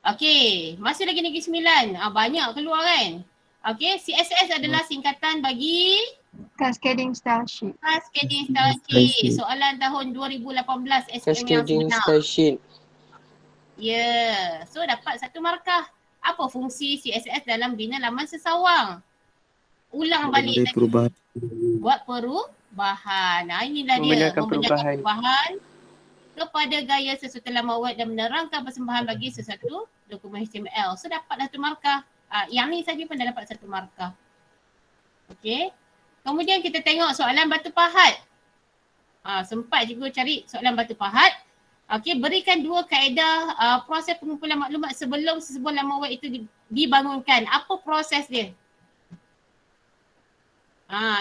Okey, masih lagi Negeri Sembilan. Banyak keluar kan? Okey, CSS adalah singkatan bagi Cascading Style Sheet. Cascading Style Sheet. Soalan tahun 2018 SPM yang Cascading sebenar. Style Sheet. Ya, so dapat 1 markah. Apa fungsi CSS dalam bina laman sesawang? Ulang balik tadi. Perubahan. Buat perubahan. Inilah dia. Membenarkan perubahan. Perubahan kepada gaya sesuatu laman web dan menerangkan persembahan bagi sesuatu dokumen HTML. So dapatlah 1 markah. Yang ni saja pun dah dapat 1 markah. Okey. Kemudian kita tengok soalan batu pahat. Sempat cikgu cari soalan batu pahat. Okey, berikan 2 kaedah proses pengumpulan maklumat sebelum sebuah laman web itu dibangunkan. Apa proses dia?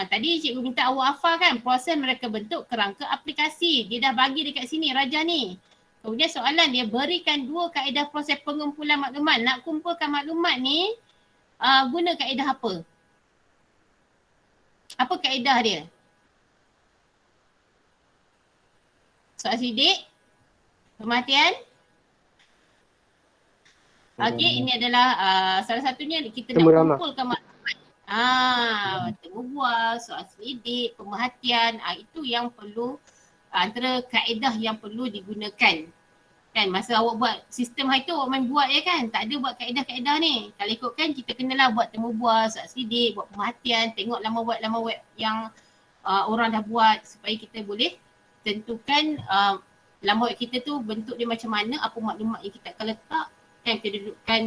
Tadi cikgu minta awak hafal kan, proses mereka bentuk kerangka aplikasi. Dia dah bagi dekat sini Raja ni. Kemudian soalan dia, berikan 2 kaedah proses pengumpulan maklumat. Nak kumpulkan maklumat ni, guna kaedah apa? Apa kaedah dia? Soal sidik? Pemerhatian? Okey, ini adalah salah satunya kita nak Temu ramah. kumpulkan maklumat. Temu bual, soal selidik, pemerhatian, itu yang perlu, antara kaedah yang perlu digunakan. Kan masa awak buat sistem hari tu awak main buat je kan, tak ada buat kaedah-kaedah ni. Kalau ikutkan kita kenalah buat temu bual, soal selidik, buat pemerhatian, tengok laman web yang orang dah buat supaya kita boleh tentukan laman web kita tu bentuk dia macam mana, apa maklumat yang kita akan letak, kan kita dudukkan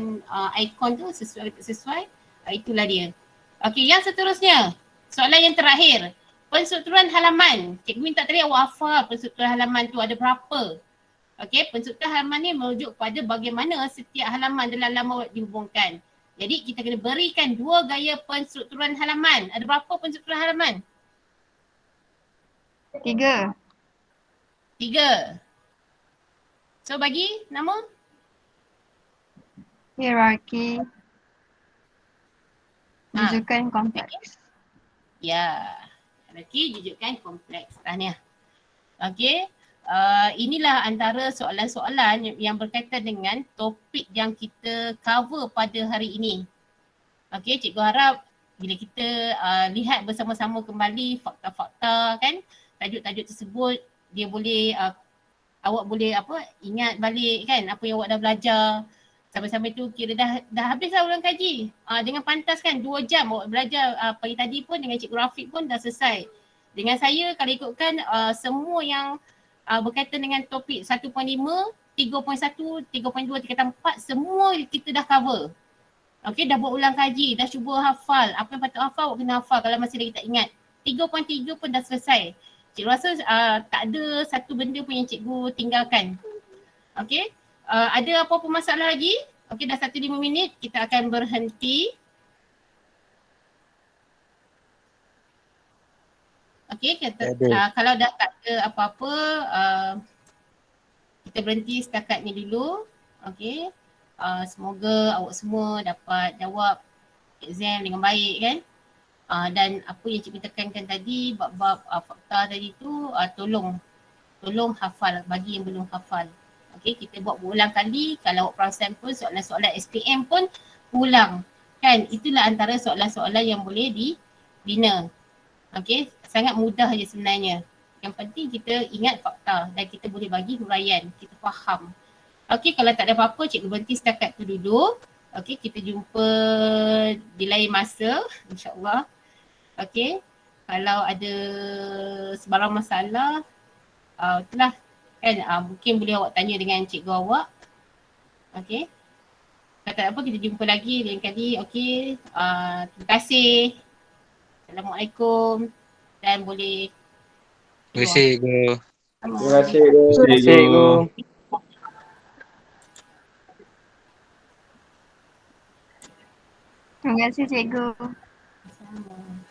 ikon tu sesuai tak sesuai. Itulah dia. Okey, yang seterusnya. Soalan yang terakhir. Penstrukturan halaman. Cikgu minta tadi awak hafal penstrukturan halaman tu ada berapa. Okey, penstrukturan halaman ni merujuk kepada bagaimana setiap halaman dalam laman web dihubungkan. Jadi kita kena berikan 2 gaya penstrukturan halaman. Ada berapa penstrukturan halaman? 3. 3. So bagi nama? Hierarki. Rujukan kompleks. Ya. Hierarki, jujukan kompleks. Tahniah. Okey. Inilah antara soalan-soalan yang berkaitan dengan topik yang kita cover pada hari ini. Okey, cikgu harap bila kita lihat bersama-sama kembali fakta-fakta kan, tajuk-tajuk tersebut dia boleh awak boleh ingat balik kan apa yang awak dah belajar. Sampai-sampai tu kira dah habislah ulang kaji. Dengan pantas kan 2 jam awak belajar pagi tadi pun dengan Cikgu Rafiq pun dah selesai. Dengan saya kalau ikutkan semua yang berkaitan dengan topik 1.5, 3.1, 3.2, tingkatan 4 semua kita dah cover. Okey, dah buat ulang kaji, dah cuba hafal. Apa yang patut hafal awak kena hafal kalau masih lagi tak ingat. 3.3 pun dah selesai. Cikgu rasa tak ada satu benda pun yang cikgu tinggalkan. Okey. Ada apa-apa masalah lagi? Okey, dah 1.5 minit, kita akan berhenti. Okey, kalau dah tak ada apa-apa, kita berhenti setakat ni dulu. Okey, semoga awak semua dapat jawab exam dengan baik kan. Dan apa yang cikgu tekankan tadi, bab-bab fakta tadi tu, tolong hafal bagi yang belum hafal. Okey, kita buat berulang kali. Kalau awak perasan pun soalan-soalan SPM pun ulang. Kan, itulah antara soalan-soalan yang boleh dibina. Okey, sangat mudah je sebenarnya. Yang penting kita ingat fakta dan kita boleh bagi huraian, kita faham. Okey, kalau tak ada apa-apa, cikgu berhenti setakat tu dulu. Okey, kita jumpa di lain masa, insyaAllah. Okey, kalau ada sebarang masalah, itulah Kan mungkin boleh awak tanya dengan cikgu awak. Okey. Kalau tak apa kita jumpa lagi lain kali. Okey. Terima kasih. Assalamualaikum. Dan boleh Terima kasih, Guru. Terima kasih, Guru. Terima kasih, Cikgu. Terima kasih cikgu. Sama.